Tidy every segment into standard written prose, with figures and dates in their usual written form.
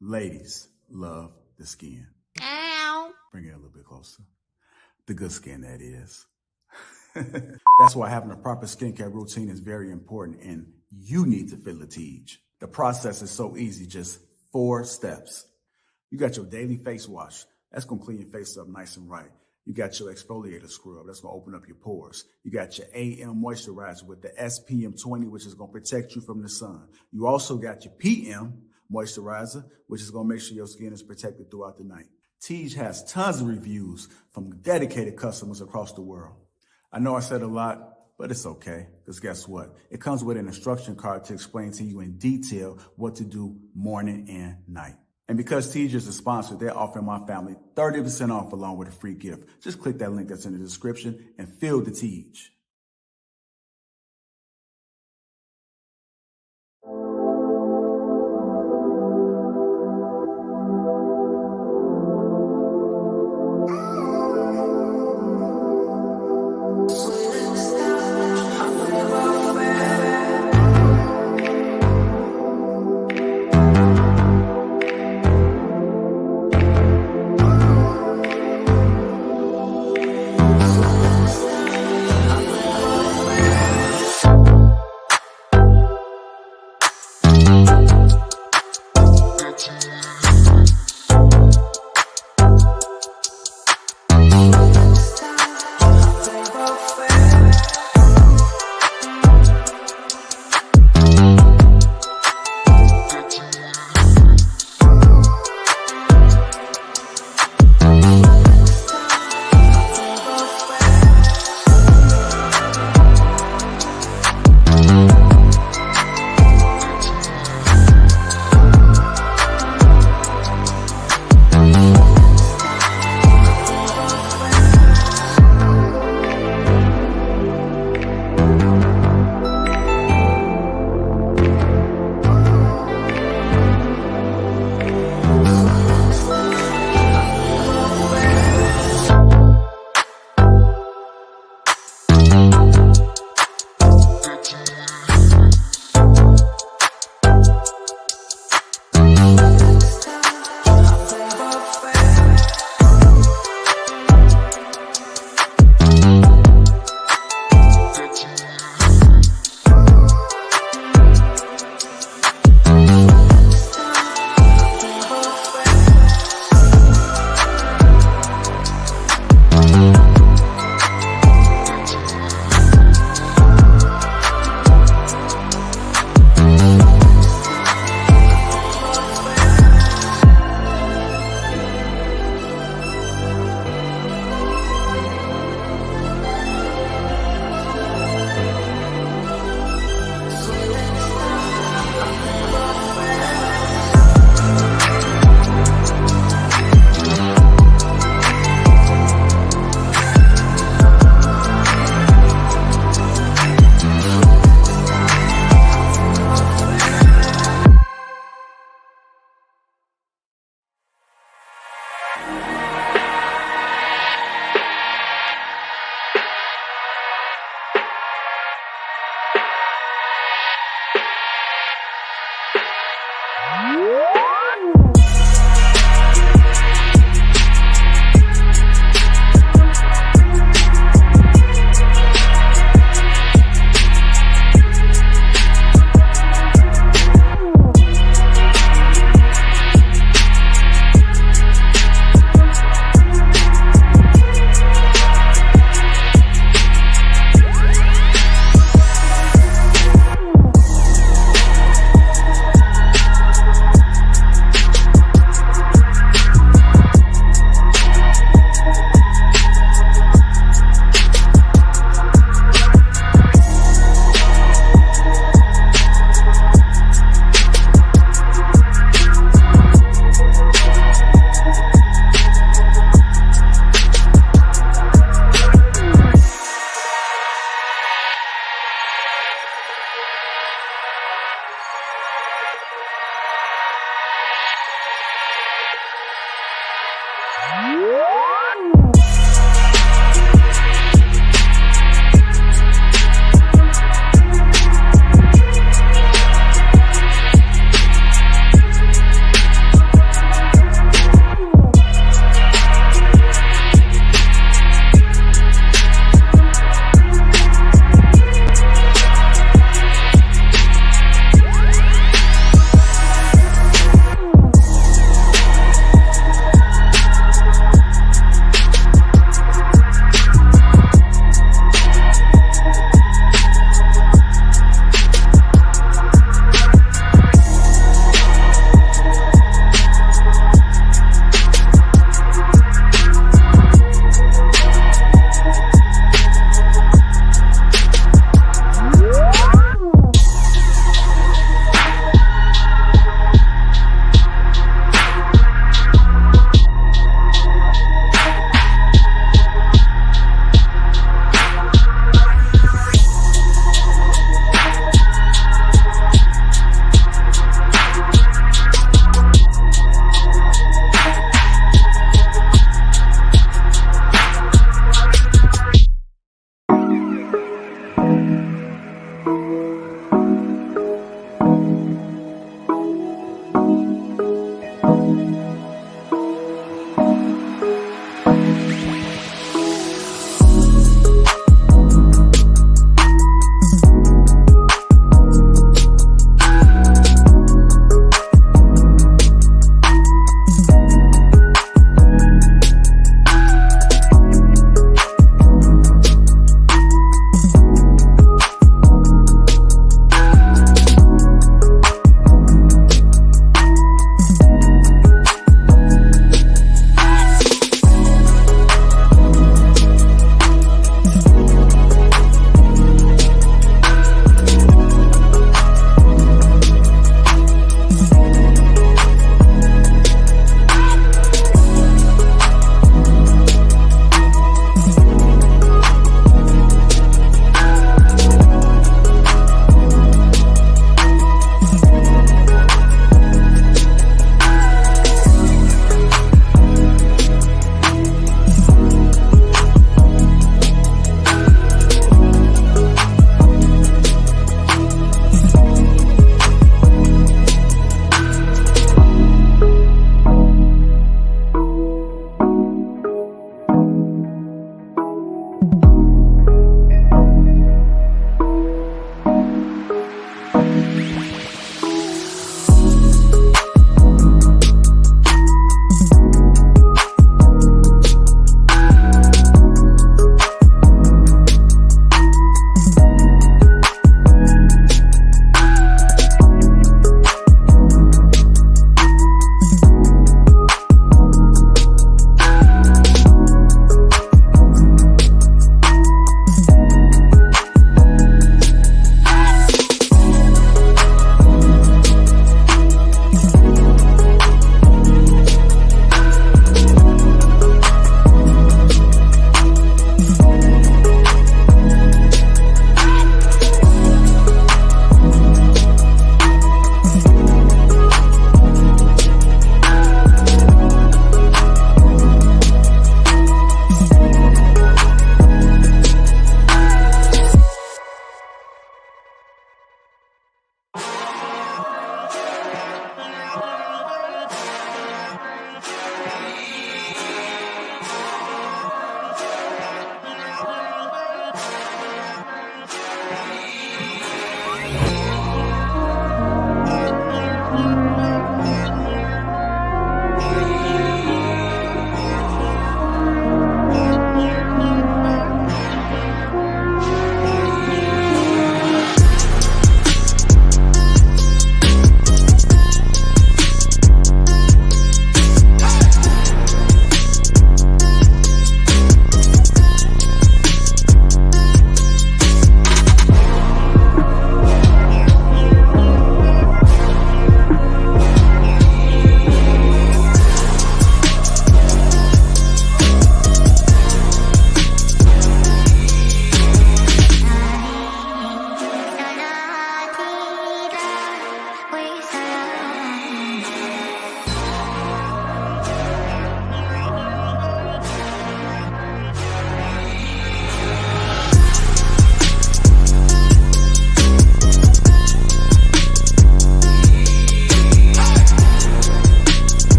Ladies love the skin. Ow. Bring it a little bit closer. The good skin, that is. That's why having a proper skincare routine is very important, and you need to feel the Teej. The process is so easy, just 4 steps. You got your daily face wash. That's going to clean your face up nice and right. You got your exfoliator scrub. That's going to open up your pores. You got your AM moisturizer with the SPM 20, which is going to protect you from the sun. You also got your PM moisturizer, which is going to make sure your skin is protected throughout the night. Teej has tons of reviews from dedicated customers across the world. I know I said a lot, but it's okay, because guess what? It comes with an instruction card to explain to you in detail what to do morning and night. And because Teej is a sponsor, they're offering my family 30% off along with a free gift. Just click that link that's in the description and feel the Teej.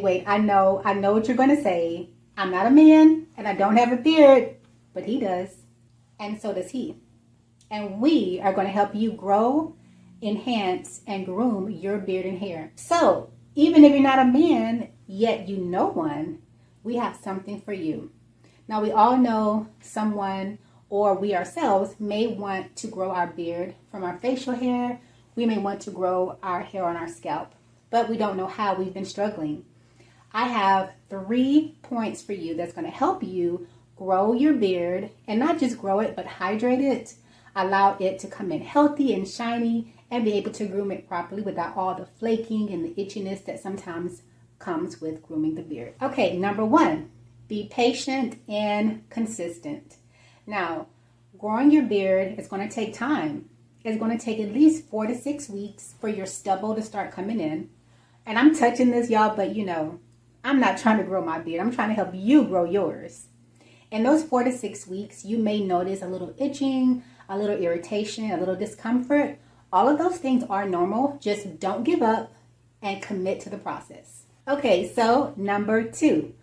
wait. I know what you're going to say. I'm not a man and I don't have a beard, but he does. And so does he. And we are going to help you grow, enhance, and groom your beard and hair. So, even if you're not a man, yet you know one, we have something for you. Now, we all know someone or we ourselves may want to grow our beard from our facial hair. We may want to grow our hair on our scalp, but we don't know how. We've been struggling. I have 3 points for you that's going to help you grow your beard, and not just grow it, but hydrate it, allow it to come in healthy and shiny, and be able to groom it properly without all the flaking and the itchiness that sometimes comes with grooming the beard. Okay, number 1, be patient and consistent. Now, growing your beard is going to take time. It's going to take at least 4 to 6 weeks for your stubble to start coming in. And I'm touching this, y'all, but you know, I'm not trying to grow my beard. I'm trying to help you grow yours. In those 4 to 6 weeks, you may notice a little itching, a little irritation, a little discomfort. All of those things are normal. Just don't give up and commit to the process. Okay, so number 2,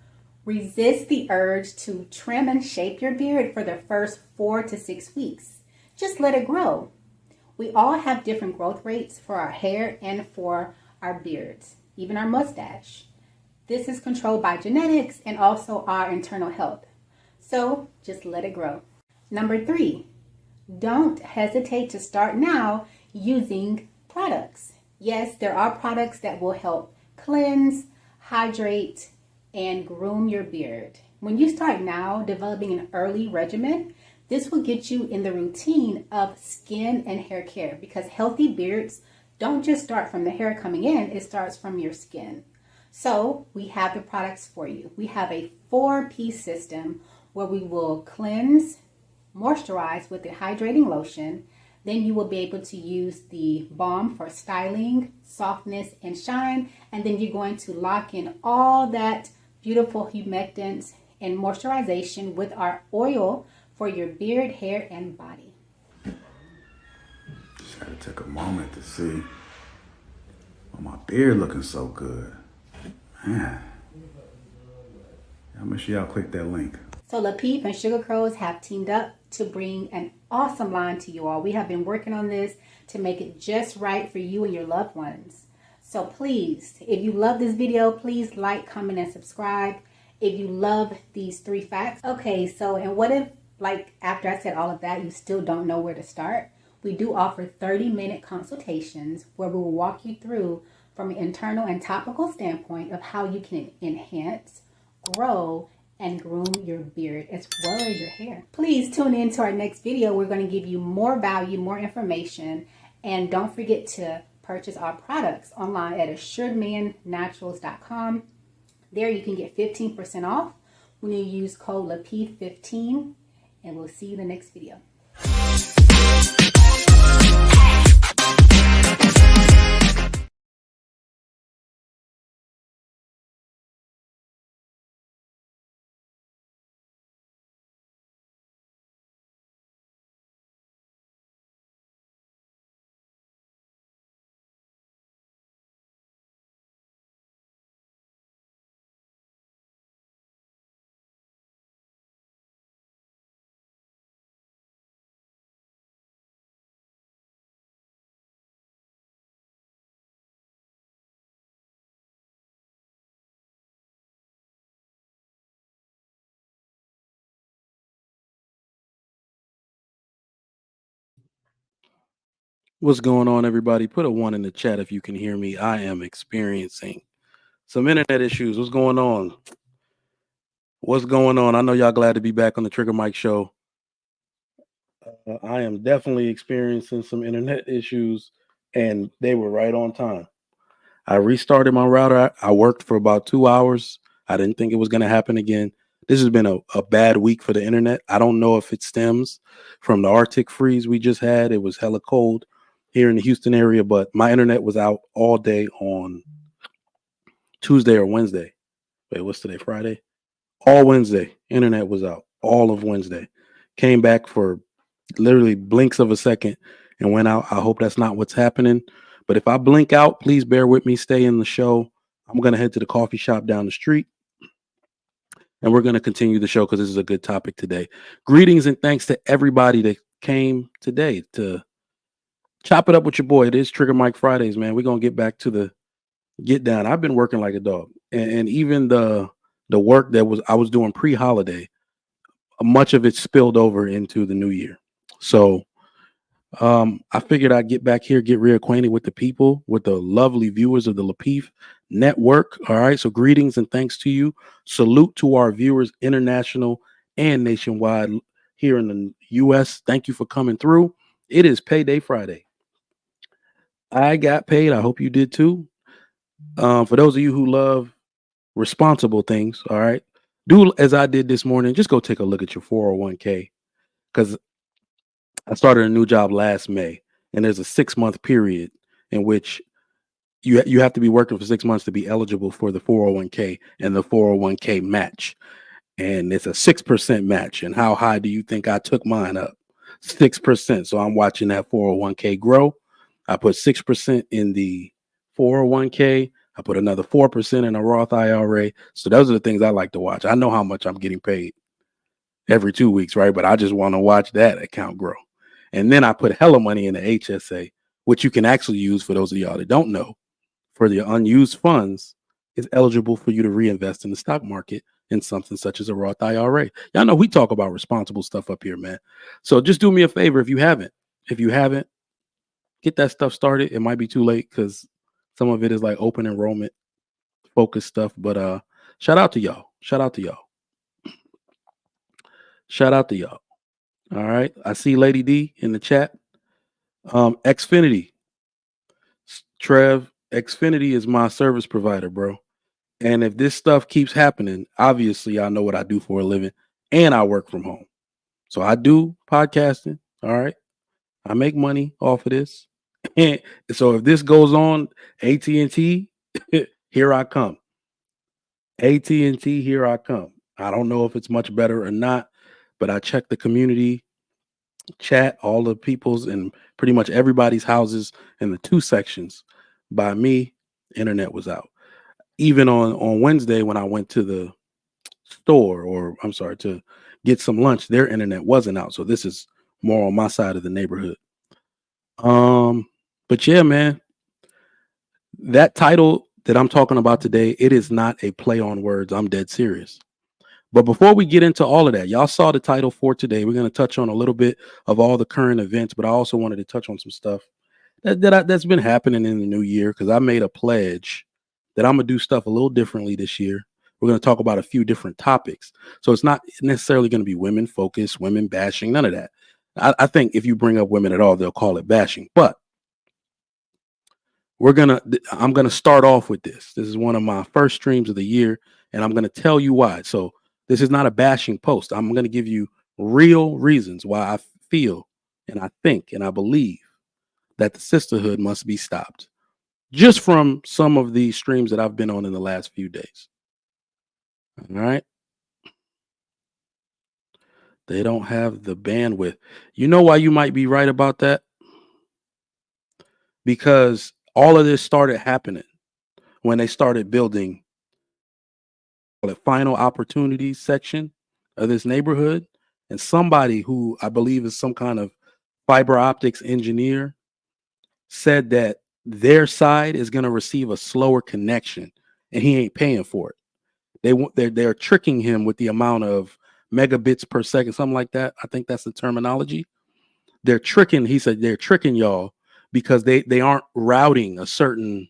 resist the urge to trim and shape your beard for the first 4 to 6 weeks. Just let it grow. We all have different growth rates for our hair and for our beards, even our mustache. This is controlled by genetics and also our internal health. So just let it grow. Number 3, don't hesitate to start now using products. Yes, there are products that will help cleanse, hydrate, and groom your beard. When you start now developing an early regimen, this will get you in the routine of skin and hair care, because healthy beards don't just start from the hair coming in, it starts from your skin. So we have the products for you. We have a 4-piece system where we will cleanse, moisturize with the hydrating lotion. Then you will be able to use the balm for styling, softness, and shine. And then you're going to lock in all that beautiful humectants and moisturization with our oil for your beard, hair, and body. Just had to take a moment to see. Oh, my beard looking so good. Man. Make sure y'all click that link. So Lapeef and Sugar Crows have teamed up to bring an awesome line to you all. We have been working on this to make it just right for you and your loved ones. So please, if you love this video, please like, comment, and subscribe. If you love these 3 facts. Okay, so and what if, like, after I said all of that, you still don't know where to start? We do offer 30-minute consultations where we will walk you through from an internal and topical standpoint of how you can enhance, grow, and groom your beard as well as your hair. Please tune in to our next video. We're going to give you more value, more information, and don't forget to purchase our products online at assuredmannaturals.com. There you can get 15% off when you use code Lapeef15, and we'll see you in the next video. What's going on, everybody? Put a 1 in the chat if you can hear me. I am experiencing some internet issues. What's going on? What's going on? I know y'all glad to be back on the Trigger Mike show. I am definitely experiencing some internet issues, and they were right on time. I restarted my router. I worked for about 2 hours. I didn't think it was going to happen again. This has been a bad week for the internet. I don't know if it stems from the Arctic freeze we just had. It was hella cold here in the Houston area, but my internet was out all day on Tuesday or Wednesday. Wait, what's today? Friday? All Wednesday, internet was out. All of Wednesday. Came back for literally blinks of a second and went out. I hope that's not what's happening. But if I blink out, please bear with me. Stay in the show. I'm going to head to the coffee shop down the street, and we're going to continue the show because this is a good topic today. Greetings and thanks to everybody that came today to chop it up with your boy. It is Trigger Mike Fridays, man. We're going to get back to the get down. I've been working like a dog, and even the work that I was doing pre-holiday, much of it spilled over into the new year. So I figured I'd get back here, get reacquainted with the people, with the lovely viewers of the Lapeef Network. All right. So greetings and thanks to you. Salute to our viewers, international and nationwide here in the U.S. Thank you for coming through. It is Payday Friday. I got paid. I hope you did too. For those of you who love responsible things, all right, do as I did this morning. Just go take a look at your 401k, because I started a new job last May, and there's a 6-month period in which you have to be working for 6 months to be eligible for the 401k and the 401k match. And it's a 6% match. And how high do you think I took mine up? 6%. So I'm watching that 401k grow. I put 6% in the 401k. I put another 4% in a Roth IRA. So those are the things I like to watch. I know how much I'm getting paid every 2 weeks, right? But I just want to watch that account grow. And then I put hella money in the HSA, which you can actually use, for those of y'all that don't know, for the unused funds is eligible for you to reinvest in the stock market in something such as a Roth IRA. Y'all know we talk about responsible stuff up here, man. So just do me a favor if you haven't, get that stuff started. It might be too late because some of it is like open enrollment focused stuff. But shout out to y'all. Shout out to y'all. Shout out to y'all. All right. I see Lady D in the chat. Xfinity. Trev, Xfinity is my service provider, bro. And if this stuff keeps happening, obviously I know what I do for a living and I work from home. So I do podcasting. All right. I make money off of this. And so if this goes on, AT&T, here I come. AT&T, here I come. I don't know if it's much better or not, but I checked the community chat, all the people's and pretty much everybody's houses in the 2 sections. By me, internet was out. Even on Wednesday when I went to the store, or I'm sorry, to get some lunch, their internet wasn't out. So this is more on my side of the neighborhood. But yeah, man, that title that I'm talking about today, it is not a play on words. I'm dead serious. But before we get into all of that, y'all saw the title for today. We're going to touch on a little bit of all the current events, but I also wanted to touch on some stuff that's been happening in the new year, because I made a pledge that I'm going to do stuff a little differently this year. We're going to talk about a few different topics. So it's not necessarily going to be women focused, women bashing, none of that. I think if you bring up women at all, they'll call it bashing. But I'm going to start off with this. This is one of my first streams of the year, and I'm going to tell you why. So this is not a bashing post. I'm going to give you real reasons why I feel and I think and I believe that the sisterhood must be stopped, just from some of the streams that I've been on in the last few days. All right. They don't have the bandwidth. You know why you might be right about that? Because all of this started happening when they started building the final opportunities section of this neighborhood. And somebody who I believe is some kind of fiber optics engineer said that their side is going to receive a slower connection and he ain't paying for it. They're tricking him with the amount of megabits per second, something like that. I think that's the terminology. They're tricking. He said they're tricking y'all because they aren't routing a certain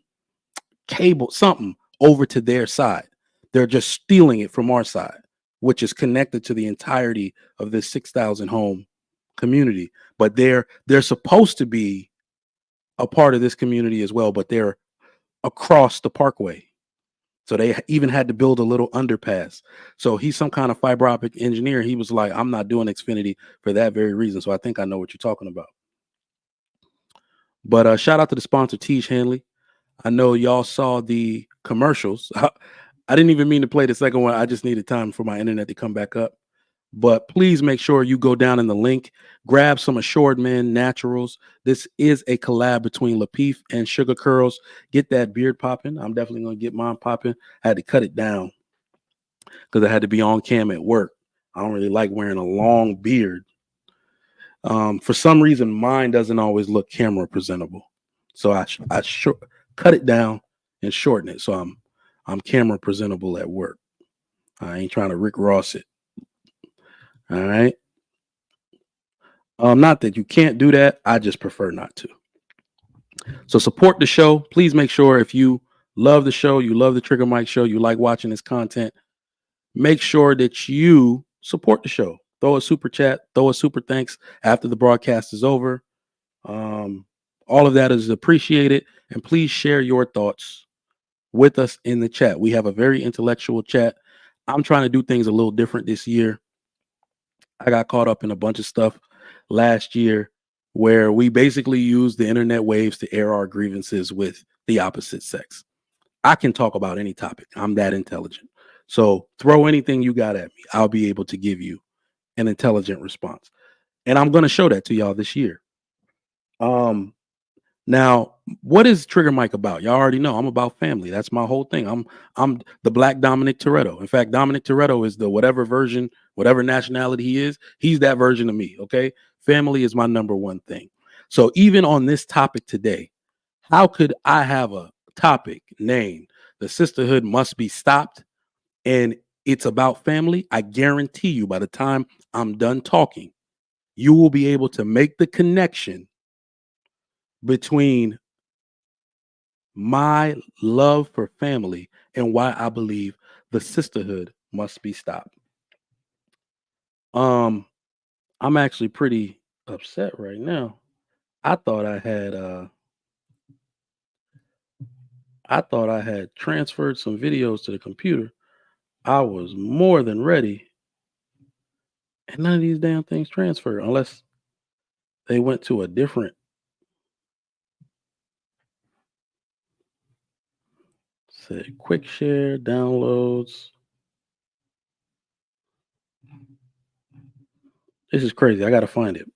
cable, something over to their side. They're just stealing it from our side, which is connected to the entirety of this 6,000 home community. But they're supposed to be a part of this community as well, but they're across the parkway. So they even had to build a little underpass. So he's some kind of fiber optic engineer. He was like, I'm not doing Xfinity for that very reason. So I think I know what you're talking about. But shout out to the sponsor, Tej Hanley. I know y'all saw the commercials. I didn't even mean to play the second one. I just needed time for my internet to come back up. But please make sure you go down in the link, grab some Assured Men Naturals. This is a collab between Lapeef and Sugar Curls. Get that beard popping. I'm definitely going to get mine popping. I had to cut it down because I had to be on cam at work. I don't really like wearing a long beard. For some reason, mine doesn't always look camera presentable. So I cut it down and shorten it. So I'm camera presentable at work. I ain't trying to Rick Ross it. All right. Not that you can't do that. I just prefer not to. So support the show. Please make sure if you love the show, you love the Trigger Mike show, you like watching this content, make sure that you support the show. Throw a super chat, throw a super thanks after the broadcast is over. All of that is appreciated. And please share your thoughts with us in the chat. We have a very intellectual chat. I'm trying to do things a little different this year. I got caught up in a bunch of stuff last year where we basically used the internet waves to air our grievances with the opposite sex. I can talk about any topic. I'm that intelligent. So throw anything you got at me. I'll be able to give you an intelligent response. And I'm going to show that to y'all this year. Now, what is Trigger Mike about? Y'all already know I'm about family. That's my whole thing. I'm the Black Dominic Toretto. In fact, Dominic Toretto is the whatever version, whatever nationality he is. He's that version of me. Okay, family is my number one thing. So even on this topic today, how could I have a topic named "The Sisterhood Must Be Stopped" and it's about family? I guarantee you, by the time I'm done talking, you will be able to make the connection between my love for family and why I believe the sisterhood must be stopped. I'm actually pretty upset right now. I thought I had transferred some videos to the computer. I was more than ready. And none of these damn things transfer unless they went to a different. Say quick share, downloads. This is crazy. I gotta find it.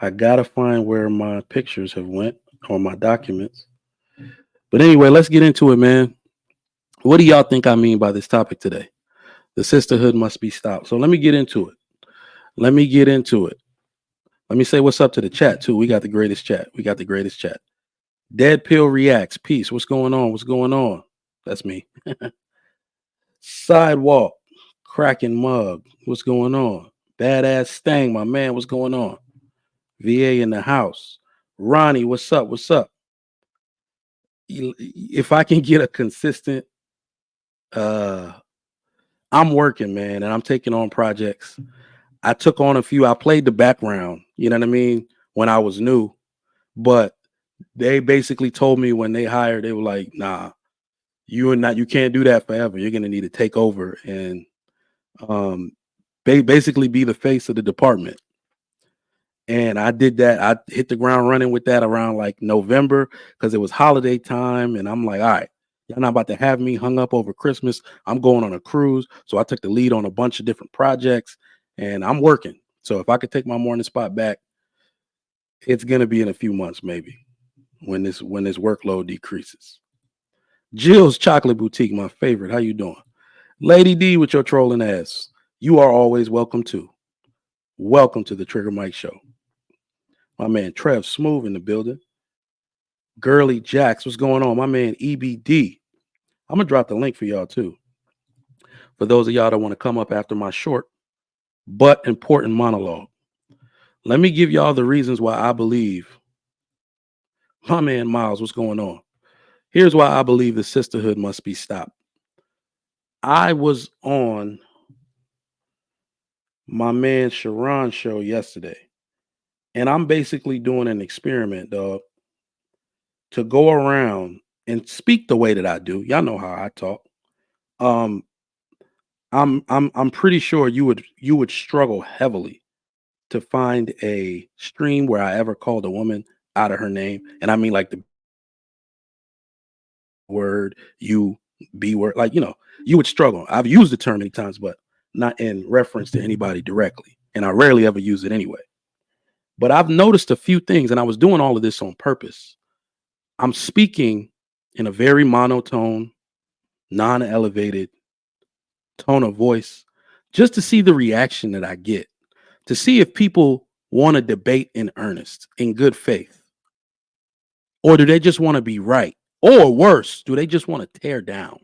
I gotta find where my pictures have went or my documents. But anyway, let's get into it, man. What do y'all think I mean by this topic today? The sisterhood must be stopped. So let me get into it. Let me say what's up to the chat too. We got the greatest chat. Dead Pill Reacts. Peace. What's going on? That's me. Sidewalk. Cracking Mug. What's going on? Badass Stang, my man. What's going on? VA in the house. Ronnie, what's up? If I can get a consistent, I'm working, man, and I'm taking on projects. I took on a few. I played the background, you know what I mean, when I was new, but they basically told me when they hired, they were like, nah, you can't do that forever. You're going to need to take over and basically be the face of the department. And I did that. I hit the ground running with that around like November because it was holiday time. And I'm like, all right, y'all not about to have me hung up over Christmas. I'm going on a cruise. So I took the lead on a bunch of different projects and I'm working. So if I could take my morning spot back, it's going to be in a few months, maybe when this workload decreases. Jill's Chocolate Boutique, my favorite. How you doing? Lady D with your trolling ass. You are always welcome too. Welcome to the Trigger Mike Show. My man Trev Smooth in the building. Girly Jacks, what's going on? My man EBD. I'm going to drop the link for y'all too. For those of y'all that want to come up after my short but important monologue. Let me give y'all the reasons why I believe. My man Miles, what's going on? Here's why I believe the sisterhood must be stopped. I was on my man Sharon's show yesterday. And I'm basically doing an experiment, dog, to go around and speak the way that I do. Y'all know how I talk. I'm pretty sure you would struggle heavily to find a stream where I ever called a woman out of her name. And I mean like the word, you, B word, like, you know, you would struggle. I've used the term many times, but not in reference to anybody directly, and I rarely ever use it anyway. But I've noticed a few things, and I was doing all of this on purpose. I'm speaking in a very monotone, non-elevated tone of voice just to see the reaction that I get, to see if people want to debate in earnest, in good faith, or do they just want to be right? Or worse, do they just want to tear down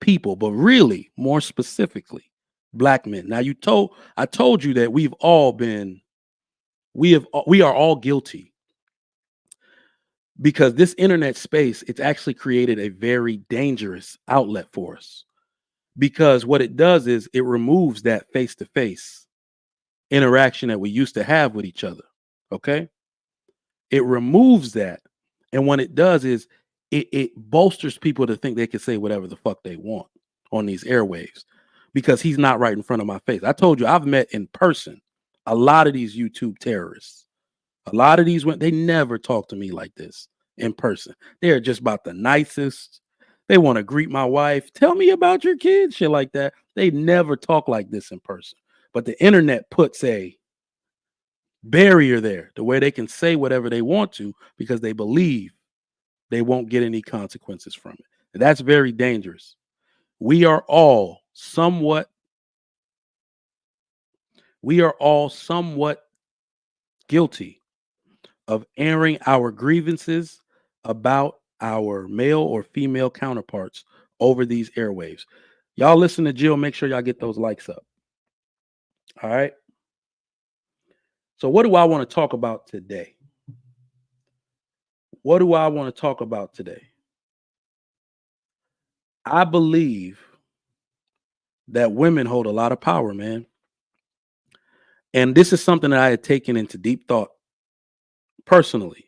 people, but really, more specifically, black men? Now, I told you that we are all guilty, because this internet space, it's actually created a very dangerous outlet for us, because what it does is it removes that face-to-face interaction that we used to have with each other. Okay, it removes that, and what it does is it bolsters people to think they can say whatever the fuck they want on these airwaves, because he's not right in front of my face. I told you, I've met in person a lot of these YouTube terrorists. A lot of these they never talk to me like this in person. They're just about the nicest. They want to greet my wife, tell me about your kids, shit like that. They never talk like this in person. But the internet puts a barrier there to where they can say whatever they want to, because they believe they won't get any consequences from it. And that's very dangerous. We are all somewhat guilty of airing our grievances about our male or female counterparts over these airwaves. Y'all listen to Jill, make sure y'all get those likes up. All right. So what do I want to talk about today? What do I want to talk about today? I believe that women hold a lot of power, man. And this is something that I had taken into deep thought personally.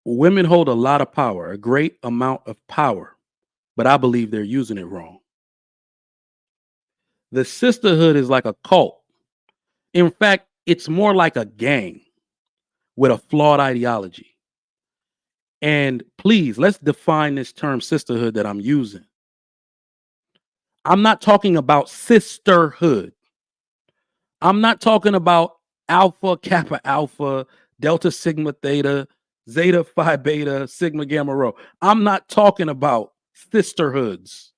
Women hold a lot of power, a great amount of power, but I believe they're using it wrong. The sisterhood is like a cult. In fact, it's more like a gang with a flawed ideology. And please, let's define this term sisterhood that I'm using. I'm not talking about sisterhood. I'm not talking about alpha, kappa, alpha, delta, sigma, theta, zeta, phi, beta, sigma, gamma, rho. I'm not talking about sisterhoods.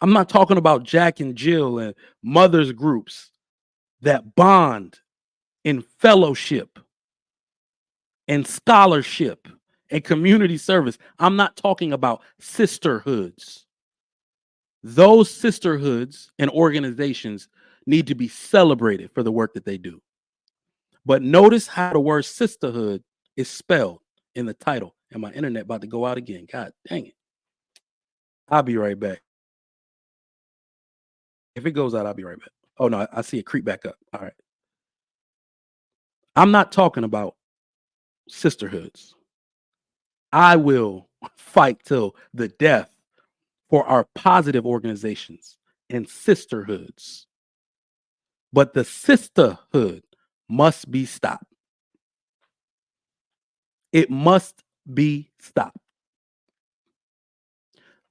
I'm not talking about Jack and Jill and mothers groups that bond in fellowship and scholarship and community service. I'm not talking about sisterhoods. Those sisterhoods and organizations need to be celebrated for the work that they do. But notice how the word sisterhood is spelled in the title. And my internet about to go out again. God dang it. I'll be right back. If it goes out, I'll be right back. Oh, no, I see it creep back up. All right. I'm not talking about sisterhoods. I will fight till the death for our positive organizations and sisterhoods. But the sisterhood must be stopped. It must be stopped.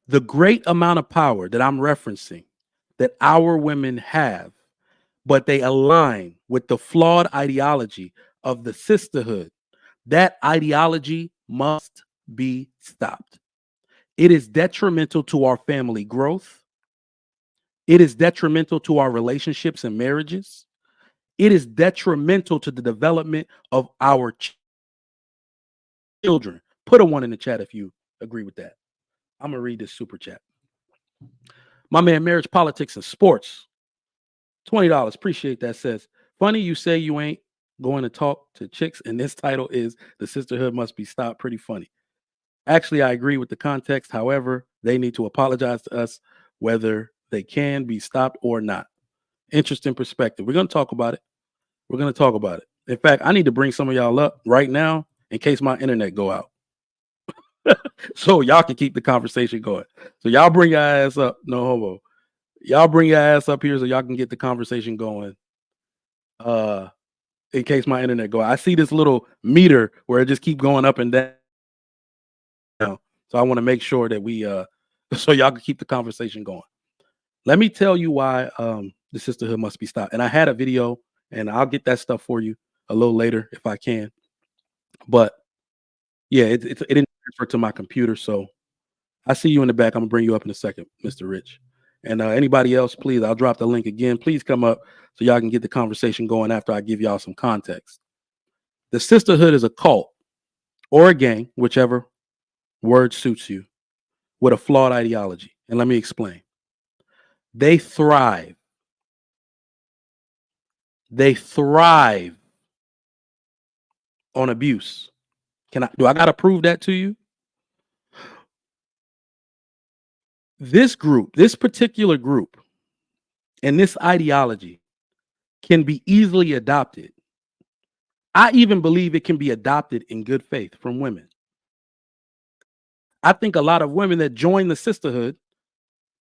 The great amount of power that I'm referencing that our women have, but they align with the flawed ideology of the sisterhood, that ideology must be stopped. It is detrimental to our family growth. It is detrimental to our relationships and marriages. It is detrimental to the development of our children. Put a 1 in the chat if you agree with that. I'm going to read this super chat. My man, Marriage, Politics, and Sports. $20. Appreciate that. Says, funny you say you ain't going to talk to chicks, and this title is The Sisterhood Must Be Stopped. Pretty funny. Actually, I agree with the context. However, they need to apologize to us whether they can be stopped or not. Interesting perspective. We're going to talk about it. We're going to talk about it. In fact, I need to bring some of y'all up right now in case my internet go out. So y'all can keep the conversation going. So y'all bring your ass up. No homo. Y'all bring your ass up here so y'all can get the conversation going. In case my internet go out. I see this little meter where it just keep going up and down. So I want to make sure that we so y'all can keep the conversation going. Let me tell you why the sisterhood must be stopped. And I had a video, and I'll get that stuff for you a little later if I can. But yeah, it didn't transfer to my computer, so I see you in the back. I'm gonna bring you up in a second, Mr. Rich. And anybody else, please, I'll drop the link again. Please come up so y'all can get the conversation going after I give y'all some context. The sisterhood is a cult or a gang, whichever word suits you, with a flawed ideology. And let me explain. They thrive. They thrive on abuse. Do I gotta prove that to you? This group, this particular group, and this ideology can be easily adopted. I even believe it can be adopted in good faith from women. I think a lot of women that joined the sisterhood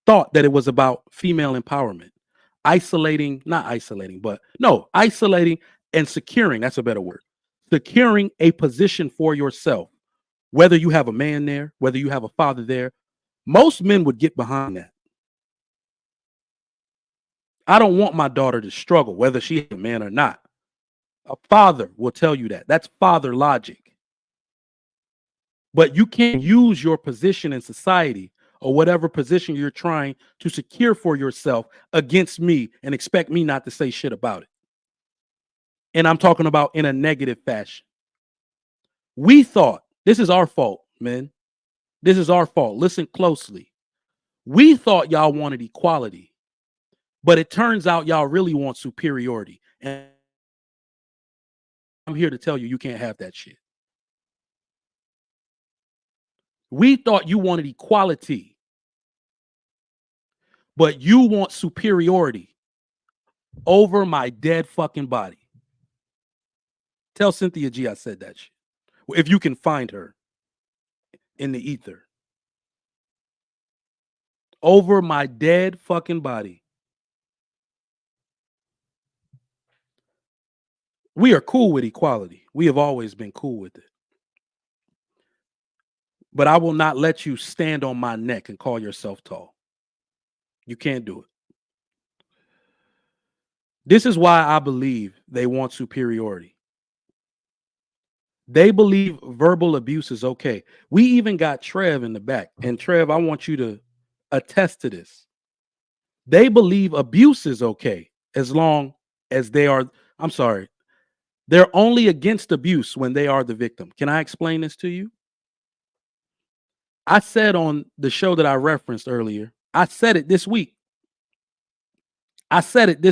thought that it was about female empowerment, isolating and securing. That's a better word. Securing a position for yourself, whether you have a man there, whether you have a father there. Most men would get behind that. I don't want my daughter to struggle, whether she has a man or not. A father will tell you that. That's father logic. But you can't use your position in society or whatever position you're trying to secure for yourself against me and expect me not to say shit about it. And I'm talking about in a negative fashion. We thought, this is our fault, man. This is our fault. Listen closely. We thought y'all wanted equality, but it turns out y'all really want superiority. And I'm here to tell you, you can't have that shit. We thought you wanted equality, but you want superiority over my dead fucking body. Tell Cynthia G I said that shit. If you can find her in the ether. Over my dead fucking body. We are cool with equality. We have always been cool with it. But I will not let you stand on my neck and call yourself tall. You can't do it. This is why I believe they want superiority. They believe verbal abuse is okay. We even got Trev in the back. And Trev, I want you to attest to this. They believe abuse is okay as long as they're only against abuse when they are the victim. Can I explain this to you? I said on the show that I referenced earlier, I said it this week. I said,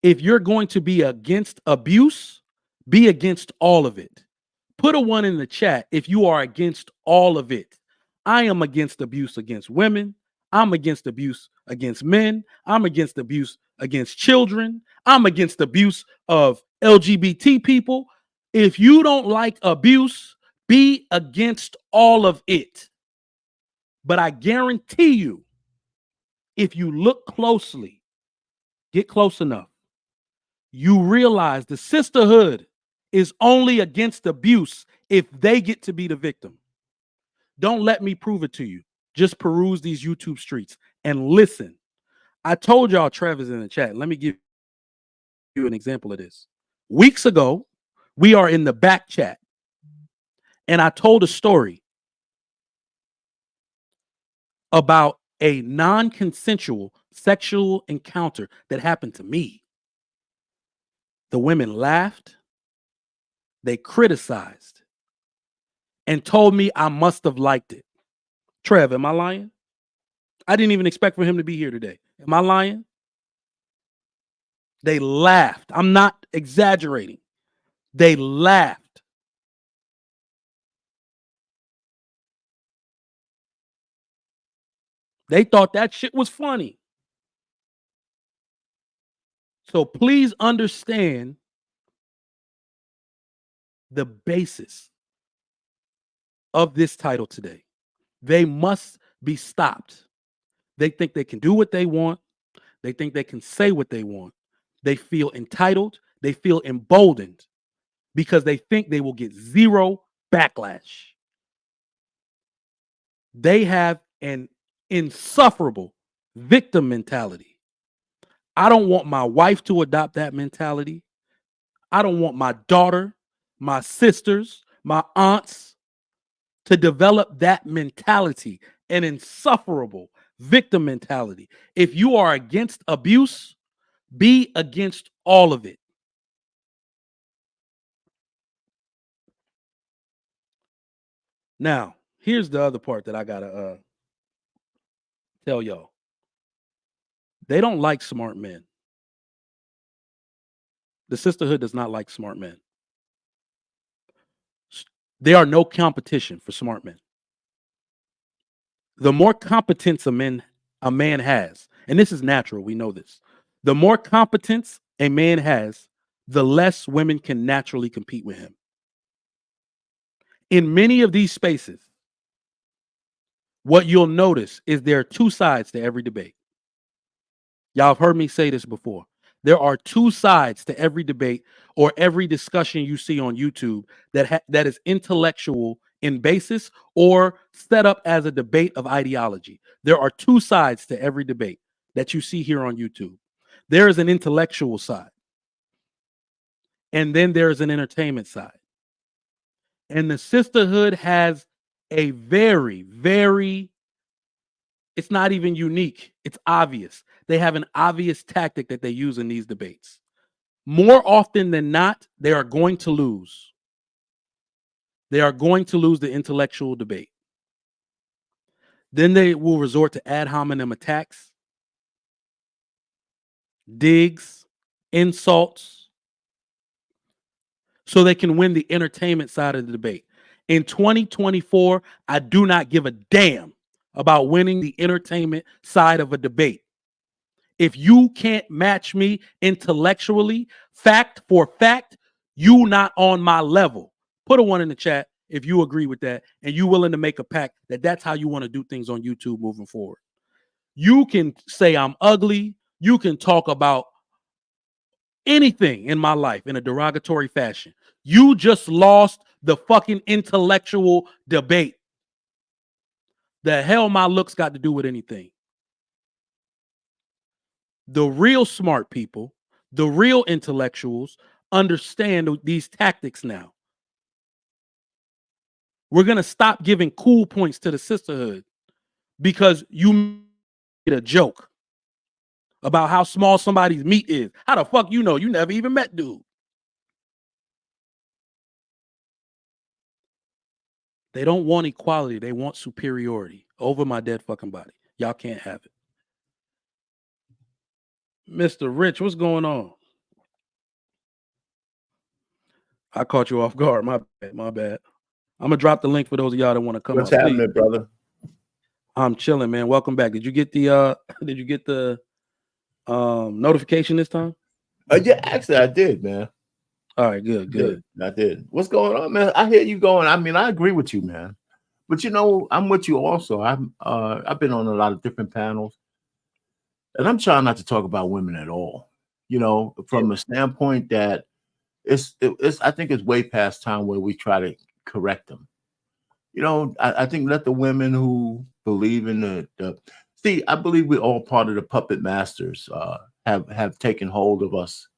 if you're going to be against abuse, be against all of it. Put a 1 in the chat if you are against all of it. I am against abuse against women. I'm against abuse against men. I'm against abuse against children. I'm against abuse of LGBT people. If you don't like abuse, be against all of it. But I guarantee you, if you look closely, get close enough, you realize the sisterhood is only against abuse if they get to be the victim. Don't let me prove it to you. Just peruse these YouTube streets and listen. I told y'all Trevor's in the chat. Let me give you an example of this. Weeks ago, we are in the back chat, and I told a story about a non-consensual sexual encounter that happened to me. The women laughed, they criticized, and told me I must have liked it. Trev, am I lying? I didn't even expect for him to be here today. Am I lying? They laughed. I'm not exaggerating. They laughed. They thought that shit was funny. So please understand the basis of this title today. They must be stopped. They think they can do what they want. They think they can say what they want. They feel entitled. They feel emboldened because they think they will get zero backlash. They have an insufferable victim mentality. I don't want my wife to adopt that mentality. I don't want my daughter, my sisters, my aunts to develop that mentality, an insufferable victim mentality. If you are against abuse, be against all of it. Now, here's the other part that I gotta tell y'all. They don't like smart men. The sisterhood does not like smart men. There are no competition for smart men. The more competence a man has, and this is natural, we know this. The more competence a man has, the less women can naturally compete with him. In many of these spaces, what you'll notice is there are two sides to every debate. Y'all have heard me say this before. There are two sides to every debate or every discussion you see on YouTube that is intellectual in basis or set up as a debate of ideology. There are two sides to every debate that you see here on YouTube. There is an intellectual side, and then there is an entertainment side. And the sisterhood has a very, very, it's not even unique. It's obvious. They have an obvious tactic that they use in these debates. More often than not, they are going to lose. They are going to lose the intellectual debate. Then they will resort to ad hominem attacks, digs, insults, so they can win the entertainment side of the debate. In 2024, I do not give a damn about winning the entertainment side of a debate. If you can't match me intellectually, fact for fact, you not on my level. Put a 1 in the chat if you agree with that and you willing to make a pact that that's how you want to do things on YouTube moving forward. You can say I'm ugly. You can talk about anything in my life in a derogatory fashion. You just lost the fucking intellectual debate. The hell my looks got to do with anything? The real smart people, the real intellectuals understand these tactics now. We're going to stop giving cool points to the sisterhood because you made a joke about how small somebody's meat is. How the fuck you know? You never even met dude. They don't want equality. They want superiority over my dead fucking body. Y'all can't have it. Mr. Rich, what's going on? I caught you off guard. My bad. My bad. I'm gonna drop the link for those of y'all that want to come What's up. happening, Please. brother? I'm chilling, man. Welcome back. Did you get the notification this time? Yeah, actually, I did, man. All right, good. I did. What's going on, man? I hear you going. I mean, I agree with you, man. But you know, I'm with you also. I've been on a lot of different panels, and I'm trying not to talk about women at all. You know, from a standpoint that it's I think it's way past time where we try to correct them. You know, I think let the women who believe in the see, I believe we're all part of the puppet masters have taken hold of us.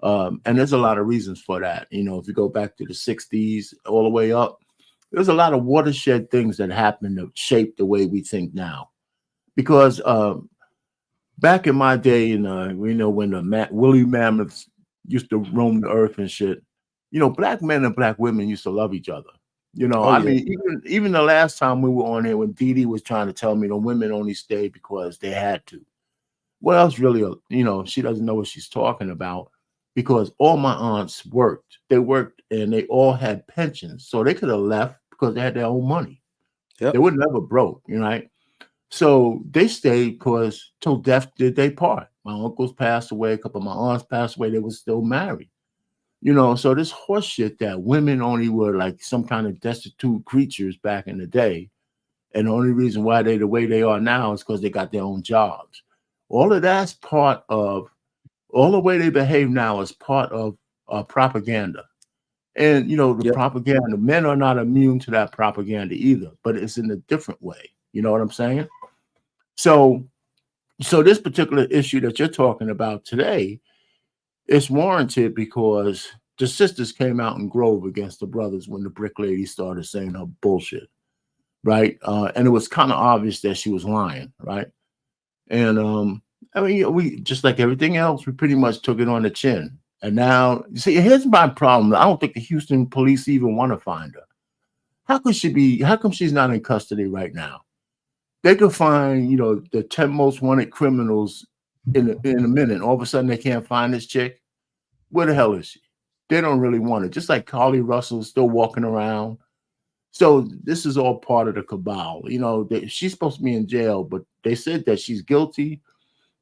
And there's a lot of reasons for that. You know, if you go back to the 60s all the way up, there's a lot of watershed things that happened that shape the way we think now. Because back in my day, you know, when the woolly mammoths used to roam the earth and shit, you know, black men and black women used to love each other. You know, I mean, even the last time we were on here when Dee Dee was trying to tell me the women only stayed because they had to. Well, else really, you know, she doesn't know what she's talking about because all my aunts worked. They worked and they all had pensions. So they could have left because they had their own money. They were never broke, you know, right? So they stayed because till death did they part. My uncles passed away, a couple of my aunts passed away, they were still married. You know, so this horse shit that women only were like some kind of destitute creatures back in the day. And the only reason why they the way they are now is because they got their own jobs. All of that's part of all the way they behave now is part of propaganda. And the Yep. propaganda, men are not immune to that propaganda either, but it's in a different way. You know what I'm saying? So this particular issue that you're talking about today is warranted because the sisters came out in Grove against the brothers when the brick lady started saying her bullshit, right? And it was kind of obvious that she was lying, right? And I mean, we just like everything else, we pretty much took it on the chin. And now, see, here's my problem. I don't think the Houston police even want to find her. How could she be? How come she's not in custody right now? They could find, the 10 most wanted criminals in a minute. All of a sudden, they can't find this chick. Where the hell is she? They don't really want it. Just like Carly Russell's still walking around. So this is all part of the cabal. She's supposed to be in jail, but they said that she's guilty.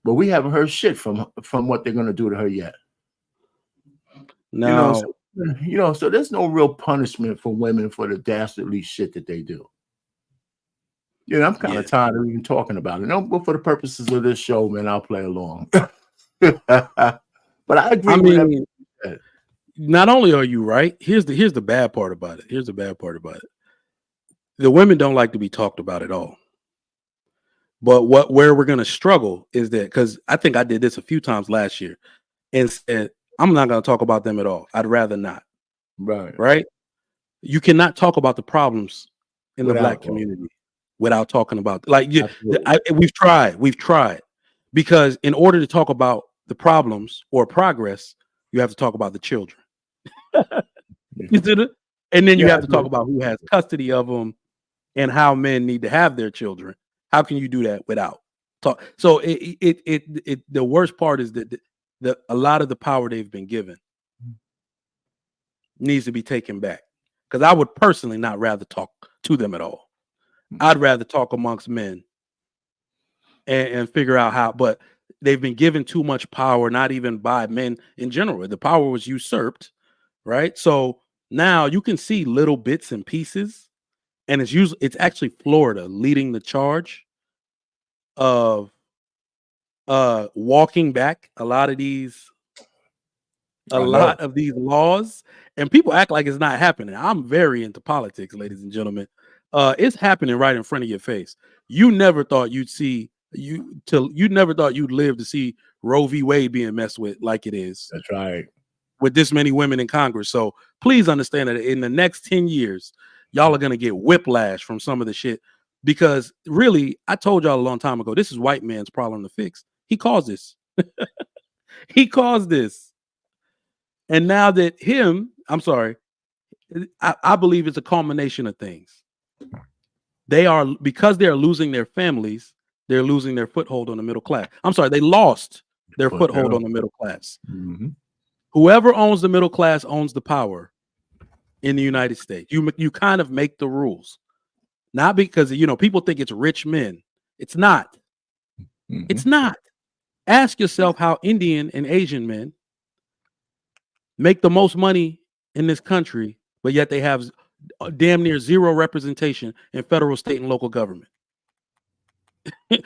But we haven't heard shit from what they're going to do to her yet. Now, So there's no real punishment for women for the dastardly shit that they do. I'm kind of tired of even talking about it. No, but for the purposes of this show, man, I'll play along. But I agree with everything you said. Not only are you right, here's the bad part about it. Here's the bad part about it. The women don't like to be talked about at all. But where we're going to struggle is that, because I think I did this a few times last year and said, I'm not going to talk about them at all. I'd rather not. Right. You cannot talk about the problems in the Black community without talking about, we've tried, because in order to talk about the problems or progress, you have to talk about the children. You see it? And then you have to talk about who has custody of them and how men need to have their children. How can you do that without talk? So the worst part is that a lot of the power they've been given needs to be taken back. Because I would personally not rather talk to them at all. I'd rather talk amongst men and figure out how, but they've been given too much power, not even by men in general. The power was usurped, right? So now you can see little bits and pieces, and it's actually Florida leading the charge of walking back a lot of these laws, and people act like it's not happening. I'm very into politics, ladies and gentlemen. It's happening right in front of your face. You never thought you'd live to see Roe v. Wade being messed with like it is. That's right. With this many women in Congress. So please understand that in the next 10 years, y'all are going to get whiplash from some of the shit, because really, I told y'all a long time ago, this is white man's problem to fix. He caused this. He caused this. And now that I believe it's a culmination of things. Because they're losing their families, they're losing their foothold on the middle class. They lost their foothold on the middle class. Mm-hmm. Whoever owns the middle class owns the power in the United States. You kind of make the rules. Not because, people think it's rich men. It's not. Mm-hmm. It's not. Ask yourself how Indian and Asian men make the most money in this country, but yet they have damn near zero representation in federal, state, and local government.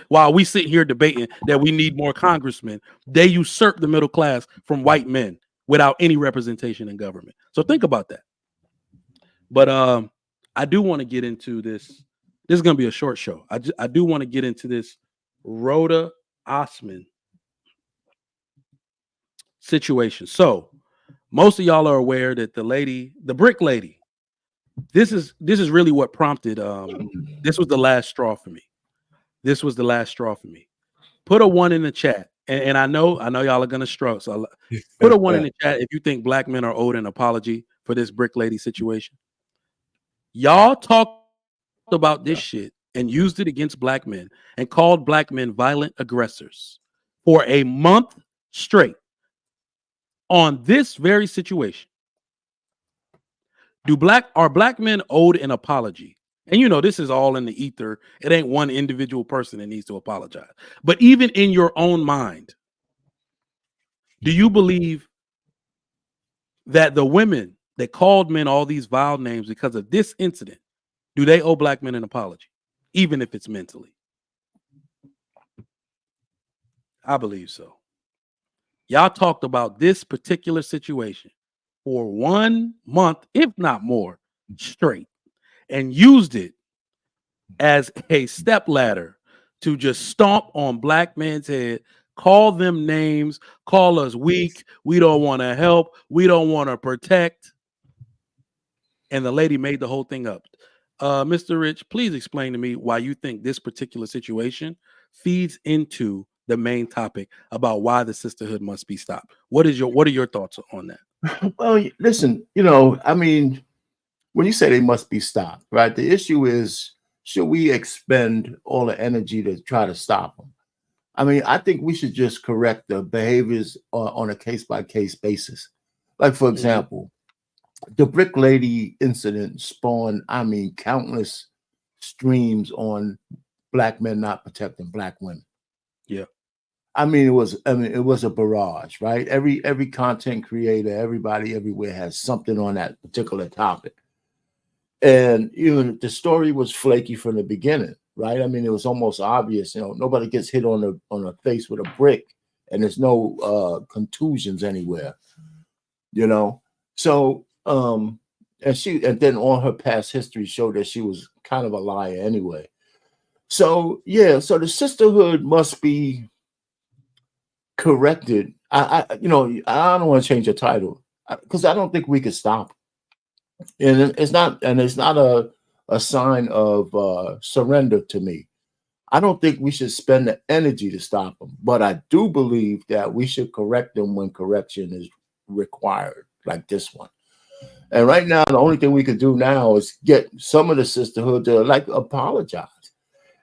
While we sit here debating that we need more congressmen, they usurp the middle class from white men without any representation in government. So think about that. But I do want to get into this. This is going to be a short show. I do want to get into this Roda Osman situation. So most of y'all are aware that the brick lady, this is really what prompted. This was the last straw for me. Put a 1 in the chat, and I know y'all are gonna struggle. So put a 1 in the chat if you think black men are owed an apology for this brick lady situation. Y'all talked about this shit and used it against black men and called black men violent aggressors for a month straight on this very situation. Are black men owed an apology? And this is all in the ether. It ain't one individual person that needs to apologize. But even in your own mind, do you believe that the women that called men all these vile names because of this incident, do they owe black men an apology, even if it's mentally? I believe so. Y'all talked about this particular situation for 1 month, if not more, straight, and used it as a stepladder to just stomp on black men's head, call them names, call us weak, we don't want to help, we don't want to protect. And the lady made the whole thing up. Mr. Rich, please explain to me why you think this particular situation feeds into the main topic about why the sisterhood must be stopped. What are your thoughts on that? Well, listen, I mean, when you say they must be stopped, right? The issue is, should we expend all the energy to try to stop them? I mean, I think we should just correct the behaviors on a case-by-case basis. Like, for example, the brick lady incident spawned, I mean, countless streams on black men not protecting black women. Yeah. I mean, it was a barrage, right? Every content creator, everybody everywhere has something on that particular topic. And even the story was flaky from the beginning, right? I mean, it was almost obvious, nobody gets hit on the face with a brick and there's no contusions anywhere, So and then all her past history showed that she was kind of a liar anyway. So yeah, so the sisterhood must be corrected. I don't want to change the title because I don't think we could stop it. And it's not a sign of surrender to me. I don't think we should spend the energy to stop them, but I do believe that we should correct them when correction is required, like this one. And right now, the only thing we could do now is get some of the sisterhood to apologize,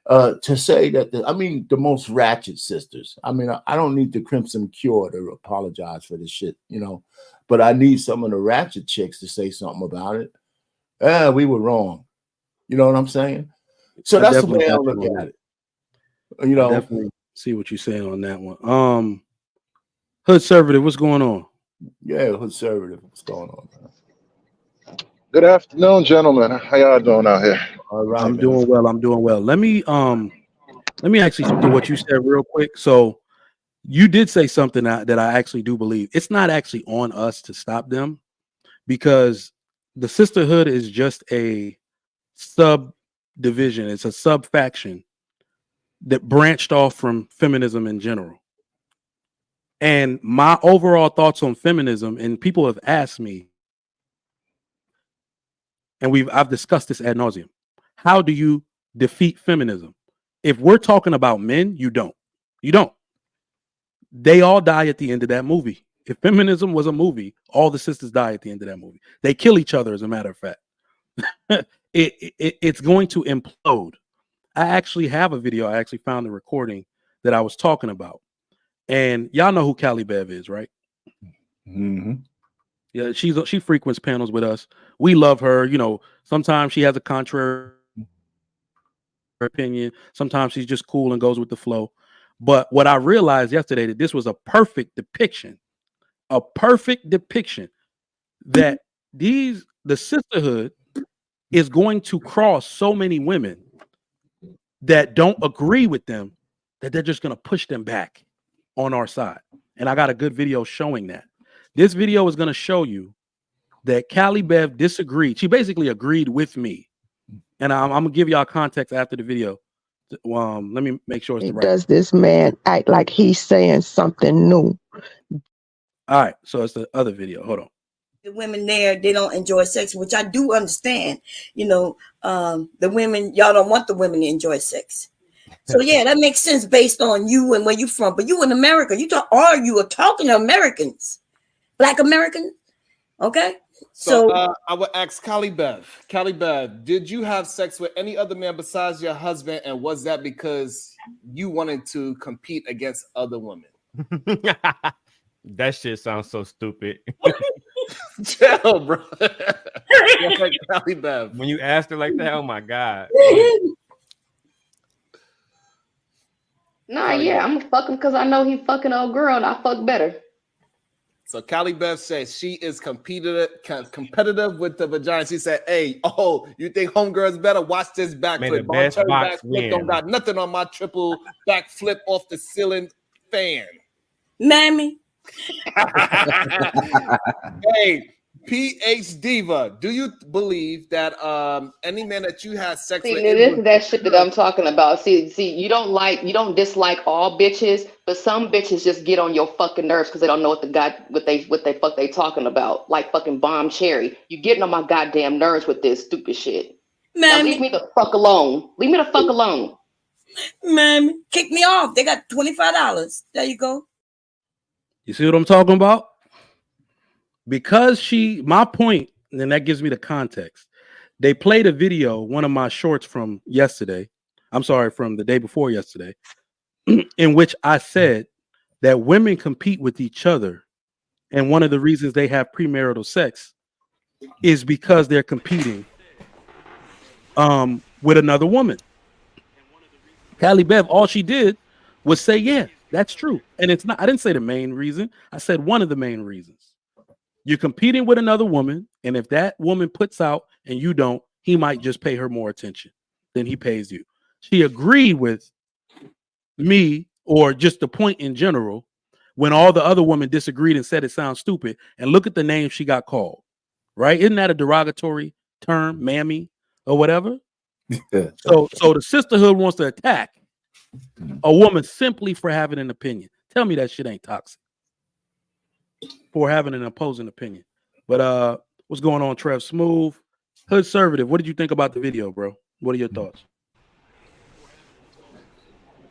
to say that the most ratchet sisters. I mean, I don't need the Crimson Cure to apologize for this shit, but I need some of the ratchet chicks to say something about it. We were wrong. You know what I'm saying? So that's the way I look at it. I definitely see what you're saying on that one. Hood Conservative, what's going on? Yeah, Hood Conservative, what's going on, man? Good afternoon, gentlemen. How y'all doing out here? All right, I'm doing well. Let me actually do what you said real quick. So you did say something that I actually do believe. It's not actually on us to stop them, because the sisterhood is just a subdivision. It's a sub faction that branched off from feminism in general. And my overall thoughts on feminism, and people have asked me, and I've discussed this ad nauseum. How do you defeat feminism? If we're talking about men, you don't. They all die at the end of that movie. If feminism was a movie, all the sisters die at the end of that movie. They kill each other, as a matter of fact. It's going to implode. I actually have a video. I actually found the recording that I was talking about. And y'all know who Callie Bev is, right? Mm-hmm. Yeah, she frequents panels with us. We love her. Sometimes she has a contrary opinion. Sometimes she's just cool and goes with the flow. But what I realized yesterday, that this was a perfect depiction that the sisterhood is going to cross so many women that don't agree with them, that they're just going to push them back on our side. And I got a good video showing that. This video is going to show you that Callie Bev disagreed. She basically agreed with me. And I'm going to give y'all context after the video. Let me make sure it's the right. Does this man act like he's saying something new? All right. So it's the other video. Hold on. The women there, they don't enjoy sex, which I do understand. The women, y'all don't want the women to enjoy sex. So yeah, that makes sense based on you and where you're from. But you in America, you are talking to Americans, Black Americans. Okay. So I would ask Callie Bev. Callie Bev, did you have sex with any other man besides your husband? And was that because you wanted to compete against other women? That shit sounds so stupid. Chill, bro. Like Callie Bev. When you asked her like that, oh my God. Nah, yeah, I'm gonna fuck him because I know he fucking old girl and I fuck better. So Callie Bev says she is competitive with the vagina. She said, "Hey, you think homegirl's better? Watch this backflip. Backflip don't got nothing on my triple backflip off the ceiling fan." Mammy. Hey, PH Diva, do you believe that any man that you had sex See, with? this is that shit that I'm talking about. See, you don't dislike all bitches, but some bitches just get on your fucking nerves because they don't know what the fuck they talking about. Like fucking Bomb Cherry. You getting on my goddamn nerves with this stupid shit. Now Man, leave me the fuck alone. Leave me the fuck alone. man, kick me off. They got $25. There you go. You see what I'm talking about? Because my point, and then that gives me the context. They played a video, one of my shorts from yesterday. I'm sorry, from the day before yesterday, in which I said that women compete with each other. And one of the reasons they have premarital sex is because they're competing with another woman. Callie Bev, all she did was say, yeah, that's true. And it's not, I didn't say the main reason. I said one of the main reasons. You're competing with another woman, and if that woman puts out and you don't, he might just pay her more attention than he pays you. She agreed with me, or just the point in general, when all the other women disagreed and said it sounds stupid. And look at the name she got called, right? Isn't that a derogatory term, mammy or whatever? So the sisterhood wants to attack a woman simply for having an opinion. Tell me that shit ain't toxic. For having an opposing opinion. But what's going on, Trev? Smooth, Hood Conservative. What did you think about the video, bro? What are your thoughts?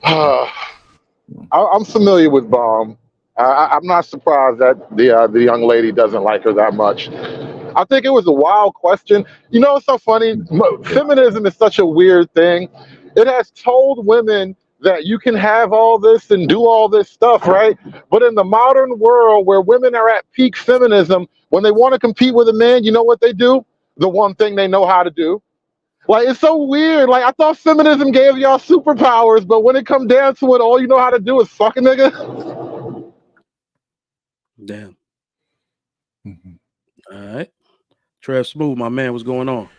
I'm familiar with Bomb. I'm not surprised that the young lady doesn't like her that much. I think it was a wild question. You know, it's so funny. Feminism is such a weird thing. It has told women that you can have all this and do all this stuff, right? But in the modern world where women are at peak feminism, when they want to compete with a man, you know what they do? The one thing they know how to do. Like, it's so weird. Like, I thought feminism gave y'all superpowers, but when it comes down to it, all you know how to do is fuck a nigga. Damn. All right. Trev Smooth, my man, what's going on?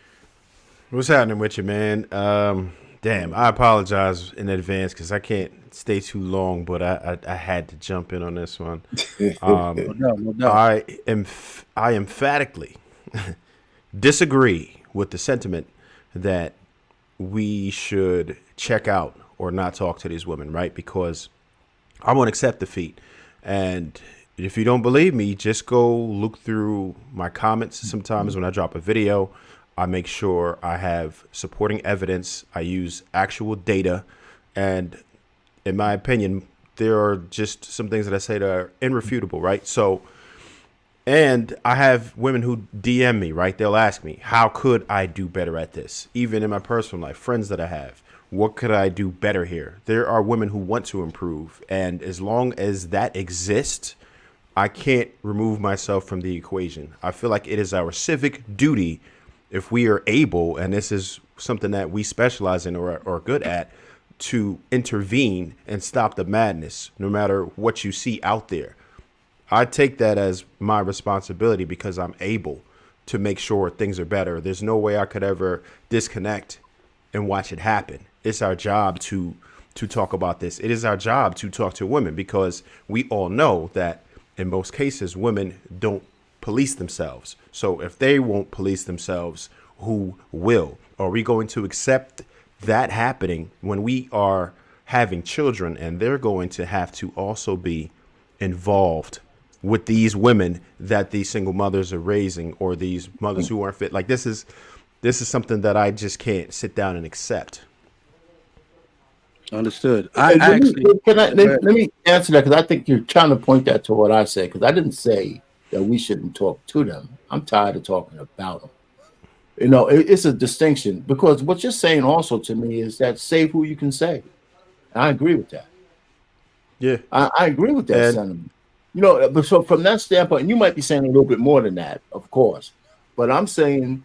What's happening with you, man? Damn, I apologize in advance because I can't stay too long, but I had to jump in on this one. No doubt. I emphatically disagree with the sentiment that we should check out or not talk to these women, right? Because I won't accept defeat. And if you don't believe me, just go look through my comments. Sometimes when I drop a video, I make sure I have supporting evidence. I use actual data. And in my opinion, there are just some things that I say that are irrefutable, right? So, and I have women who DM me, right? They'll ask me, how could I do better at this? Even in my personal life, friends that I have, what could I do better here? There are women who want to improve. And as long as that exists, I can't remove myself from the equation. I feel like it is our civic duty, if we are able, and this is something that we specialize in or are good at, to intervene and stop the madness, no matter what you see out there. I take that as my responsibility because I'm able to make sure things are better. There's no way I could ever disconnect and watch it happen. It's our job to talk about this. It is our job to talk to women because we all know that in most cases, women don't police themselves. So if they won't police themselves, who will? Are we going to accept that happening when we are having children and they're going to have to also be involved with these women that these single mothers are raising, or these mothers who aren't fit? Like, this is something that I just can't sit down and accept. Understood. Let me answer that, because I think you're trying to point that to what I said, because I didn't say that we shouldn't talk to them. I'm tired of talking about them. You know, it's a distinction, because what you're saying also to me is that save who you can save. And I agree with that. Yeah, I agree with that sentiment. You know, but so from that standpoint, and you might be saying a little bit more than that, of course, but I'm saying,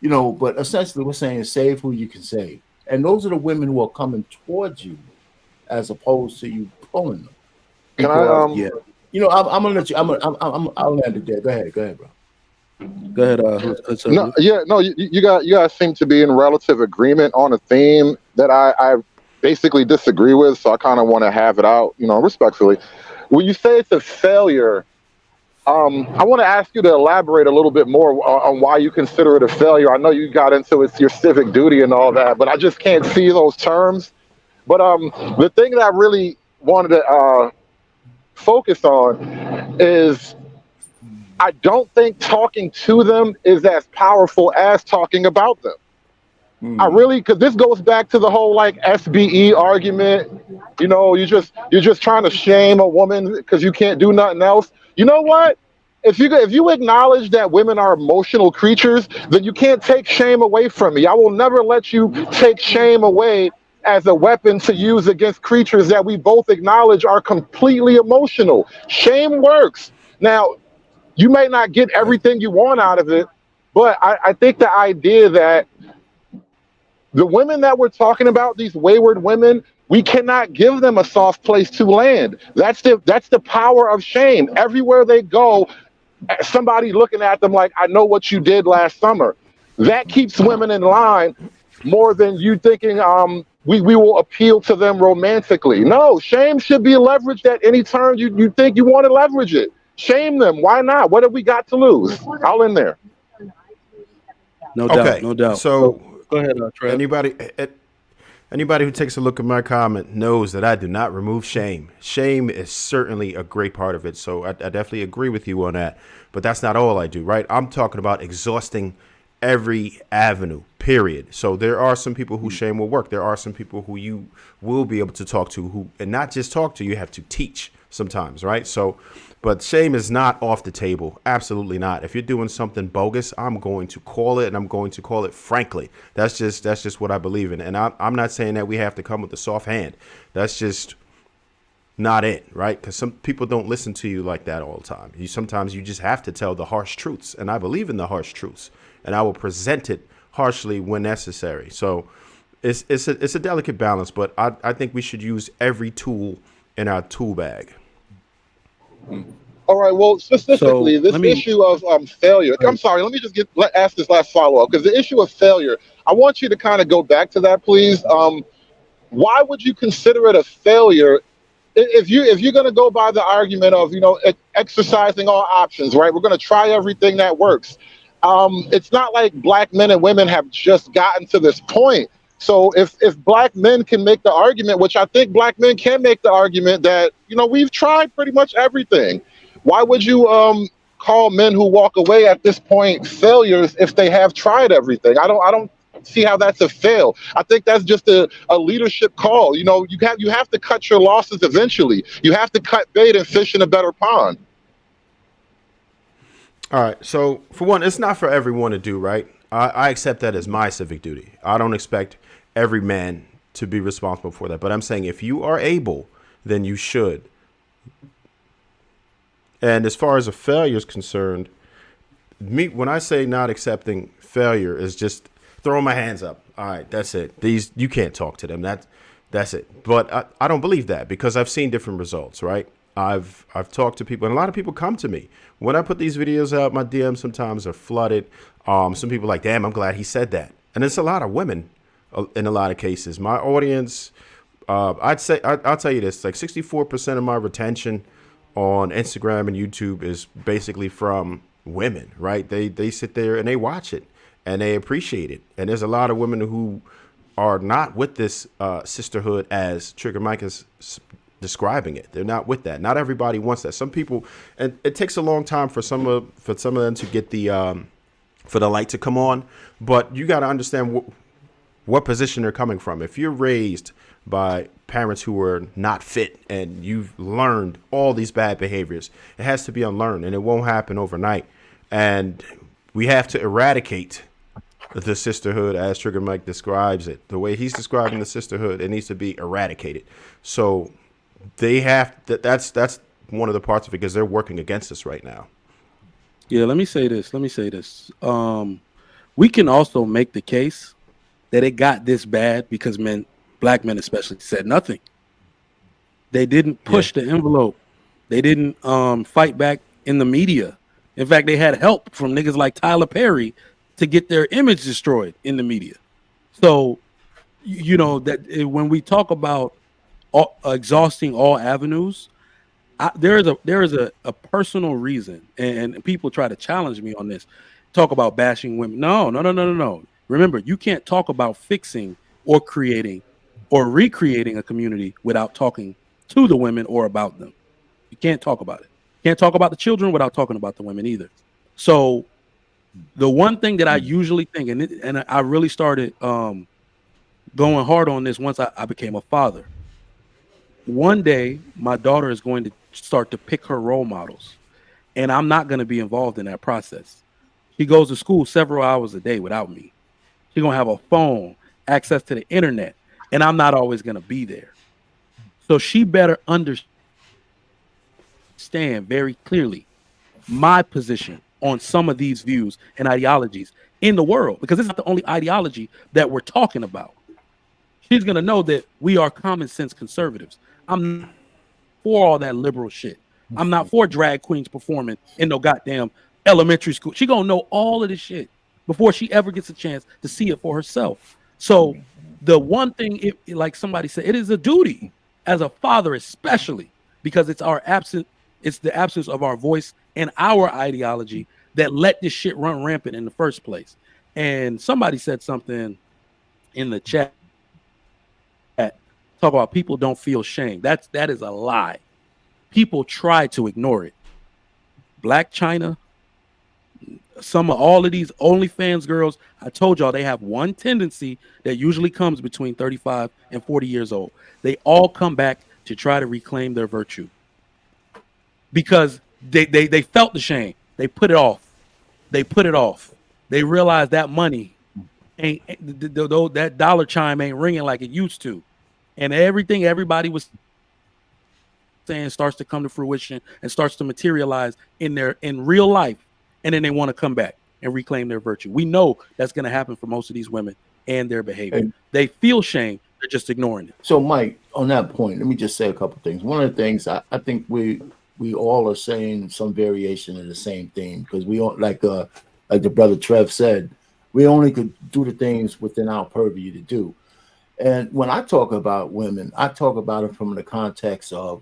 you know, but essentially we're saying save who you can save. And those are the women who are coming towards you as opposed to you pulling them. Can yeah. You know, I'm gonna let you. I'll land it there. Go ahead, bro. Go ahead. No, you guys seem to be in relative agreement on a theme that I basically disagree with. So I kind of want to have it out, you know, respectfully. When you say it's a failure I want to ask you to elaborate a little bit more on why you consider it a failure. I know you got into it's your civic duty and all that, but I just can't see those terms. But the thing that I really wanted to focus on is I don't think talking to them is as powerful as talking about them. I really, because this goes back to the whole like SBE argument. You know, you're just trying to shame a woman because you can't do nothing else. You know what? If you acknowledge that women are emotional creatures, then you can't take shame away from me. I will never let you take shame away as a weapon to use against creatures that we both acknowledge are completely emotional. Shame works. Now, you may not get everything you want out of it, but I think the idea that the women that we're talking about, these wayward women, we cannot give them a soft place to land. That's the power of shame. Everywhere they go, somebody looking at them like, I know what you did last summer. That keeps women in line more than you thinking we will appeal to them romantically. No, shame should be leveraged at any turn you think you want to leverage it. Shame them. Why not? What have we got to lose? I'll end there. No Okay, doubt, no doubt. So go ahead, Trev. Anybody who takes a look at my comment knows that I do not remove shame. Shame is certainly a great part of it. So I definitely agree with you on that. But that's not all I do, right? I'm talking about exhausting every avenue, period. So there are some people who shame will work. There are some people who you will be able to talk to and not just talk to, you have to teach sometimes, right? So, but shame is not off the table. Absolutely not. If you're doing something bogus, I'm going to call it, and I'm going to call it frankly. That's just what I believe in. And I'm not saying that we have to come with a soft hand. That's just not it, right? Because some people don't listen to you like that all the time. Sometimes you just have to tell the harsh truths, and I believe in the harsh truths, and I will present it harshly when necessary. So it's a delicate balance, but I think we should use every tool in our tool bag. All right. Well, specifically, this issue of failure. I'm sorry. Let me just ask this last follow up, because the issue of failure, I want you to kind of go back to that, please. Why would you consider it a failure if you're going to go by the argument of exercising all options, right? We're going to try everything that works. It's not like black men and women have just gotten to this point. So if black men can make the argument, which I think black men can make the argument that, we've tried pretty much everything. Why would you call men who walk away at this point failures if they have tried everything? I don't see how that's a fail. I think that's just a leadership call. You have to cut your losses eventually. You have to cut bait and fish in a better pond. All right. So for one, it's not for everyone to do, right? I accept that as my civic duty. I don't expect every man to be responsible for that. But I'm saying if you are able, then you should. And as far as a failure is concerned, when I say not accepting failure is just throwing my hands up. All right, that's it. You can't talk to them. That's it. But I don't believe that, because I've seen different results, right? I've talked to people, and a lot of people come to me when I put these videos out. My DMs sometimes are flooded. Some people are like, damn, I'm glad he said that. And it's a lot of women in a lot of cases. My audience, I'll tell you this, like 64% of my retention on Instagram and YouTube is basically from women, right? They sit there and they watch it and they appreciate it. And there's a lot of women who are not with this sisterhood as Trigger Mike is describing it. They're not with that. Not everybody wants that. Some people, and it takes a long time for some of them to get for the light to come on. But you got to understand what position they're coming from. If you're raised by parents who are not fit and you've learned all these bad behaviors, it has to be unlearned, and it won't happen overnight. And we have to eradicate the sisterhood as Trigger Mike describes it. The way he's describing the sisterhood, it needs to be eradicated. So they have that's one of the parts of it, because they're working against us right now. Yeah, let me say this. We can also make the case that it got this bad because black men especially, said nothing. They didn't push the envelope. They didn't fight back in the media. In fact, they had help from niggas like Tyler Perry to get their image destroyed in the media. So, that when we talk about exhausting all avenues, there is a personal reason, and people try to challenge me on this. Talk about bashing women. No. Remember, you can't talk about fixing or creating or recreating a community without talking to the women or about them. You can't talk about it. Can't talk about the children without talking about the women either. So the one thing that I usually think, and I really started going hard on this once I became a father. One day, my daughter is going to start to pick her role models, and I'm not going to be involved in that process. She goes to school several hours a day without me. She's going to have a phone, access to the internet, and I'm not always going to be there. So she better understand very clearly my position on some of these views and ideologies in the world, because it's not the only ideology that we're talking about. She's going to know that we are common sense conservatives. I'm not for all that liberal shit. I'm not for drag queens performing in no goddamn elementary school. She going to know all of this shit before she ever gets a chance to see it for herself. So the one thing, like somebody said, it is a duty as a father, especially because it's the absence of our voice and our ideology that let this shit run rampant in the first place. And somebody said something in the chat, talk about people don't feel shame. That is a lie. People try to ignore it. Black China, some of all of these OnlyFans girls, I told y'all they have one tendency that usually comes between 35 and 40 years old. They all come back to try to reclaim their virtue because they felt the shame. They put it off. They realized that money ain't, that dollar chime ain't ringing like it used to. And everything everybody was saying starts to come to fruition and starts to materialize in real life. And then they want to come back and reclaim their virtue. We know that's going to happen for most of these women and their behavior. They feel shame. They're just ignoring it. So, Mike, on that point, let me just say a couple things. One of the things I think we all are saying some variation of the same thing, because we don't, like the brother Trev said, we only could do the things within our purview to do. And when I talk about women, I talk about it from the context of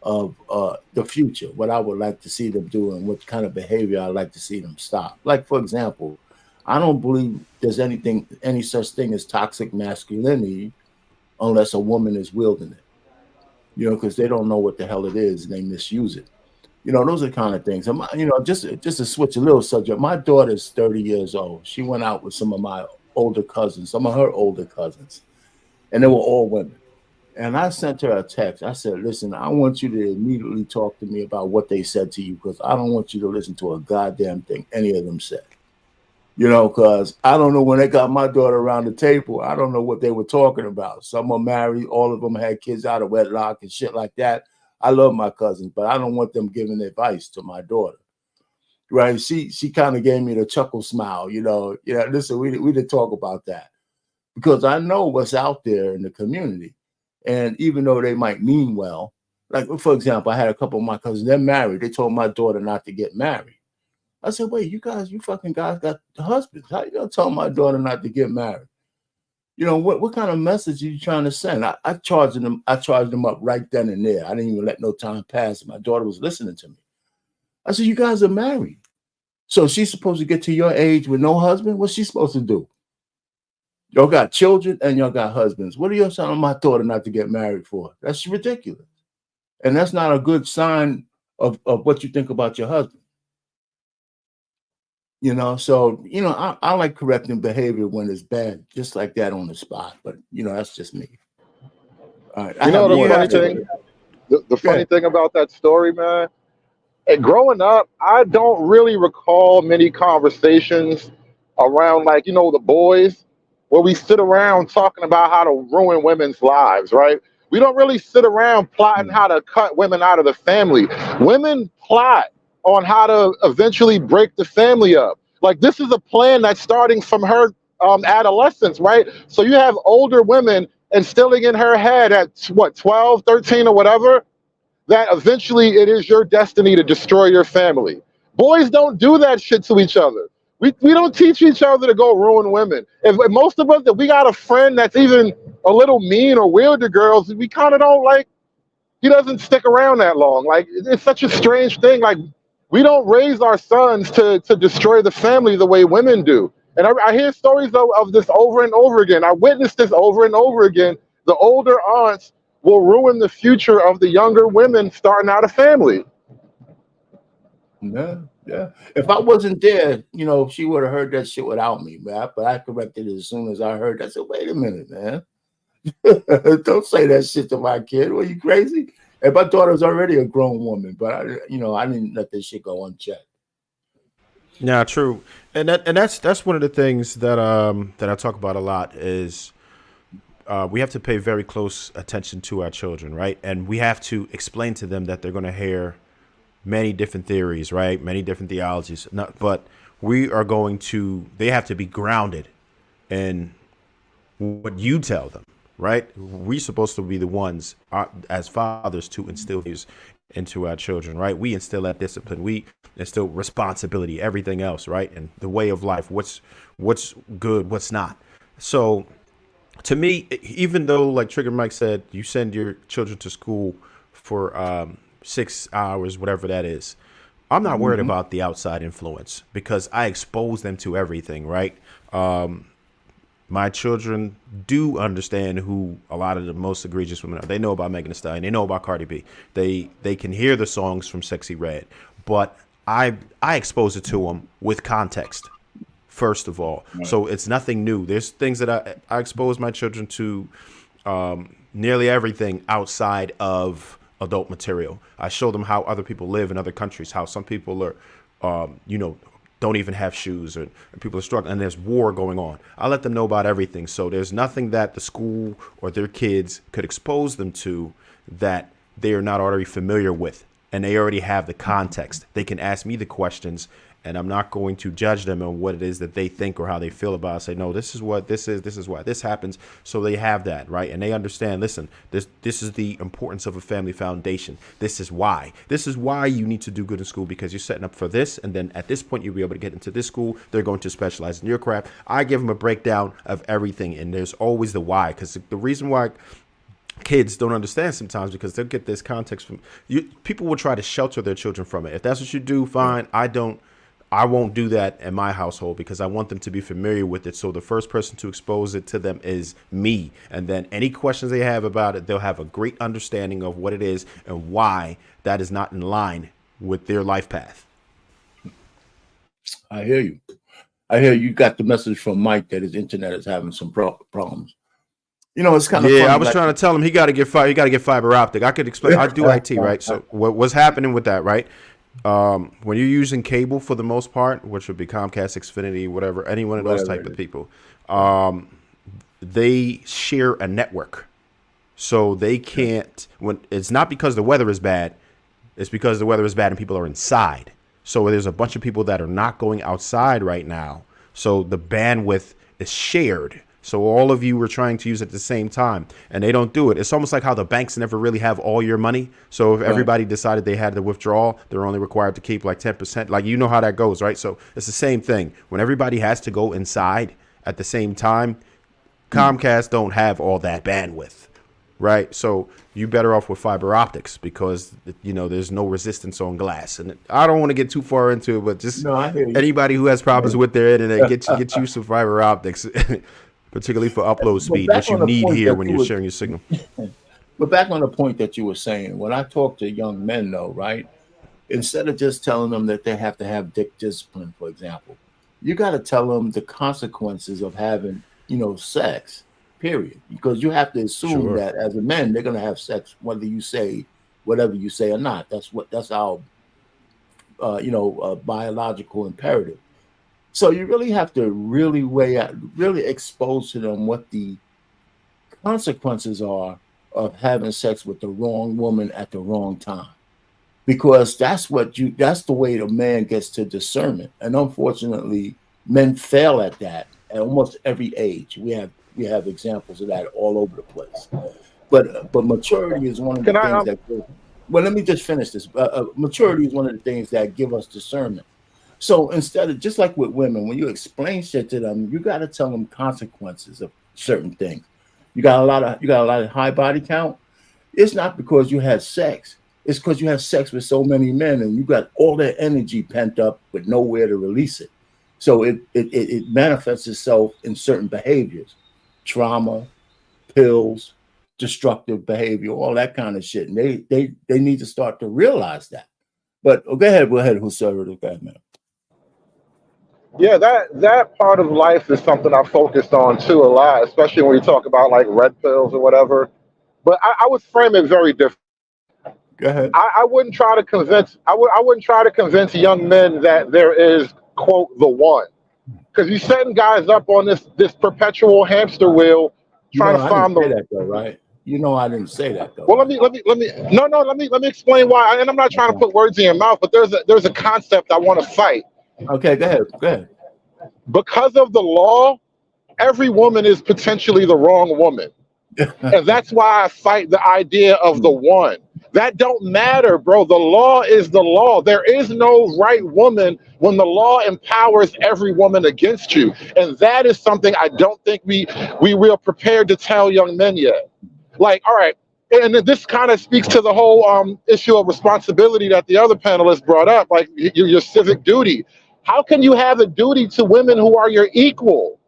the future, what I would like to see them do and what kind of behavior I'd like to see them stop. Like, for example, I don't believe there's any such thing as toxic masculinity unless a woman is wielding it, because they don't know what the hell it is and they misuse it. Those are the kind of things. Just to switch a little subject, my daughter's 30 years old. She went out with some of my older cousins, some of her older cousins, and they were all women. And I sent her a text. I said, listen, I want you to immediately talk to me about what they said to you, because I don't want you to listen to a goddamn thing any of them said. Because I don't know, when they got my daughter around the table, I don't know what they were talking about. Some are married, all of them had kids out of wedlock and shit like that. I love my cousins, but I don't want them giving advice to my daughter. Right? She kind of gave me the chuckle smile, listen, we didn't talk about that, because I know what's out there in the community. And even though they might mean well, like, for example, I had a couple of my cousins, they're married. They told my daughter not to get married. I said, wait, you fucking guys got husbands. How you gonna tell my daughter not to get married? What kind of message are you trying to send? I charged them up right then and there. I didn't even let no time pass. My daughter was listening to me. I said, you guys are married. So she's supposed to get to your age with no husband? What's she supposed to do? Y'all got children and y'all got husbands. What are you telling my daughter not to get married for? That's ridiculous. And that's not a good sign of what you think about your husband. So, I like correcting behavior when it's bad, just like that on the spot. But, that's just me. All right. The funny thing about that story, man, and growing up, I don't really recall many conversations around, like, the boys, where we sit around talking about how to ruin women's lives, right? We don't really sit around plotting how to cut women out of the family. Women plot on how to eventually break the family up. Like, this is a plan that's starting from her adolescence, right? So you have older women instilling in her head at 12, 13 or whatever, that eventually it is your destiny to destroy your family. Boys don't do that shit to each other. We don't teach each other to go ruin women. If most of us, if we got a friend that's even a little mean or weird to girls, we kind of don't like he doesn't stick around that long. Like, it's such a strange thing. Like, we don't raise our sons to destroy the family the way women do. And I hear stories of this over and over again. I witnessed this over and over again. The older aunts will ruin the future of the younger women starting out a family. Yeah, yeah. If I wasn't there, you know, she would have heard that shit without me, man. But I corrected it as soon as I heard that. I said, wait a minute, man. Don't say that shit to my kid. Are you crazy? And my daughter's already a grown woman, but I didn't let this shit go unchecked. Yeah, true. And that's one of the things that I talk about a lot is we have to pay very close attention to our children, right? And we have to explain to them that they're going to hear many different theories, right? Many different theologies. But they have to be grounded in what you tell them, right? We're supposed to be the ones as fathers to instill these into our children, right? We instill that discipline. We instill responsibility, everything else, right? And the way of life, what's good, what's not. So to me, even though, like Trigger Mike said, you send your children to school for 6 hours, whatever that is, I'm not worried about the outside influence because I expose them to everything, right? My children do understand who a lot of the most egregious women are. They know about Megan Thee Stallion. They know about Cardi B. They can hear the songs from Sexy Red. But I expose it to them with context, first of all. Right. So it's nothing new. There's things that I expose my children to nearly everything outside of adult material. I show them how other people live in other countries, how some people are, don't even have shoes, or people are struggling, and there's war going on. I let them know about everything. So there's nothing that the school or their kids could expose them to that they are not already familiar with, and they already have the context. They can ask me the questions, and I'm not going to judge them on what it is that they think or how they feel about it. I say, no, this is what this is why this happens. So they have that, right? And they understand, listen, this is the importance of a family foundation. This is why you need to do good in school, because you're setting up for this. And then at this point, you'll be able to get into this school. They're going to specialize in your craft. I give them a breakdown of everything. And there's always the why, because the reason why kids don't understand sometimes, because they'll get this context from you. People will try to shelter their children from it. If that's what you do, fine. I won't do that in my household, because I want them to be familiar with it. So the first person to expose it to them is me. And then any questions they have about it, they'll have a great understanding of what it is and why that is not in line with their life path. I hear you. I hear you got the message from Mike that his internet is having some problems. It's kind of funny. I was trying to tell him he got to get fiber optic. I could explain. I do IT, right? So what's happening with that, right? When you're using cable for the most part, which would be Comcast, Xfinity, whatever, any one of those type of people, they share a network. So they can't, when it's not because the weather is bad, it's because the weather is bad and people are inside. So there's a bunch of people that are not going outside right now. So the bandwidth is shared. So all of you were trying to use it at the same time, and they don't do it. It's almost like how the banks never really have all your money. So if everybody decided they had to withdraw, they're only required to keep like 10%. Like, you know how that goes, right? So it's the same thing. When everybody has to go inside at the same time, Comcast don't have all that bandwidth, right? So you better off with fiber optics, because there's no resistance on glass. And I don't want to get too far into it, but just anybody who has problems with their internet, get you some fiber optics. Particularly for upload speed, which you need here when you're sharing your signal. But back on the point that you were saying, when I talk to young men, though, right, instead of just telling them that they have to have dick discipline, for example, you got to tell them the consequences of having, sex, period. Because you have to assume that as a man, they're going to have sex, whether you say whatever you say or not. That's our, biological imperative. So you really have to really weigh out, really expose to them what the consequences are of having sex with the wrong woman at the wrong time, because that's the way the man gets to discernment. And unfortunately, men fail at that at almost every age. We have examples of that all over the place. But maturity is one of the things that. Well, let me just finish this. Maturity is one of the things that give us discernment. So instead of, just like with women, when you explain shit to them, you got to tell them consequences of certain things. You got a lot of high body count. it's not because you had sex. It's because you have sex with so many men and you got all that energy pent up but nowhere to release it. So it manifests itself in certain behaviors, trauma, pills, destructive behavior, all that kind of shit. And they need to start to realize that. But go ahead, whosoever the guy, man. Yeah, that part of life is something I focused on too a lot, especially when you talk about like red pills or whatever. But I would frame it very different. Go ahead. I wouldn't try to convince I wouldn't try to convince young men that there is quote the one, because you're setting guys up on this perpetual hamster wheel trying to find I didn't say that though, right? I didn't say that though. Well, let me explain why. And I'm not trying to put words in your mouth, but there's a concept I want to fight. Okay, go ahead. Because of the law, every woman is potentially the wrong woman. And that's why I fight the idea of the one. That don't matter, bro. The law is the law. There is no right woman when the law empowers every woman against you. And that is something I don't think we real prepared to tell young men yet. Like, all right, and this kind of speaks to the whole issue of responsibility that the other panelists brought up, like your civic duty. How can you have a duty to women who are your equal?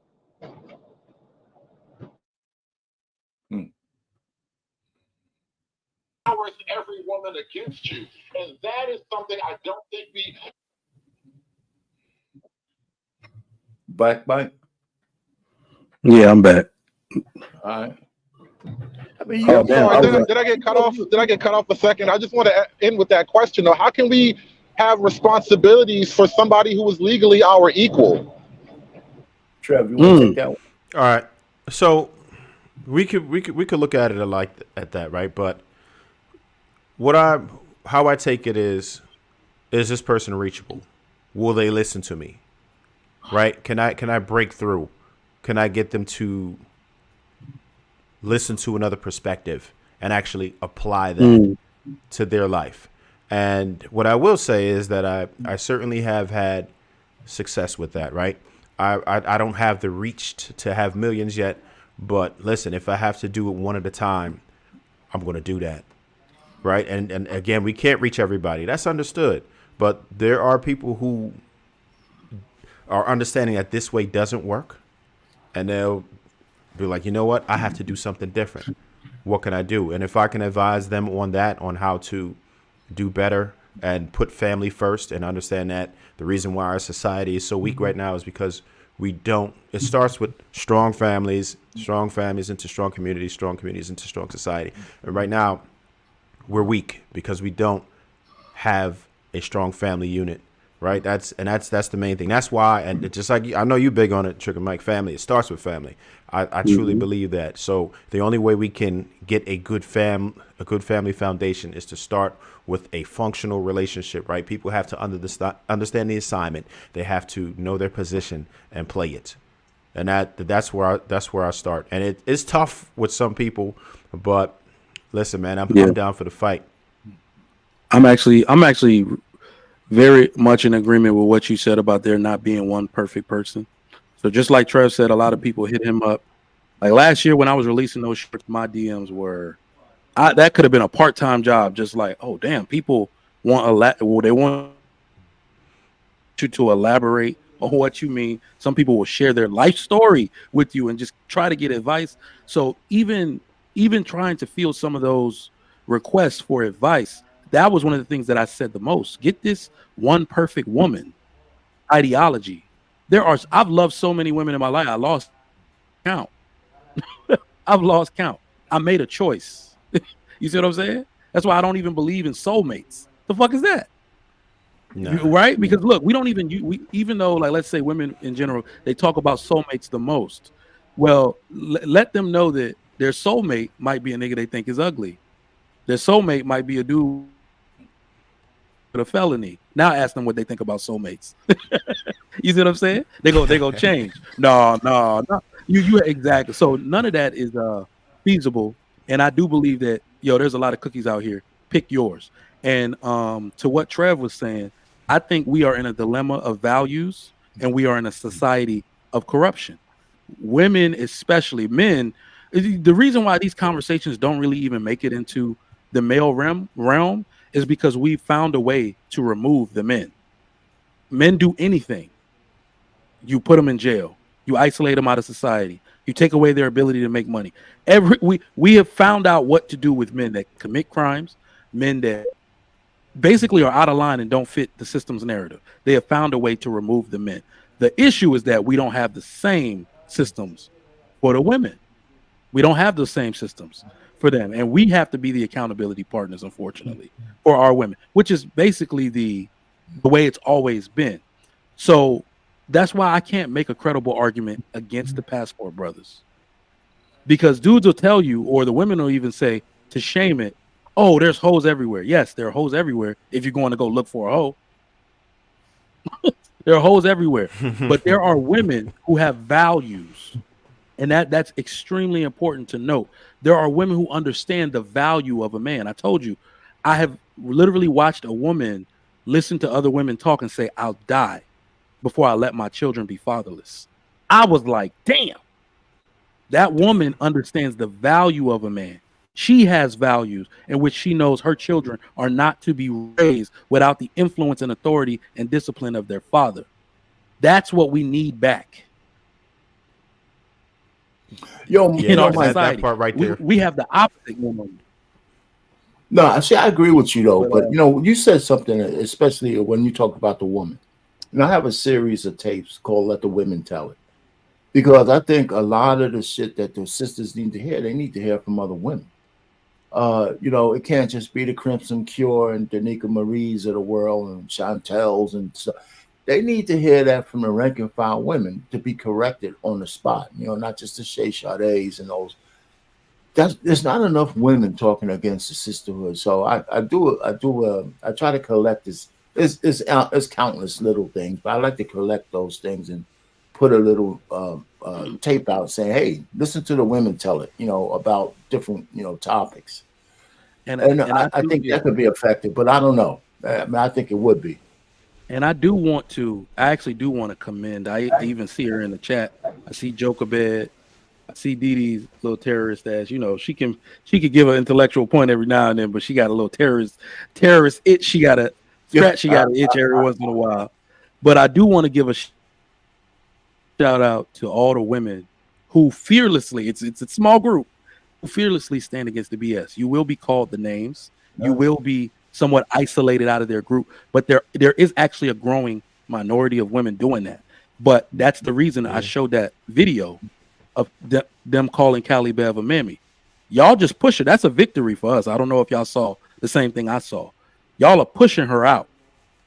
Powers every woman against you, and that is something I don't think we. Back. Yeah, I'm back. All right. I mean, I'm sorry. Did I get cut off? Did I get cut off a second? I just want to end with that question though. How can we have responsibilities for somebody who is legally our equal? Trev, you want to take that one? All right. So we could look at it at that, right? But how I take it is this person reachable? Will they listen to me? Right? Can I break through? Can I get them to listen to another perspective and actually apply that to their life? And what I will say is that I certainly have had success with that, right? I don't have the reach to have millions yet, but listen, if I have to do it one at a time, I'm going to do that, right? And again, we can't reach everybody. That's understood. But there are people who are understanding that this way doesn't work, and they'll be like, you know what? I have to do something different. What can I do? And if I can advise them on that, on how to do better and put family first, and understand that the reason why our society is so weak right now is because it starts with strong families into strong communities into strong society. And right now we're weak because we don't have a strong family unit. Right. That's the main thing. That's why. And it's just like, I know you big on it, Trigger Mike, family. It starts with family. I truly believe that. So the only way we can get a good family foundation is to start with a functional relationship. Right. People have to understand the assignment. They have to know their position and play it. And that's where I start. And it's tough with some people, but listen, man, I'm down for the fight. I'm actually very much in agreement with what you said about there not being one perfect person. So just like Trev said, a lot of people hit him up. Like last year when I was releasing those shirts, my DMs were, that could have been a part-time job. Just like, oh damn, people they want you to elaborate on what you mean. Some people will share their life story with you and just try to get advice. So even trying to field some of those requests for advice, that was one of the things that I said the most. Get this one perfect woman ideology. I've loved so many women in my life. I lost count. I've lost count. I made a choice. You see what I'm saying? That's why I don't even believe in soulmates. The fuck is that? No. Right? Because look, we don't even though, like, let's say women in general, they talk about soulmates the most. Well, let them know that their soulmate might be a nigga they think is ugly. Their soulmate might be a dude with a felony. Now ask them what they think about soulmates. You see what I'm saying? They go change. No. You exactly. So none of that is feasible. And I do believe that there's a lot of cookies out here. Pick yours. And to what Trev was saying, I think we are in a dilemma of values, and we are in a society of corruption. Women, especially men, The reason why these conversations don't really even make it into the male realm is because we found a way to remove the men. Men do anything. You put them in jail. You isolate them out of society. You take away their ability to make money. We have found out what to do with men that commit crimes, men that basically are out of line and don't fit the system's narrative. They have found a way to remove the men. The issue is that we don't have the same systems for the women. We don't have those same systems for them. And we have to be the accountability partners, unfortunately, for our women, which is basically the way it's always been. So that's why I can't make a credible argument against the passport brothers. Because dudes will tell you, or the women will even say, to shame it, oh, there's hoes everywhere. Yes, there are hoes everywhere if you're going to go look for a hoe. There are hoes everywhere. But there are women who have values. And that's extremely important to note. There are women who understand the value of a man. I told you, I have literally watched a woman listen to other women talk and say, I'll die before I let my children be fatherless. I was like, damn. That woman understands the value of a man. She has values in which she knows her children are not to be raised without the influence and authority and discipline of their father. That's what we need back. Yo, in our that society, part right there. we have the opposite woman. No, see, I agree with you though, but you said something, especially when you talk about the woman. And I have a series of tapes called "Let the Women Tell It," because I think a lot of the shit that the sisters need to hear, they need to hear from other women. It can't just be the Crimson Cure and Danica Marie's of the world and Chantel's and stuff. They need to hear that from the rank and file women to be corrected on the spot. Not just the Shay Sade's and those. There's not enough women talking against the sisterhood. So I try to collect this. It's countless little things, but I like to collect those things and put a little tape out saying, "Hey, listen to the women tell it." About different topics. And I think that could be effective, but I don't know. I think it would be. And I actually do want to commend. I even see her in the chat. I see Jokerbed. I see Dee Dee's little terrorist ass. She could give an intellectual point every now and then, but she got a little terrorist itch. She got a scratch. She got an itch every once in a while. But I do want to give a shout out to all the women who fearlessly, it's a small group, who fearlessly stand against the BS. You will be called the names. You will be somewhat isolated out of their group, but there is actually a growing minority of women doing that. But that's the reason I showed that video of them calling Callie Bev a mammy. Y'all just push it. That's a victory for us. I don't know if y'all saw the same thing I saw. Y'all are pushing her out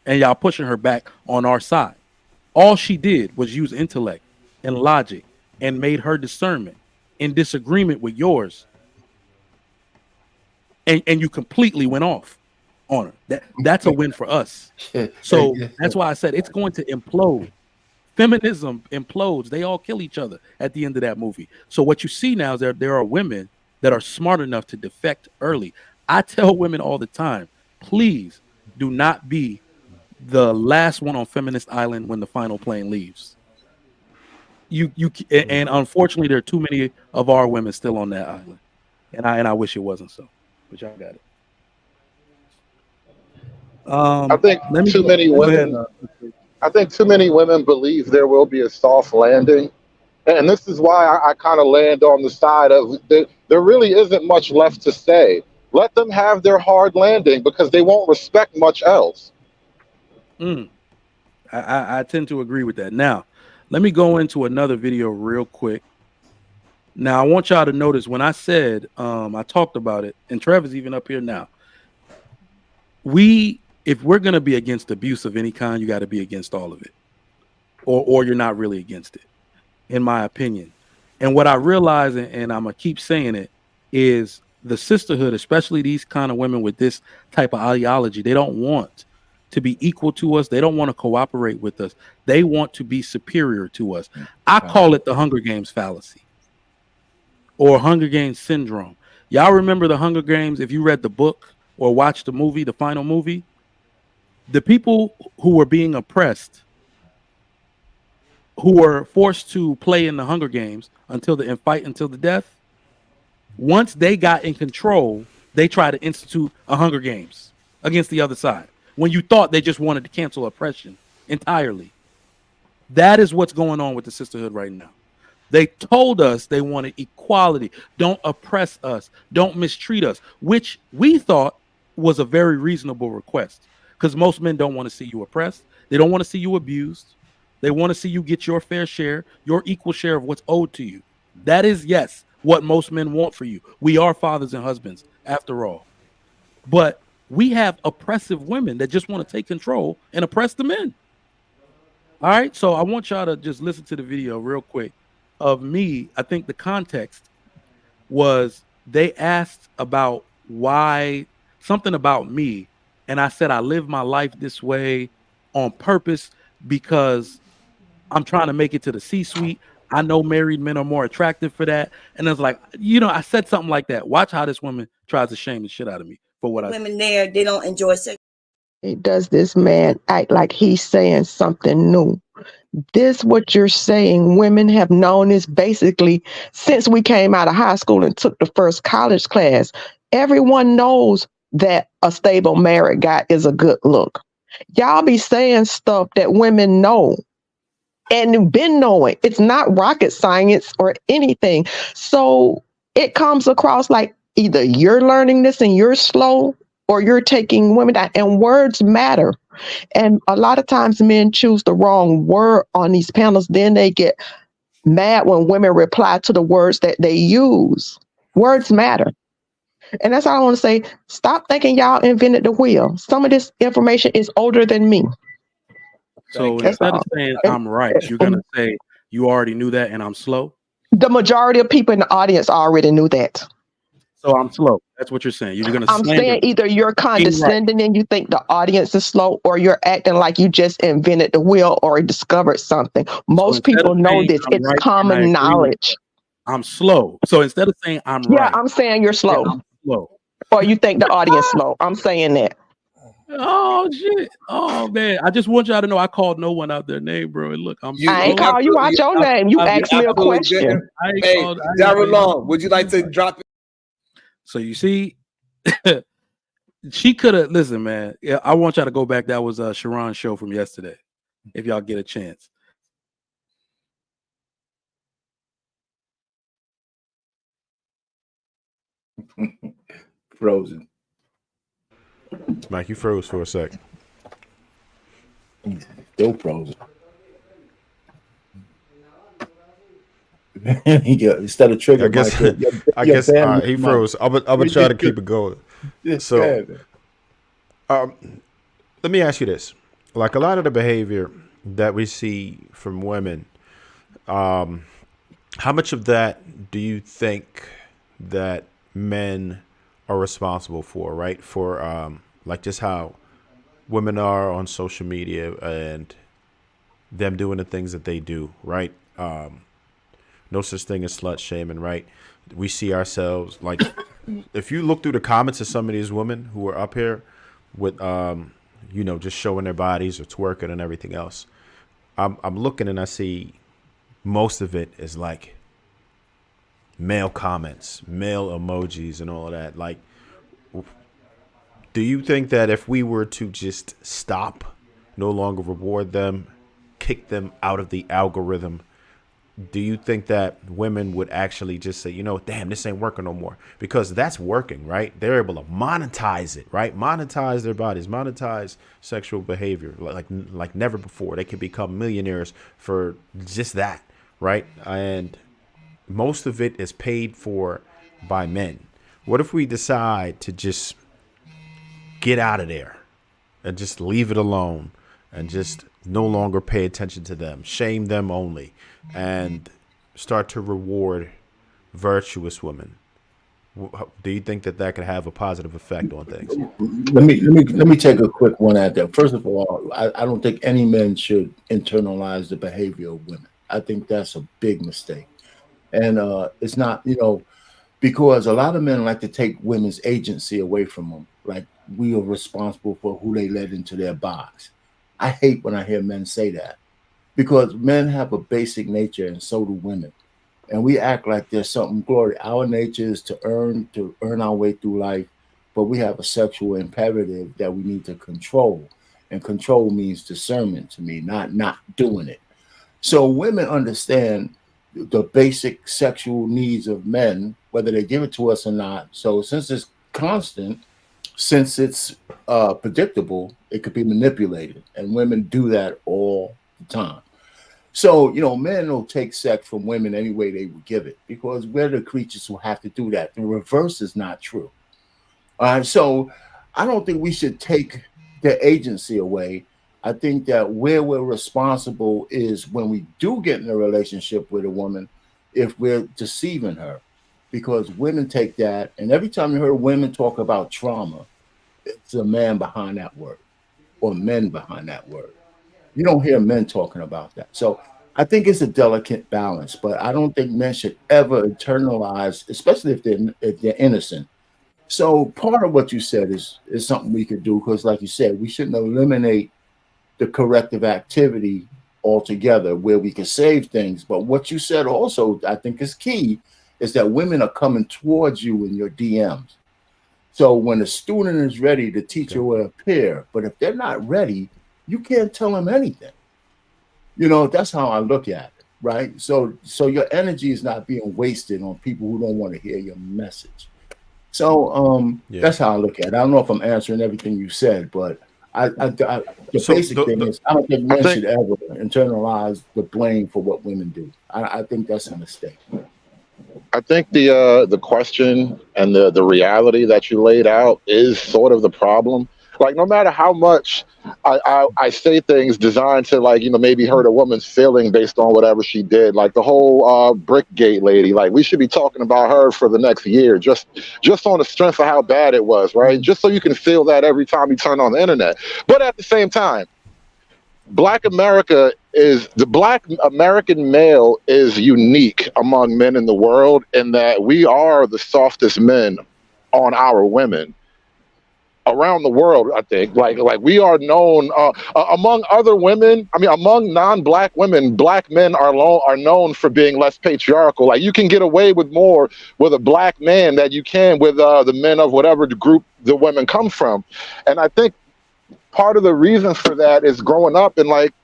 and y'all pushing her back on our side. All she did was use intellect and logic and made her discernment in disagreement with yours. And you completely went off on her. That's a win for us. So that's why I said it's going to implode. Feminism implodes. They all kill each other at the end of that movie. So what you see now is there are women that are smart enough to defect early. I tell women all the time, please do not be the last one on Feminist Island when the final plane leaves. And unfortunately, there are too many of our women still on that island, and I wish it wasn't so. But y'all got it. I think too many women. I think too many women believe there will be a soft landing, and this is why I kind of land on the side of there really isn't much left to say. Let them have their hard landing because they won't respect much else. I tend to agree with that. Now, let me go into another video real quick. Now, I want y'all to notice when I said I talked about it, and Trevor's even up here now. If we're going to be against abuse of any kind, you got to be against all of it, or you're not really against it, in my opinion. And what I realize, and I'm going to keep saying it, is the sisterhood, especially these kind of women with this type of ideology, they don't want to be equal to us. They don't want to cooperate with us. They want to be superior to us. I call it the Hunger Games fallacy or Hunger Games syndrome. Y'all remember the Hunger Games? If you read the book or watched the movie, the final movie, the people who were being oppressed, who were forced to play in the Hunger Games and fight until the death, Once they got in control, they tried to institute a Hunger Games against the other side. When you thought they just wanted to cancel oppression entirely. That is what's going on with the sisterhood right now. They told us they wanted equality. Don't oppress us. Don't mistreat us, which we thought was a very reasonable request because most men don't want to see you oppressed. They don't want to see you abused. They want to see you get your fair share, your equal share of what's owed to you. That is, yes, what most men want for you. We are fathers and husbands, after all. But we have oppressive women that just want to take control and oppress the men. All right, so I want y'all to just listen to the video real quick of me. I think the context was they asked about why, something about me, and I said I live my life this way on purpose because I'm trying to make it to the C-suite. I know married men are more attractive for that. And it's like, I said something like that. Watch how this woman tries to shame the shit out of me for what I said. Women there, they don't enjoy sex. Does this man act like he's saying something new? This, what you're saying, women have known this basically since we came out of high school and took the first college class. Everyone knows that a stable married guy is a good look. Y'all be saying stuff that women know and been knowing. It's not rocket science or anything. So it comes across like either you're learning this and you're slow, or you're taking women down. And words matter. And a lot of times men choose the wrong word on these panels. Then they get mad when women reply to the words that they use. Words matter. And that's all I want to say. Stop thinking y'all invented the wheel. Some of this information is older than me. So instead of saying I'm right, you're going to say you already knew that and I'm slow? The majority of people in the audience already knew that. So I'm slow. That's what you're saying. You're going to I'm saying either you're condescending and you think the audience is slow, or you're acting like you just invented the wheel or discovered something. Most people know this. It's common knowledge. I'm slow. So instead of saying I'm right. Yeah, I'm saying you're slow. I'm slow. Or you think the audience slow. I'm saying that. Oh shit! Oh man! I just want y'all to know I called no one out their name, bro. And look, I ain't call you out your name. You asked me a question. Hey, Darrell, would you like to drop it? So you see, she could have. Listen, man. Yeah, I want y'all to go back. That was Sharon's show from yesterday. If y'all get a chance. Frozen. Mike, you froze for a sec. Still frozen. Instead of trigger, I guess he froze. I'm gonna try to keep it going. So, let me ask you this: like a lot of the behavior that we see from women, how much of that do you think that men are responsible for? Right, for like just how women are on social media and them doing the things that they do, right? No such thing as slut shaming, right? We see ourselves like, if you look through the comments of some of these women who are up here with, just showing their bodies or twerking and everything else, I'm looking and I see most of it is like male comments, male emojis and all of that. Like, do you think that if we were to just stop, no longer reward them, kick them out of the algorithm, do you think that women would actually just say, damn, this ain't working no more? Because that's working, right? They're able to monetize it, right? Monetize their bodies, monetize sexual behavior like never before. They could become millionaires for just that, right? And most of it is paid for by men. What if we decide to just get out of there and just leave it alone and just no longer pay attention to them, shame them only, and start to reward virtuous women? Do you think that could have a positive effect on things? Let me take a quick one at that. First of all, I don't think any men should internalize the behavior of women. I think that's a big mistake. And it's not, because a lot of men like to take women's agency away from them. Like, we are responsible for who they let into their box. I hate when I hear men say that, because men have a basic nature and so do women. and we act like there's something glory. Our nature is to earn our way through life, but we have a sexual imperative that we need to control, and control means discernment to me, not doing it. So women understand the basic sexual needs of men, whether they give it to us or not. So since it's constant, since it's predictable, it could be manipulated, and women do that all the time. So, men will take sex from women any way they would give it, because we're the creatures who have to do that. The reverse is not true. So I don't think we should take their agency away. I think that where we're responsible is when we do get in a relationship with a woman, if we're deceiving her, because women take that. And every time you hear women talk about trauma, it's a man behind that word, or men behind that word. You don't hear men talking about that. So I think it's a delicate balance, but I don't think men should ever internalize, especially if they're innocent. So part of what you said is something we could do, because like you said, we shouldn't eliminate the corrective activity altogether where we can save things. But what you said also, I think is key, is that women are coming towards you in your DMs. So when a student is ready, the teacher will appear. But if they're not ready, you can't tell them anything. That's how I look at it, right? So your energy is not being wasted on people who don't want to hear your message. So that's how I look at it. I don't know if I'm answering everything you said, but the basic thing is I don't think men should ever internalize the blame for what women do. I think that's a mistake. I think the question and the reality that you laid out is sort of the problem. Like, no matter how much I say things designed to, like, maybe hurt a woman's feeling based on whatever she did, like the whole Brickgate lady, like we should be talking about her for the next year, just on the strength of how bad it was, right? Just so you can feel that every time you turn on the internet. But at the same time, Black American male is unique among men in the world in that we are the softest men on our women around the world. I think like we are known among other women. I mean, among non-Black women, Black men are known for being less patriarchal. Like, you can get away with more with a Black man than you can with the men of whatever the group the women come from. And I think part of the reason for that is growing up in like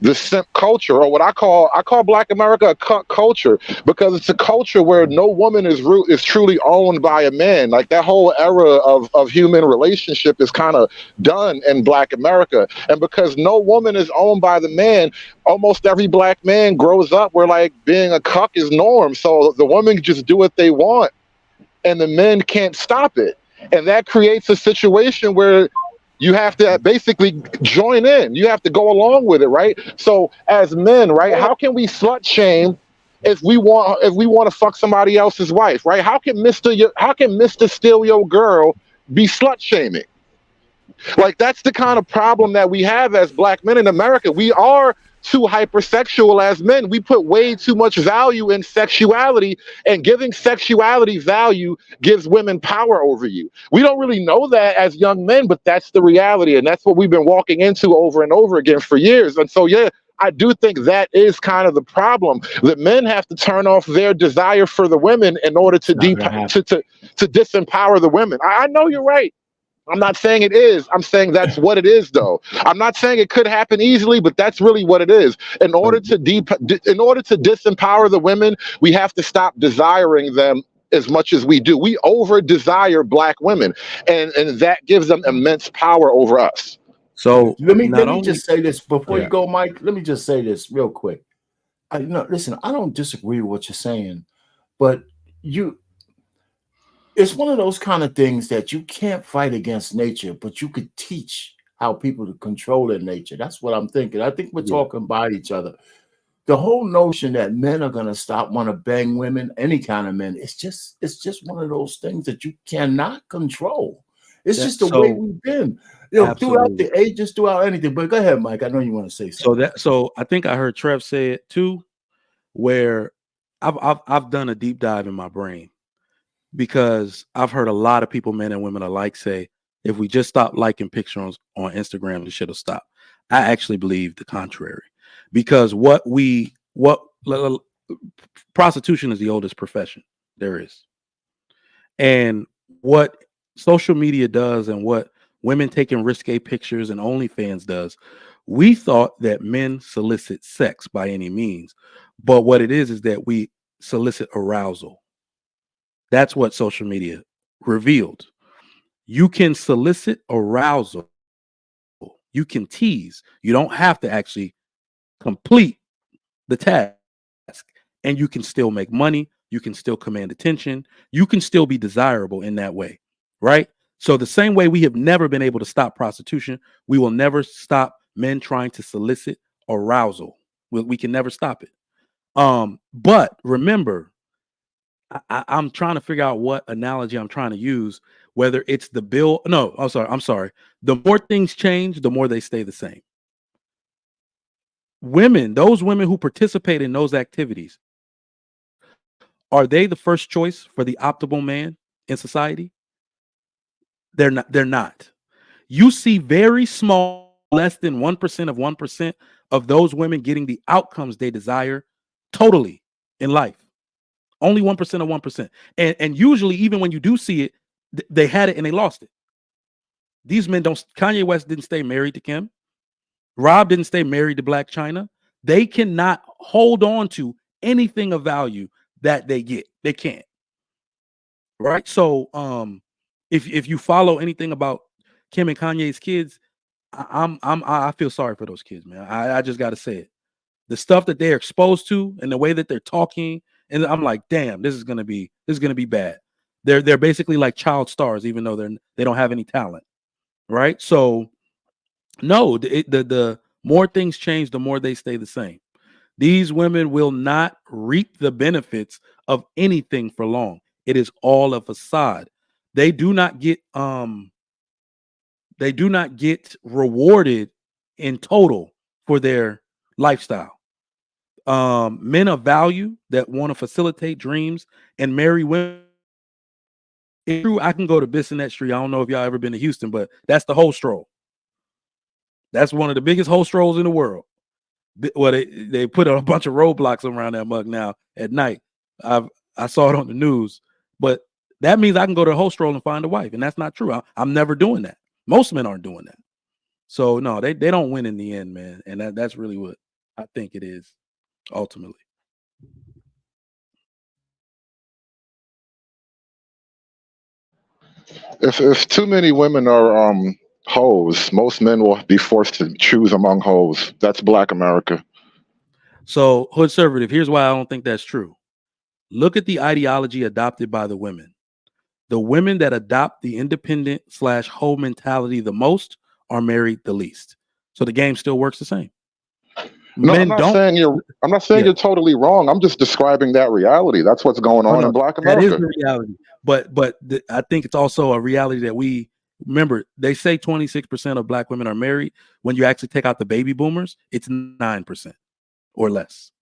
the simp culture, or what I call Black America a cunt culture, because it's a culture where no woman is truly owned by a man. Like, that whole era of human relationship is kind of done in Black America. And because no woman is owned by the man, almost every Black man grows up where like being a cuck is norm. So the women just do what they want and the men can't stop it. And that creates a situation where you have to basically join in. You have to go along with it, right? So as men, right, how can we slut shame if we want to fuck somebody else's wife, right? How can Mr. Steal Your Girl be slut shaming? Like, that's the kind of problem that we have as Black men in America. We are too hypersexual as men. We put way too much value in sexuality, and giving sexuality value gives women power over you. We don't really know that as young men, but that's the reality. And that's what we've been walking into over and over again for years. And so, yeah, I do think that is kind of the problem, that men have to turn off their desire for the women in order to disempower the women. I know you're right. I'm not saying it is. I'm saying that's what it is, though. I'm not saying it could happen easily, but that's really what it is. In order to disempower the women, we have to stop desiring them as much as we do. We over desire Black women, and that gives them immense power over us. So let me just say this before you go, Mike. Let me just say this real quick. Listen, I don't disagree with what you're saying, but it's one of those kind of things that you can't fight against nature, but you could teach how people to control their nature. That's what I'm thinking. I think we're talking by each other. The whole notion that men are going to stop want to bang women, any kind of men, it's just one of those things that you cannot control. It's just the way we've been, throughout the ages, throughout anything. But go ahead, Mike. I know you want to say something. So I think I heard Trev say it too, where I've done a deep dive in my brain, because I've heard a lot of people, men and women alike, say, if we just stop liking pictures on Instagram, the shit will stop. I actually believe the contrary, because prostitution is the oldest profession there is. And what social media does and what women taking risque pictures and OnlyFans does, we thought that men solicit sex by any means. But what it is that we solicit arousal. That's what social media revealed. You can solicit arousal. You can tease. You don't have to actually complete the task. And you can still make money. You can still command attention. You can still be desirable in that way, right? So the same way we have never been able to stop prostitution, we will never stop men trying to solicit arousal. We can never stop it. But remember, I'm trying to figure out what analogy I'm trying to use, whether it's the bill. No, I'm sorry. The more things change, the more they stay the same. Women, those women who participate in those activities, are they the first choice for the optimal man in society? They're not. They're not. You see very small, less than 1% of 1% of those women getting the outcomes they desire totally in life. Only 1% of 1%. And usually, even when you do see it, they had it and they lost it. These men don't. Kanye West didn't stay married to Kim. Rob didn't stay married to Black China. They cannot hold on to anything of value that they get. They can't. Right? So if you follow anything about Kim and Kanye's kids, I feel sorry for those kids, man. I just gotta say it. The stuff that they're exposed to and the way that they're talking, and I'm like, damn, this is gonna be bad. They're basically like child stars, even though they don't have any talent. Right? So no, the more things change, the more they stay the same. These women will not reap the benefits of anything for long. It is all a facade. They do not get rewarded in total for their lifestyle. Men of value that want to facilitate dreams and marry women. It's true, I can go to Bissonnette Street. I don't know if y'all ever been to Houston, but that's the whole stroll. That's one of the biggest whole strolls in the world. Well, they put a bunch of roadblocks around that mug now at night. I saw it on the news, but that means I can go to the whole stroll and find a wife, and that's not true. I'm never doing that. Most men aren't doing that. So no, they don't win in the end, man, and that's really what I think it is ultimately. If too many women are hoes, most men will be forced to choose among hoes. That's Black America. So, Hood Conservative, here's why I don't think that's true. Look at the ideology adopted by the women. The women that adopt the independent / hoe mentality the most are married the least. So the game still works the same. No, I'm not saying you're totally wrong. I'm just describing that reality. That's what's going on in Black America. That is the reality. But I think it's also a reality that we remember. They say 26% of Black women are married. When you actually take out the baby boomers, it's 9% or less.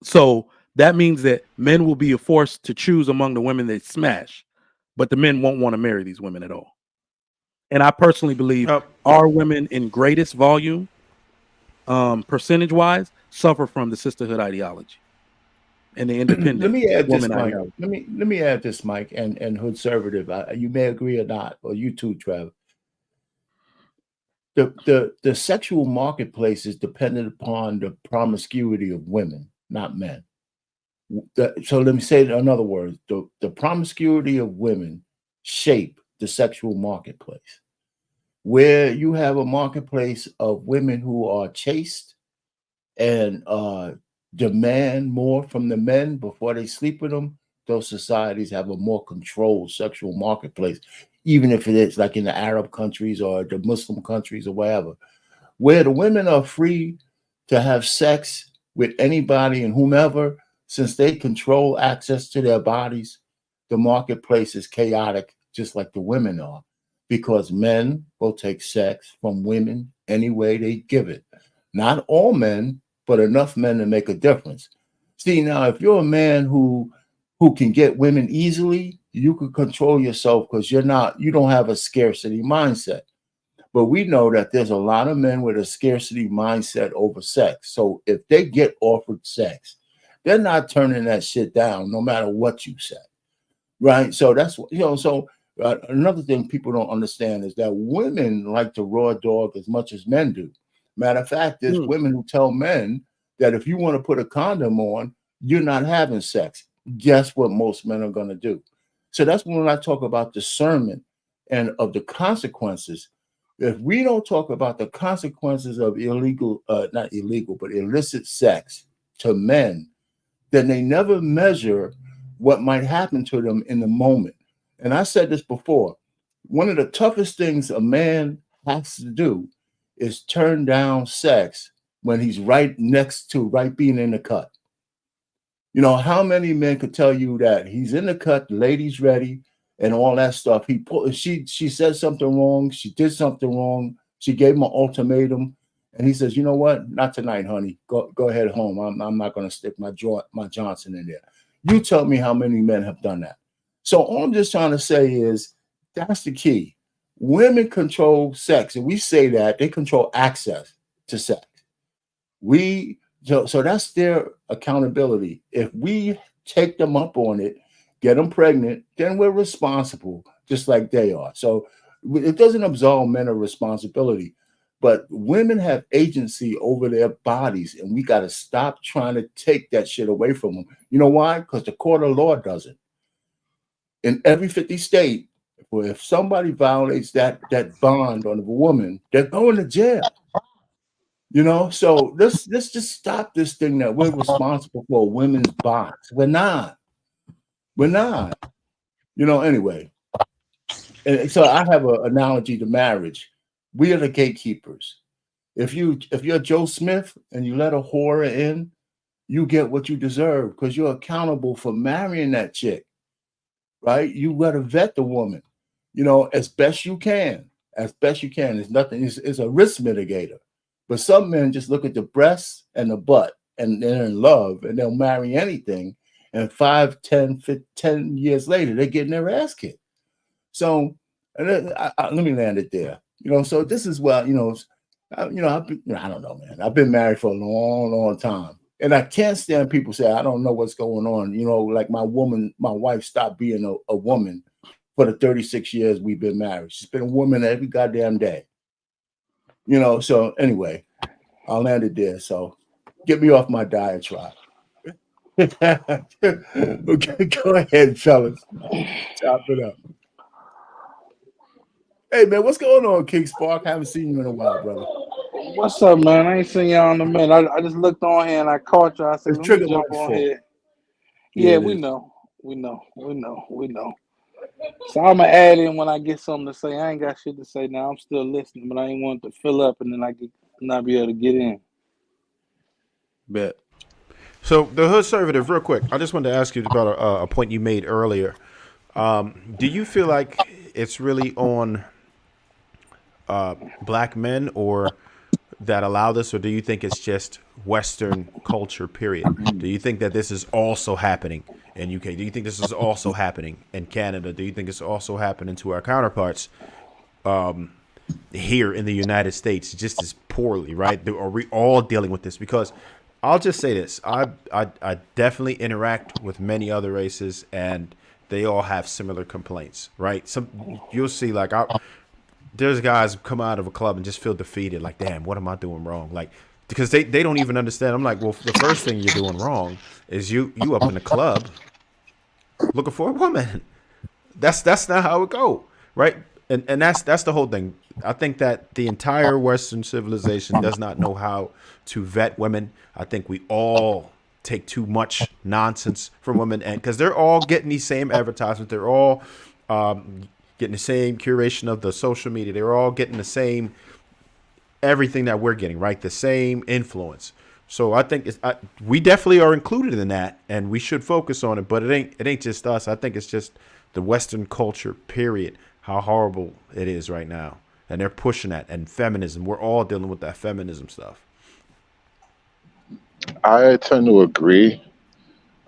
So that means that men will be forced to choose among the women they smash, but the men won't want to marry these women at all. And I personally believe our women in greatest volume, percentage wise, suffer from the sisterhood ideology and the independent. Let me add this, woman Mike. ideology. Let me add this, Mike, and Hood Conservative. You may agree or not, or you too, Trevor. The sexual marketplace is dependent upon the promiscuity of women, not men. So let me say it in other words: the promiscuity of women shape the sexual marketplace. Where you have a marketplace of women who are chaste and demand more from the men before they sleep with them, those societies have a more controlled sexual marketplace, even if it is like in the Arab countries or the Muslim countries or wherever, where the women are free to have sex with anybody and whomever, since they control access to their bodies. The marketplace is chaotic, just like the women are, because men will take sex from women any way they give it. Not all men, but enough men to make a difference. See, now, if you're a man who can get women easily, you can control yourself because you don't have a scarcity mindset. But we know that there's a lot of men with a scarcity mindset over sex. So if they get offered sex They're not turning that shit down, no matter what you say, right? So that's what, So another thing people don't understand is that women like to raw dog as much as men do. Matter of fact, there's women who tell men that if you want to put a condom on, you're not having sex. Guess what most men are going to do? So that's when I talk about discernment and of the consequences. If we don't talk about the consequences of not illegal, but illicit sex to men, then they never measure what might happen to them in the moment. And I said this before, one of the toughest things a man has to do is turn down sex when he's right being in the cut. How many men could tell you that he's in the cut, the lady's ready, and all that stuff. She said something wrong. She did something wrong. She gave him an ultimatum, and he says, "You know what? Not tonight, honey. Go ahead home. I'm not going to stick my Johnson in there." You tell me how many men have done that. So all I'm just trying to say is that's the key. Women control sex, and we say that they control access to sex. So that's their accountability. If we take them up on it, get them pregnant, then we're responsible, just like they are. So it doesn't absolve men of responsibility, but women have agency over their bodies, and we got to stop trying to take that shit away from them. You know why? Because the court of law doesn't. In every 50 state, if somebody violates that bond on a woman, they're going to jail. So let's just stop this thing that we're responsible for women's bodies. We're not. Anyway. And so I have an analogy to marriage. We are the gatekeepers. If you're Joe Smith and you let a whore in, you get what you deserve because you're accountable for marrying that chick, right? You got to vet the woman, as best you can. It's nothing. It's a risk mitigator. But some men just look at the breasts and the butt and they're in love and they'll marry anything. And 5, 10, 10 years later, they're getting their ass kicked. So let me land it there. So this is what, I don't know, man. I've been married for a long, long time. And I can't stand people say, I don't know what's going on. Like my wife stopped being a woman for the 36 years we've been married. She's been a woman every goddamn day. So anyway, I'll land it there. So get me off my diatribe. Okay, go ahead, fellas. Chop it up. Hey, man, what's going on, King Spark? I haven't seen you in a while, brother. What's up, man? I ain't seen y'all in a minute. I just looked on here and I caught y'all. I said, let me jump on here. Yeah, we know. So I'm going to add in when I get something to say. I ain't got shit to say now. I'm still listening, but I ain't want to fill up and then I get not be able to get in. Bet. So the Hood Conservative, real quick, I just wanted to ask you about a point you made earlier. Do you feel like it's really on black men or that allow this, or do you think it's just Western culture, period? Do you think that this is also happening in UK? Do you think this is also happening in Canada? Do you think it's also happening to our counterparts here in the United States just as poorly, right? Are we all dealing with this? Because I'll just say this. I definitely interact with many other races, and they all have similar complaints, right? You'll see, like, there's guys come out of a club and just feel defeated, like, damn, what am I doing wrong? Like, because they don't even understand. I'm like, well, the first thing you're doing wrong is you up in the club looking for a woman. That's not how it go, right? And that's the whole thing. I think that the entire Western civilization does not know how to vet women. I think we all take too much nonsense from women, and because they're all getting these same advertisements, they're all getting the same curation of the social media, they're all getting the same everything that we're getting, right? The same influence. So I think we definitely are included in that, and we should focus on it. But it ain't just us. I think it's just the Western culture, period. How horrible it is right now, and they're pushing that. And feminism, we're all dealing with that feminism stuff. I tend to agree.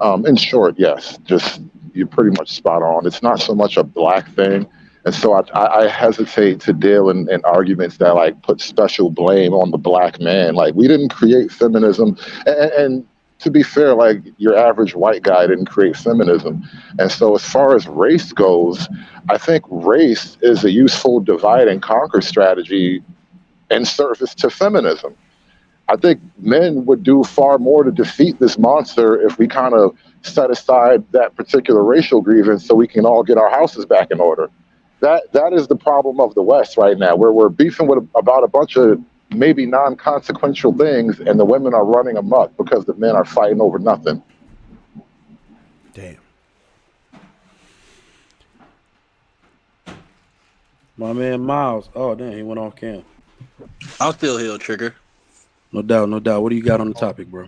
In short, yes, just you're pretty much spot on. It's not so much a black thing. And so I hesitate to deal in arguments that like put special blame on the black man. Like, we didn't create feminism. And to be fair, like your average white guy didn't create feminism. And so as far as race goes, I think race is a useful divide and conquer strategy in service to feminism. I think men would do far more to defeat this monster if we kind of set aside that particular racial grievance so we can all get our houses back in order. That is the problem of the West right now, where we're beefing about a bunch of maybe non-consequential things, and the women are running amok because the men are fighting over nothing. Damn. My man Miles. Oh, damn, he went off cam. I'm still here, Trigger. No doubt, no doubt. What do you got on the topic, bro?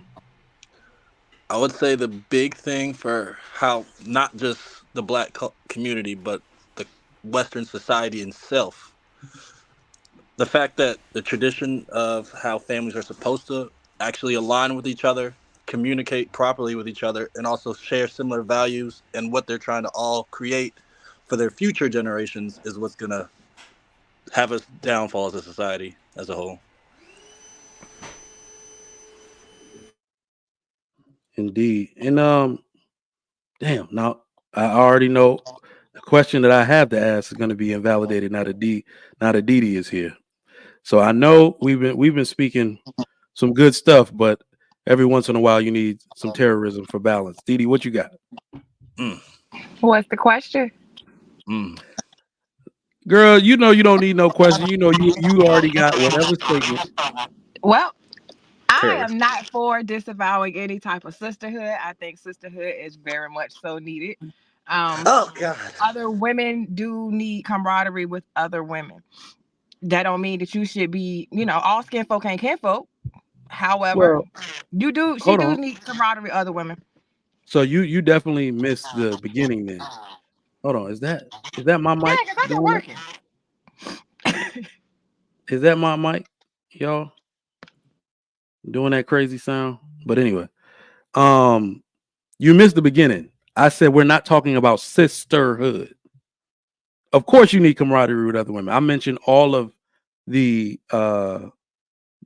I would say the big thing for how not just the black community, but the Western society itself, the fact that the tradition of how families are supposed to actually align with each other, communicate properly with each other, and also share similar values and what they're trying to all create for their future generations is what's going to have us downfall as a society as a whole. Indeed. And damn, now I already know the question that I have to ask is going to be invalidated now that Didi is here. So I know we've been speaking some good stuff, but every once in a while you need some terrorism for balance. Didi, what you got? What's the question? Girl, you know you don't need no question. You know you already got whatever statement. Well, I am not for disavowing any type of sisterhood. I think sisterhood is very much so needed. Oh God. Other women do need camaraderie with other women. That don't mean that you should be, all skin folk ain't kinfolk. However, she do need camaraderie with other women. So you definitely missed the beginning then. Hold on, is that my mic? Yeah, because I've been working. Is that my mic, y'all? Doing that crazy sound? But anyway, you missed the beginning. I said we're not talking about sisterhood. Of course, you need camaraderie with other women. I mentioned all of the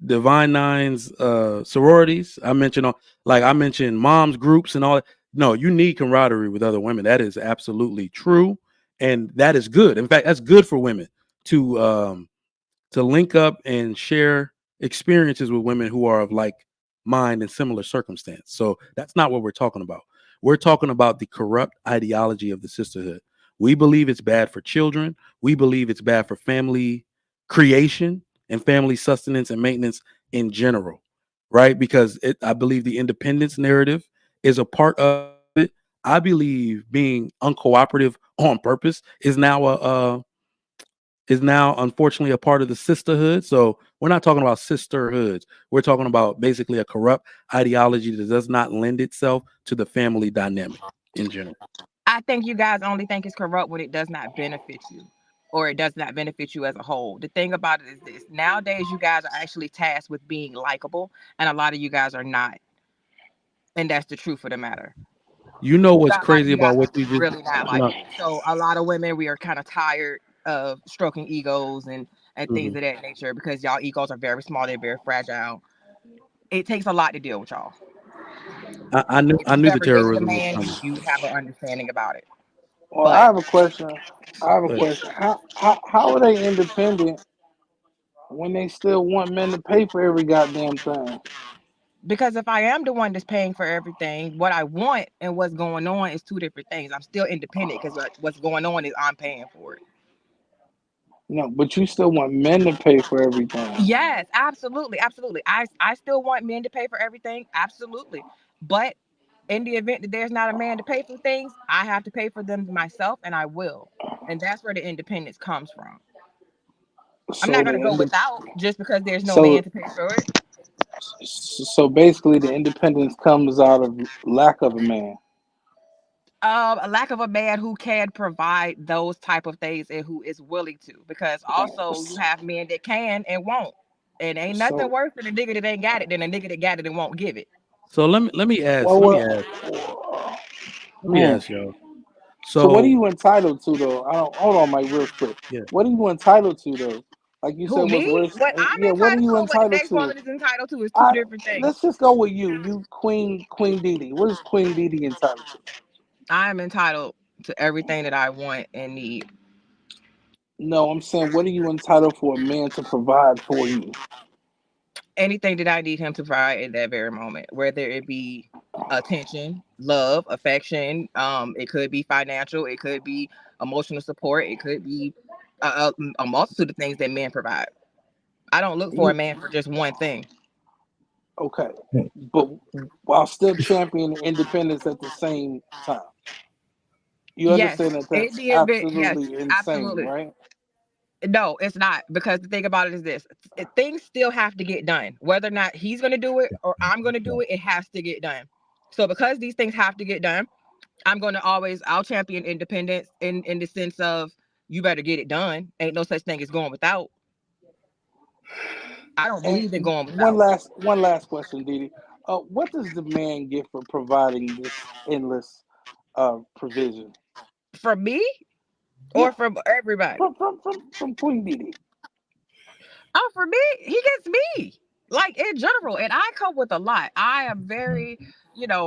Divine Nine's sororities. I mentioned moms groups and all that. No, you need camaraderie with other women. That is absolutely true, and that is good. In fact, that's good for women to link up and share experiences with women who are of like mind and similar circumstance. So that's not what we're talking about. We're talking about the corrupt ideology of the sisterhood. We believe it's bad for children. We believe it's bad for family creation and family sustenance and maintenance in general, right? Because I believe the independence narrative is a part of it. I believe being uncooperative on purpose is now unfortunately a part of the sisterhood. So we're not talking about sisterhoods. We're talking about basically a corrupt ideology that does not lend itself to the family dynamic in general. I think you guys only think it's corrupt when it does not benefit you, or it does not benefit you as a whole. The thing about it is this: nowadays you guys are actually tasked with being likable, and a lot of you guys are not. And that's the truth of the matter. You know what's crazy about what you just really not like it. So a lot of women, we are kind of tired of stroking egos and things of that nature, because y'all egos are very small, they're very fragile. It takes a lot to deal with y'all. I knew the terrorism was coming. You have an understanding about it. Well, I have a question. How are they independent when they still want men to pay for every goddamn thing? Because if I am the one that's paying for everything, what I want and what's going on is two different things. I'm still independent because what's going on is I'm paying for it. No, but you still want men to pay for everything. Yes, absolutely. I still want men to pay for everything. Absolutely. But in the event that there's not a man to pay for things, I have to pay for them myself, and I will. And that's where the independence comes from. I'm not going to go without just because there's no man to pay for it. So basically, the independence comes out of lack of a man. A lack of a man who can provide those type of things and who is willing to. Because also you have men that can and won't. And ain't nothing worse than a nigga that ain't got it than a nigga that got it and won't give it. So let me ask y'all. So what are you entitled to though? Hold on, Mike, real quick. Yeah. What are you entitled to though? Like you said Who, with me? Rich. What I'm Yeah, what are entitled you to and what the entitled next to? woman is entitled to is two different things. Let's just go with you. You Queen Didi. What is Queen Didi entitled to? I am entitled to everything that I want and need. No, I'm saying, what are you entitled for a man to provide for you? Anything that I need him to provide in that very moment, whether it be attention, love, affection, it could be financial, it could be emotional support, it could be a multitude of things that men provide. I don't look for a man for just one thing. Okay, but while still championing independence at the same time. You Yes, understand that it that's did. Yes, absolutely insane, absolutely. right? No, it's not, because the thing about it is this: things still have to get done. Whether or not he's going to do it or I'm going to do it, it has to get done. So because these things have to get done, I'll champion independence in the sense of you better get it done. Ain't no such thing as going without. I don't And believe in going one without. last question, Didi. What does the man get for providing this endless provision? From me Yeah, or from everybody? from Queen Didi. Oh, for me, he gets me. Like in general, and I come with a lot. I am very,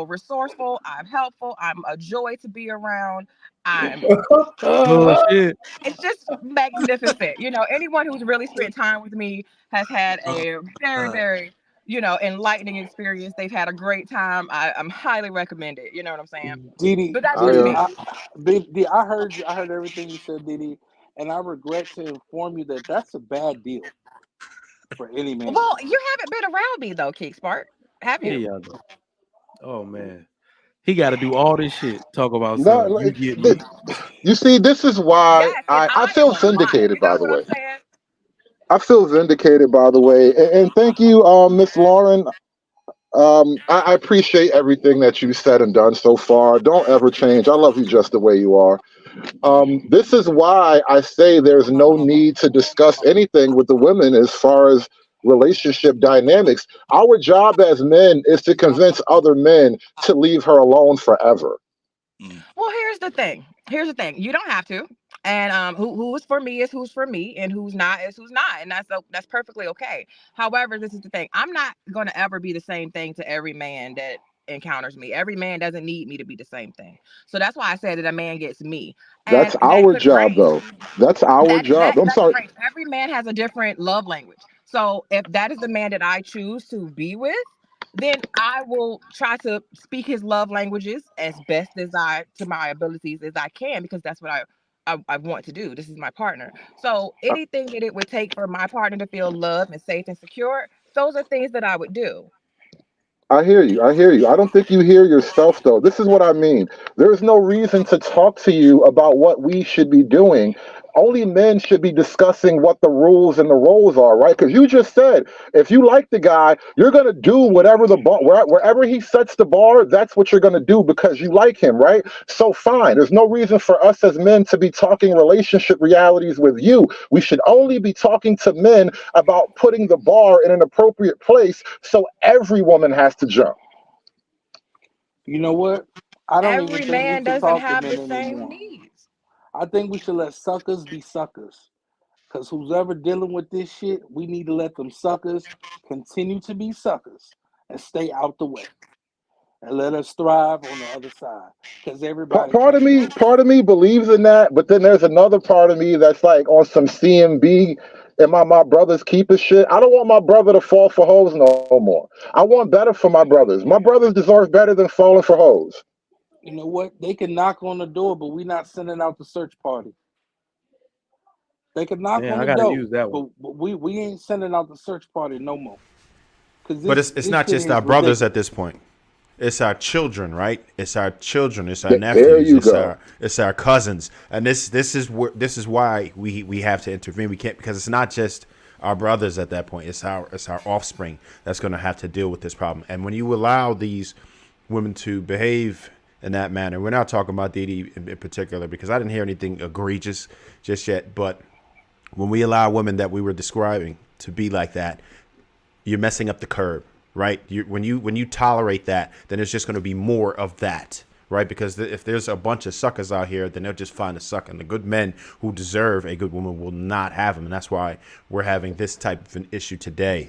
resourceful. I'm helpful. I'm a joy to be around. I'm Bullshit. It's just magnificent. Anyone who's really spent time with me has had a very, very, enlightening experience. They've had a great time. I'm highly recommended. You know what I'm saying? Didi, But that's just Didi, me. I heard you. I heard everything you said, Didi, and I regret to inform you that that's a bad deal for any man. Well, you haven't been around me though, Keek Spark. Have Here you? y'all go. Oh man, he got to do all this shit. Talk about No, something. You get me. you see, this is why Yes, and I I am feel a lot. vindicated. You By know the what I'm way, saying? I feel vindicated. By the way, and thank you, Miss Lauren. I appreciate everything that you said and done so far. Don't ever change. I love you just the way you are. This is why I say there's no need to discuss anything with the women as far as relationship dynamics. Our job as men is to convince other men to leave her alone forever. Well, here's the thing. You don't have to. And who's for me is who's for me, and who's not is who's not, and that's perfectly okay. However, this is the thing. I'm not going to ever be the same thing to every man that encounters me. Every man doesn't need me to be the same thing. So that's why I said that a man gets me, and That's that our could job, range. though. That's our job. I'm That could sorry. range. Every man has a different love language. So if that is the man that I choose to be with, then I will try to speak his love languages as best as to my abilities as I can, because that's what I want to do. This is my partner. So anything that it would take for my partner to feel loved and safe and secure, those are things that I would do. I hear you. I hear you. I don't think you hear yourself, though. This is what I mean. There's no reason to talk to you about what we should be doing. Only men should be discussing what the rules and the roles are, right? Because you just said if you like the guy, you're going to do whatever the bar, wherever he sets the bar, that's what you're going to do because you like him, right? So fine. There's no reason for us as men to be talking relationship realities with you. We should only be talking to men about putting the bar in an appropriate place so every woman has to jump. You know what? I don't even Every think we man should doesn't talk to have the men same anymore. needs. I think we should let suckers be suckers. Because who's ever dealing with this shit, we need to let them suckers continue to be suckers and stay out the way. And let us thrive on the other side. Because everybody can't win. Part of me believes in that, but then there's another part of me that's like on some CMB and my brother's keeper shit. I don't want my brother to fall for hoes no more. I want better for my brothers. My brothers deserve better than falling for hoes. You know what? They can knock on the door, but we're not sending out the search party. They can knock Damn, on I the gotta door, use that one. but we ain't sending out the search party no more. Because But this it's this not shit just is our brothers at ridiculous. this point. It's our children, right? It's our children. It's our There nephews. you go. It's our cousins. And this is why we have to intervene. We can't, because it's not just our brothers at that point. It's our offspring that's going to have to deal with this problem. And when you allow these women to behave in that manner, we're not talking about Didi in particular because I didn't hear anything egregious just yet. But when we allow women that we were describing to be like that, you're messing up the curb, right? When you tolerate that, then it's just going to be more of that, right? Because if there's a bunch of suckers out here, then they'll just find a sucker. And the good men who deserve a good woman will not have them. And that's why we're having this type of an issue today.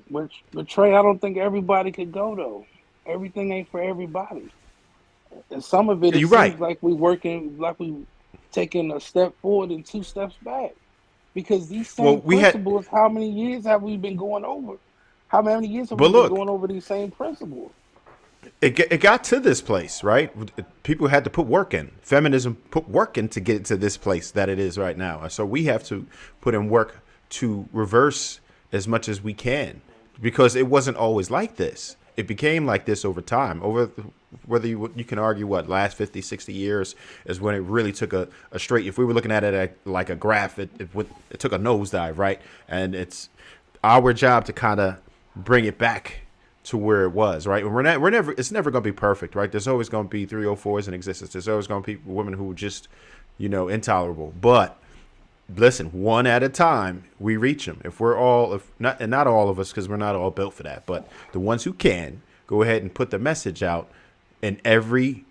But Trey, I don't think everybody could go though. Everything ain't for everybody. And some of it, it You're seems right. like we taking a step forward and 2 steps back. Because these same principles, how many years have we been going over? How many years have we been going over these same principles? It got to this place, right? People had to put work in. Feminism put work in to get it to this place that it is right now. So we have to put in work to reverse as much as we can, because it wasn't always like this. It became like this over time. Whether you can argue what last 50, 60 years is when it really took a straight. If we were looking at it like a graph, it took a nosedive, right? And it's our job to kind of bring it back to where it was, right? It's never going to be perfect, right? There's always going to be 304s in existence. There's always going to be women who are just, intolerable. But listen, one at a time, we reach them. Not all of us, because we're not all built for that, but the ones who can, go ahead and put the message out in every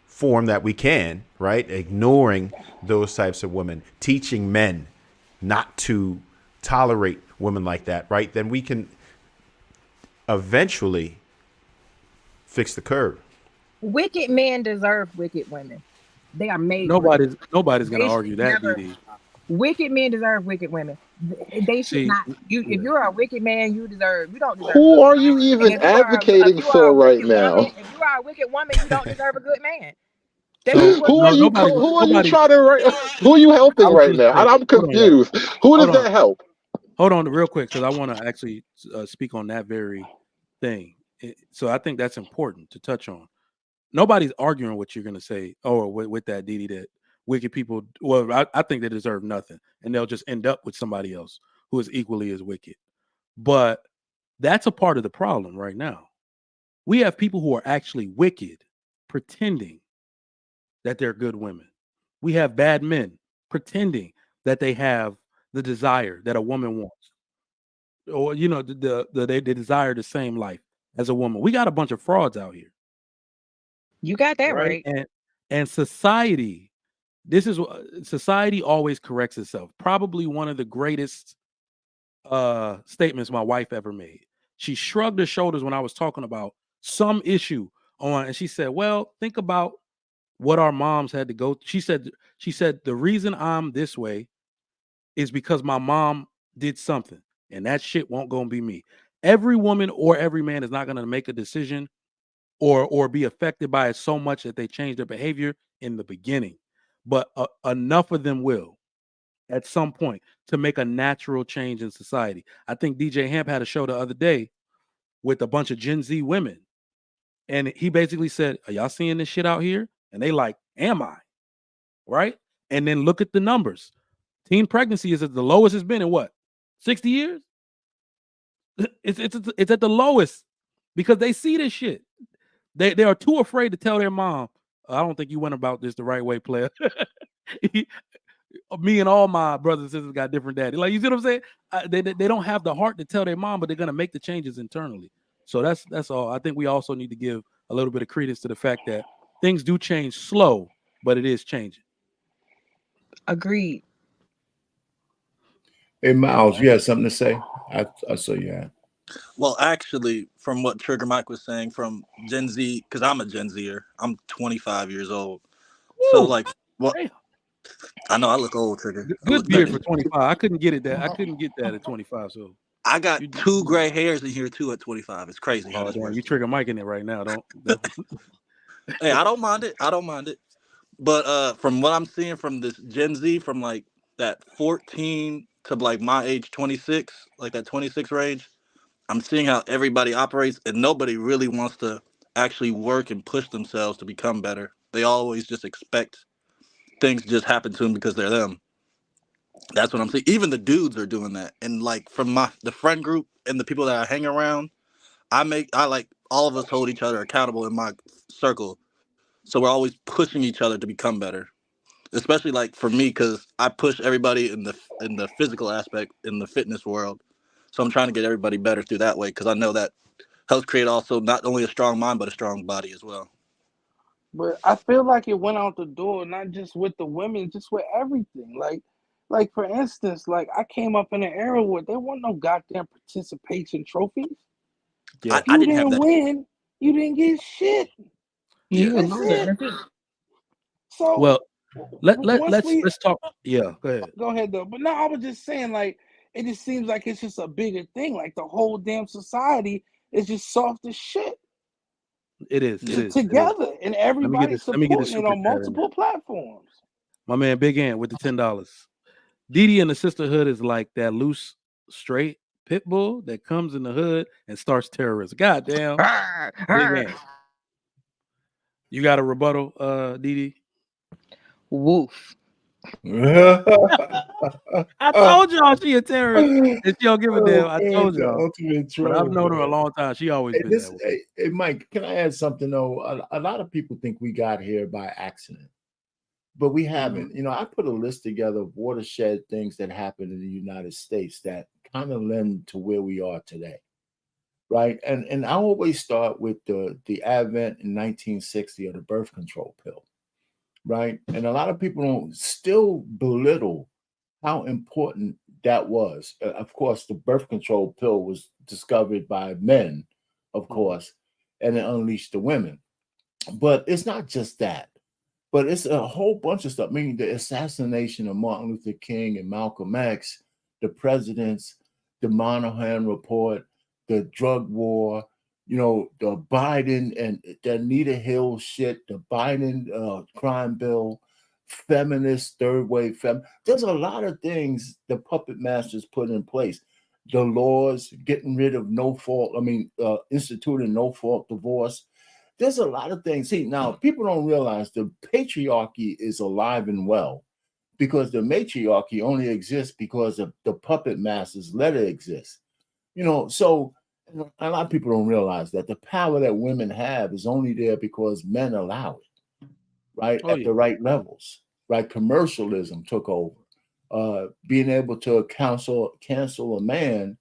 form that we can, right? Ignoring those types of women, teaching men not to tolerate women like that, right? Then we can eventually fix the curve. Wicked men deserve wicked women. They are made. Nobody's going to argue that, DD. Wicked men deserve wicked women. They should not. If you're a wicked man, you don't deserve. Who are you even advocating for right now? If you are a wicked woman, you don't deserve a good man. Who are you helping right now? I'm confused. Who does that help? Hold on real quick, because I want to actually speak on that very thing. So I think that's important to touch on. Nobody's arguing what you're going to say, with that, DD, that wicked people, I think they deserve nothing, and they'll just end up with somebody else who is equally as wicked. But that's a part of the problem right now. We have people who are actually wicked pretending that they're good women. We have bad men pretending that they have the desire that a woman wants, or they desire the same life as a woman. We got a bunch of frauds out here. You got that right. And society, society always corrects itself. Probably one of the greatest statements my wife ever made. She shrugged her shoulders when I was talking about some issue and she said, well, think about what our moms had to go. She said the reason I'm this way is because my mom did something, and that shit won't go and be me. Every woman or every man is not going to make a decision or be affected by it so much that they change their behavior in the beginning, but enough of them will at some point to make a natural change in society. I think DJ Hamp had a show the other day with a bunch of Gen Z women, and he basically said, are y'all seeing this shit out here? And they like, am I? Right? And then look at the numbers. Teen pregnancy is at the lowest it's been in what? 60 years? It's at the lowest because they see this shit. They are too afraid to tell their mom, I don't think you went about this the right way, player. Me and all my brothers and sisters got different daddies. Like, you see what I'm saying? They don't have the heart to tell their mom, but they're going to make the changes internally. So that's all. I think we also need to give a little bit of credence to the fact that things do change slow, but it is changing. Agreed. Hey, Miles, you had something to say? I saw you had. Well, actually, from what Trigger Mike was saying, from Gen Z, because I'm a Gen Zer, I'm 25 years old. So, I know I look old, Trigger. Good beard for 25. I couldn't get it that. I couldn't get that at 25. So I got 2 gray hairs in here too at 25. It's crazy. Oh, damn, you Trigger Mike in it right now. Don't. Hey, I don't mind it. But from what I'm seeing from this Gen Z, from like that 14 to like my age 26, like that 26 range, I'm seeing how everybody operates, and nobody really wants to actually work and push themselves to become better. They always just expect things to just happen to them because they're them. That's what I'm seeing. Even the dudes are doing that. And like from the friend group and the people that I hang around, I like all of us hold each other accountable in my circle. So we're always pushing each other to become better. Especially like for me, because I push everybody in the physical aspect in the fitness world. So I'm trying to get everybody better through that way, because I know that helps create also not only a strong mind but a strong body as well. But I feel like it went out the door, not just with the women, just with everything. Like for instance, like I came up in an era where there weren't no goddamn participation trophies. Yeah. If you didn't win, you didn't get shit. Yeah, That's it. that's it. So Well, once we let's talk. Yeah, go ahead. go ahead though. But no, I was just saying, like, it just seems like it's just a bigger thing. Like the whole damn society is just soft as shit. It is. It is. Together, it is. and Let everybody's me get this supporting it super on chat in multiple there. platforms. My man Big Ant with the $10. Didi and the Sisterhood is like that loose, straight pit bull that comes in the hood and starts terrorism. Goddamn. Big Ant. You got a rebuttal, Didi? Woof. I told y'all she a terrorist. And she don't give a damn. I man, told the y'all. ultimate But I've troll, known her a man. long time. She always Hey, been that way. hey, Mike, can I add something though? A lot of people think we got here by accident, but we haven't. You know, I put a list together of watershed things that happened in the United States that kind of lend to where we are today, right? And I always start with the advent in 1960 of the birth control pill, right? And a lot of people don't still belittle how important that was. Of course, the birth control pill was discovered by men, of course, and it unleashed the women. But it's not just that, but it's a whole bunch of stuff. I mean, the assassination of Martin Luther King and Malcolm X, the presidents, the Monahan report, the drug war, you know, the Biden and the Anita Hill shit, the Biden crime bill, feminist third wave There's a lot of things the puppet masters put in place. The laws, getting rid of instituting no fault divorce. There's a lot of things. See, now people don't realize the patriarchy is alive and well because the matriarchy only exists because of the puppet masters let it exist. You know, so a lot of people don't realize that the power that women have is only there because men allow it, right? Oh, At yeah. the right levels, right? Commercialism took over. Being able to cancel a man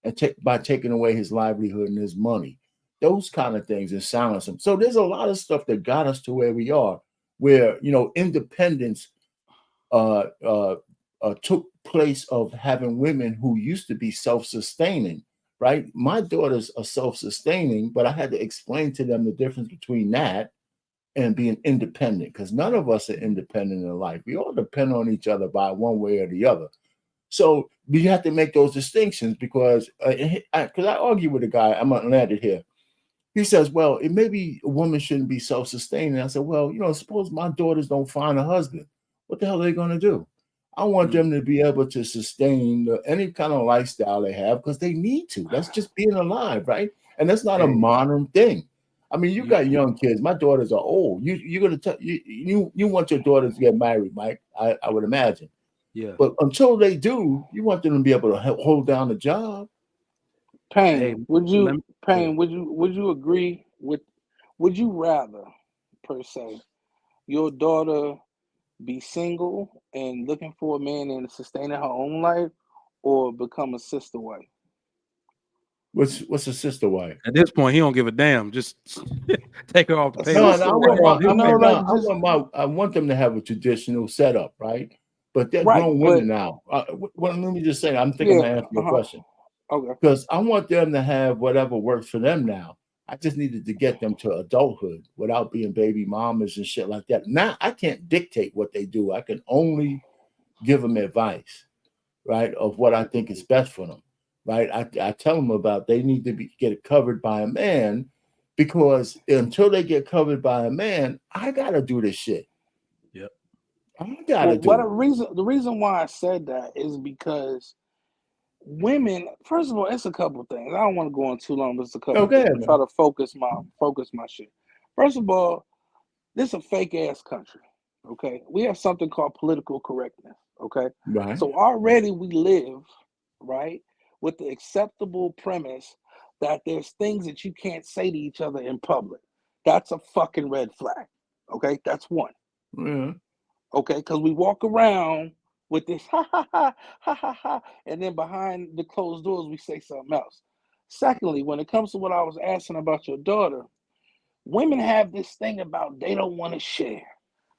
and by taking away his livelihood and his money, those kind of things, and silence him. So there's a lot of stuff that got us to where we are, where independence took place of having women who used to be self-sustaining. Right, my daughters are self-sustaining, but I had to explain to them the difference between that and being independent, because none of us are independent in life. We all depend on each other by one way or the other. So we have to make those distinctions because I argue with a guy, I'm gonna land it here. He says, well, it maybe a woman shouldn't be self-sustaining. I said, well, suppose my daughters don't find a husband. What the hell are they going to do? I want them to be able to sustain any kind of lifestyle they have because they need to. That's just being alive, right? And that's not a modern thing. I mean, you got young kids. My daughters are old. You're gonna tell you want your daughters to get married, Mike. I would imagine. Yeah. But until they do, you want them to be able to hold down the job. Pain, would you agree with? Would you rather, per se, your daughter be single and looking for a man and sustaining her own life, or become a sister wife? What's a sister wife? At this point, he don't give a damn. Just take her off the payroll. I want them to have a traditional setup, right? But they're grown women now. Let me just say, I'm thinking I answer your question. Okay. Because I want them to have whatever works for them now. I just needed to get them to adulthood without being baby mamas and shit like that. Now I can't dictate what they do. I can only give them advice, right, of what I think is best for them, right? I tell them about they need to get covered by a man, because until they get covered by a man, I gotta do this shit. Yep, I gotta do it. The reason why I said that is because women, first of all, it's a couple things. I don't want to go on too long, but it's a couple things. I'm trying to focus my shit. First of all, this is a fake ass country. Okay, we have something called political correctness. Okay, right. So already we live right with the acceptable premise that there's things that you can't say to each other in public. That's a fucking red flag. Okay, that's one. Yeah. Okay, because we walk around with this ha ha ha ha ha ha, and then behind the closed doors we say something else. Secondly, when it comes to what I was asking about your daughter, women have this thing about they don't want to share.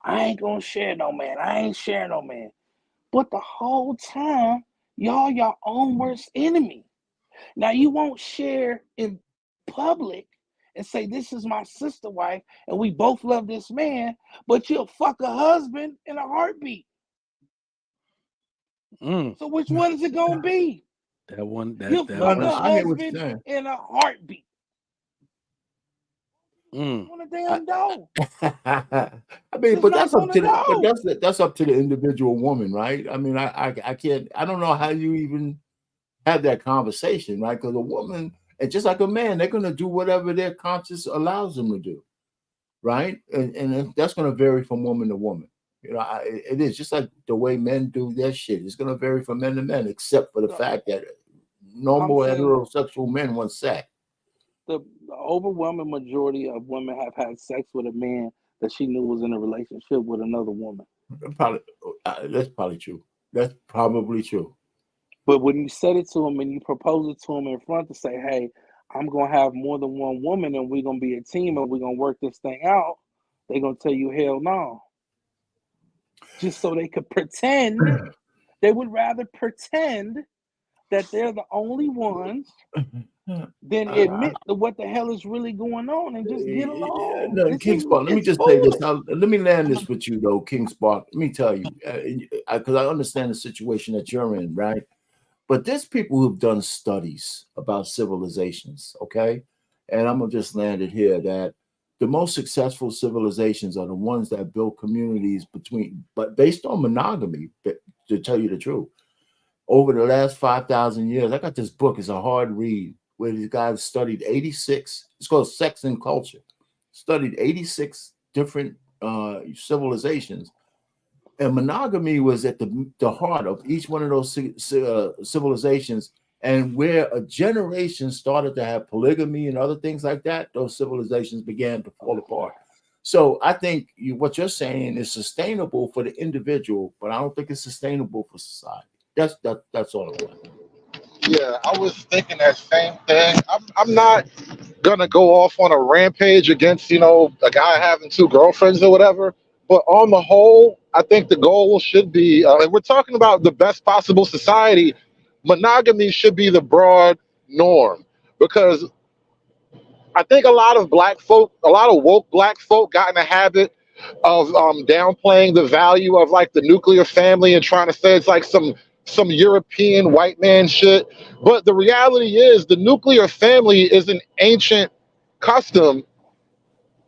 I ain't gonna share no man. I ain't sharing no man. But the whole time, y'all your own worst enemy. Now you won't share in public and say this is my sister wife and we both love this man, but you'll fuck a husband in a heartbeat. So which one is it gonna be? That one. You'll fuck a husband in a heartbeat. Want a damn dog. I mean, but that's up to that's up to the individual woman, right? I mean, I can't. I don't know how you even have that conversation, right? Because a woman, and just like a man, they're gonna do whatever their conscience allows them to do, right? And that's gonna vary from woman to woman. You know, it is just like the way men do their shit. It's gonna vary from men to men, except for the fact that normal heterosexual men want sex. The overwhelming majority of women have had sex with a man that she knew was in a relationship with another woman. Probably, that's probably true. That's probably true. But when you said it to him and you propose it to him in front to say, hey, I'm going to have more than one woman and we're going to be a team and we're going to work this thing out, they're going to tell you, hell no. Just so they could pretend. They would rather pretend that they're the only ones than admit to what the hell is really going on and just get along. No, King Spark, let me just say this. Let me land this with you, though, King Spark. Let me tell you, because I understand the situation that you're in, right? But there's people who've done studies about civilizations, okay? And I'm going to just land it here that the most successful civilizations are the ones that build communities but based on monogamy, to tell you the truth. Over the last 5,000 years, I got this book. It's a hard read where these guys studied 86. It's called Sex and Culture. Studied 86 different civilizations. And monogamy was at the heart of each one of those civilizations. And where a generation started to have polygamy and other things like that, those civilizations began to fall apart. So I think what you're saying is sustainable for the individual, but I don't think it's sustainable for society. That's all I want. Yeah, I was thinking that same thing. I'm not gonna go off on a rampage against, a guy having two girlfriends or whatever. But on the whole, I think the goal should be, if we're talking about the best possible society, monogamy should be the broad norm. Because I think a lot of woke black folk got in the habit of downplaying the value of like the nuclear family and trying to say it's like some European white man shit. But the reality is the nuclear family is an ancient custom.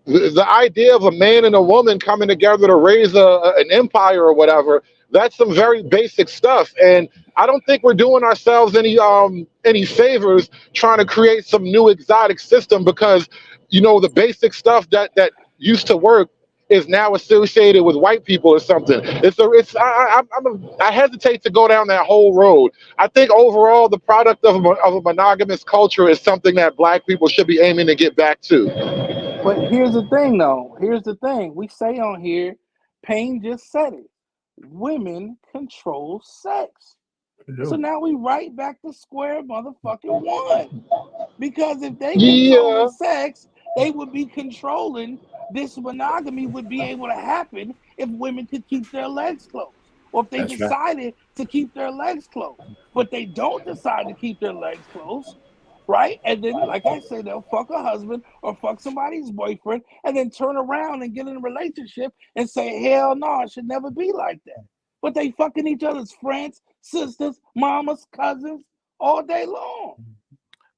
The idea of a man and a woman coming together to raise an empire or whatever, that's some very basic stuff. And I don't think we're doing ourselves any favors trying to create some new exotic system because, the basic stuff that used to work is now associated with white people or something. I hesitate to go down that whole road. I think overall the product of a monogamous culture is something that black people should be aiming to get back to. But here's the thing, though. Here's the thing. We say on here, Payne just said it. Women control sex. So now we right back to square motherfucking one. Because if they control sex, they would be controlling this monogamy would be able to happen if women could keep their legs closed. Or if they decided to keep their legs closed. But they don't decide to keep their legs closed. Right? And then, like I said, they'll fuck a husband or fuck somebody's boyfriend and then turn around and get in a relationship and say, hell no, it should never be like that. But they fucking each other's friends, sisters, mamas, cousins all day long.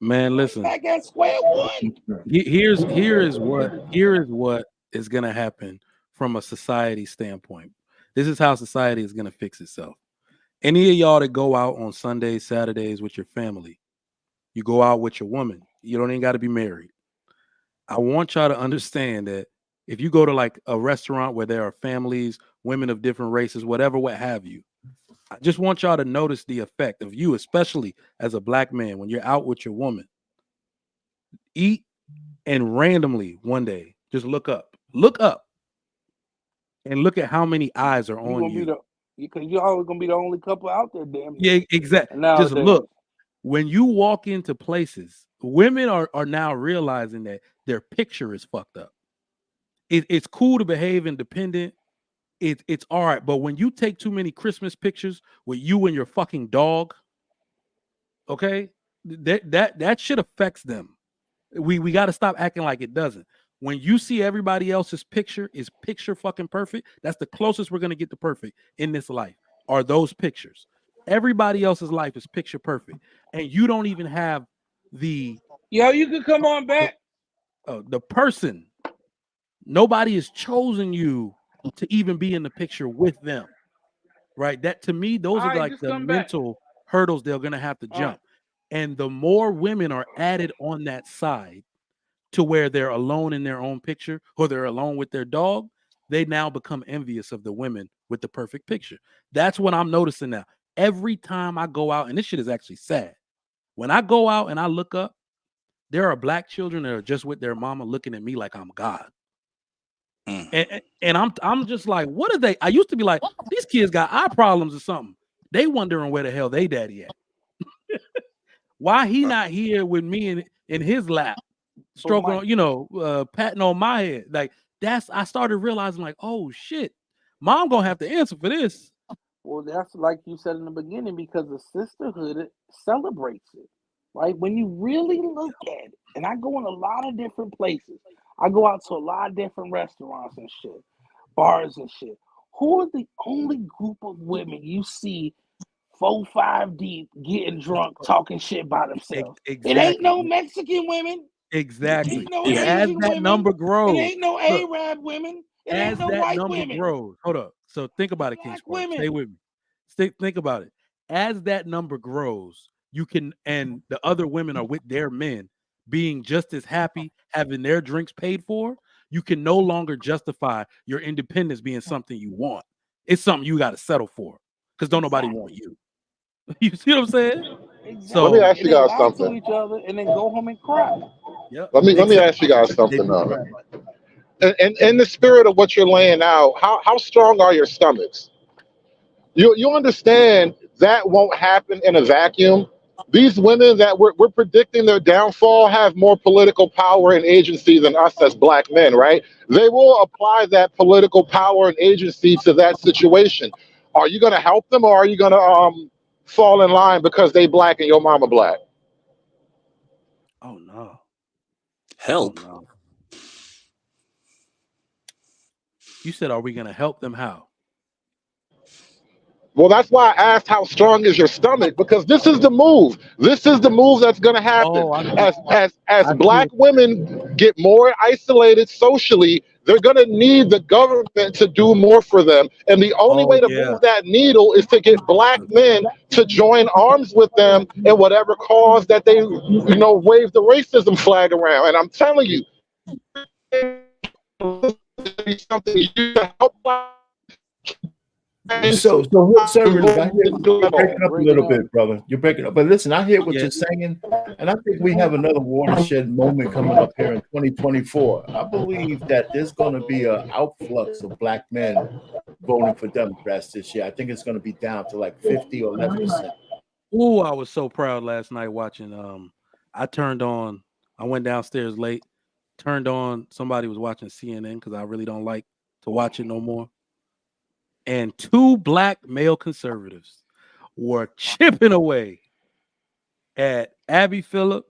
Man, listen. Back at square one. Here is what is gonna happen from a society standpoint. This is how society is gonna fix itself. Any of y'all that go out on Sundays, Saturdays with your family, you go out with your woman. You don't even got to be married. I want y'all to understand that if you go to like a restaurant where there are families, women of different races, whatever, what have you, I just want y'all to notice the effect of you, especially as a black man, when you're out with your woman. Eat and randomly one day, just look up, and look at how many eyes are on you. Because you're always going to be the only couple out there, damn. Yeah, exactly. Just look. When you walk into places women are now realizing that their picture is fucked up. It's cool to behave independent. It's all right, but when you take too many Christmas pictures with you and your fucking dog, okay, that shit affects them. We got to stop acting like it doesn't. When you see everybody else's picture is picture fucking perfect, that's the closest we're gonna get to perfect in this life. Are those pictures? Everybody else's life is picture perfect, and you don't even have the you can come on back. The person. Nobody has chosen you to even be in the picture with them, right? That to me, those are like the mental hurdles they're gonna have to jump. And the more women are added on that side to where they're alone in their own picture or they're alone with their dog, they now become envious of the women with the perfect picture. That's what I'm noticing now. Every time I go out, and this shit is actually sad. When I go out and I look up, there are black children that are just with their mama looking at me like I'm God. And I'm just like, what are they? I used to be like, these kids got eye problems or something. They wondering where the hell they daddy at. Why he not here with me in his lap, stroking on, patting on my head? Like I started realizing like, oh shit, mom gonna have to answer for this. Well, that's like you said in the beginning, because the sisterhood celebrates it, right? When you really look at it, and I go in a lot of different places. I go out to a lot of different restaurants and shit, bars and shit. Who are the only group of women you see 4-5 deep, getting drunk, talking shit by themselves? Exactly. It ain't no Mexican women. Exactly. It ain't no As Asian that women. number grows, It ain't no Arab women. It ain't no white women. Grows, hold up. So think about it, King Spark. Stay with me. Think about it. As that number grows, you can, and the other women are with their men being just as happy, having their drinks paid for. You can no longer justify your independence being something you want. It's something you got to settle for because don't nobody want you. You see what I'm saying? Exactly. So let me ask you guys something. To each other and then go home and cry. Yep. Let me ask you guys something now. In the spirit of what you're laying out, how strong are your stomachs? You understand that won't happen in a vacuum. These women that we're predicting their downfall have more political power and agency than us as black men, right? They will apply that political power and agency to that situation. Are you going to help them, or are you going to fall in line because they black and your mama black? Oh no. Help. Oh, no. You said, are we going to help them? How? Well, that's why I asked how strong is your stomach, because this is the move. This is the move that's going to happen. As black women get more isolated socially, they're going to need the government to do more for them. And the only way to move that needle is to get black men to join arms with them in whatever cause that they, wave the racism flag around. And I'm telling you, something you can help. So conservative, I hear you're breaking up a little bit, brother. You're breaking up. But listen, I hear what you're saying, and I think we have another watershed moment coming up here in 2024. I believe that there's going to be an outflux of black men voting for Democrats this year. I think it's going to be down to like 50 or 11%. Ooh, I was so proud last night watching. I went downstairs late, turned on, somebody was watching CNN because I really don't like to watch it no more. And 2 black male conservatives were chipping away at Abby Phillip,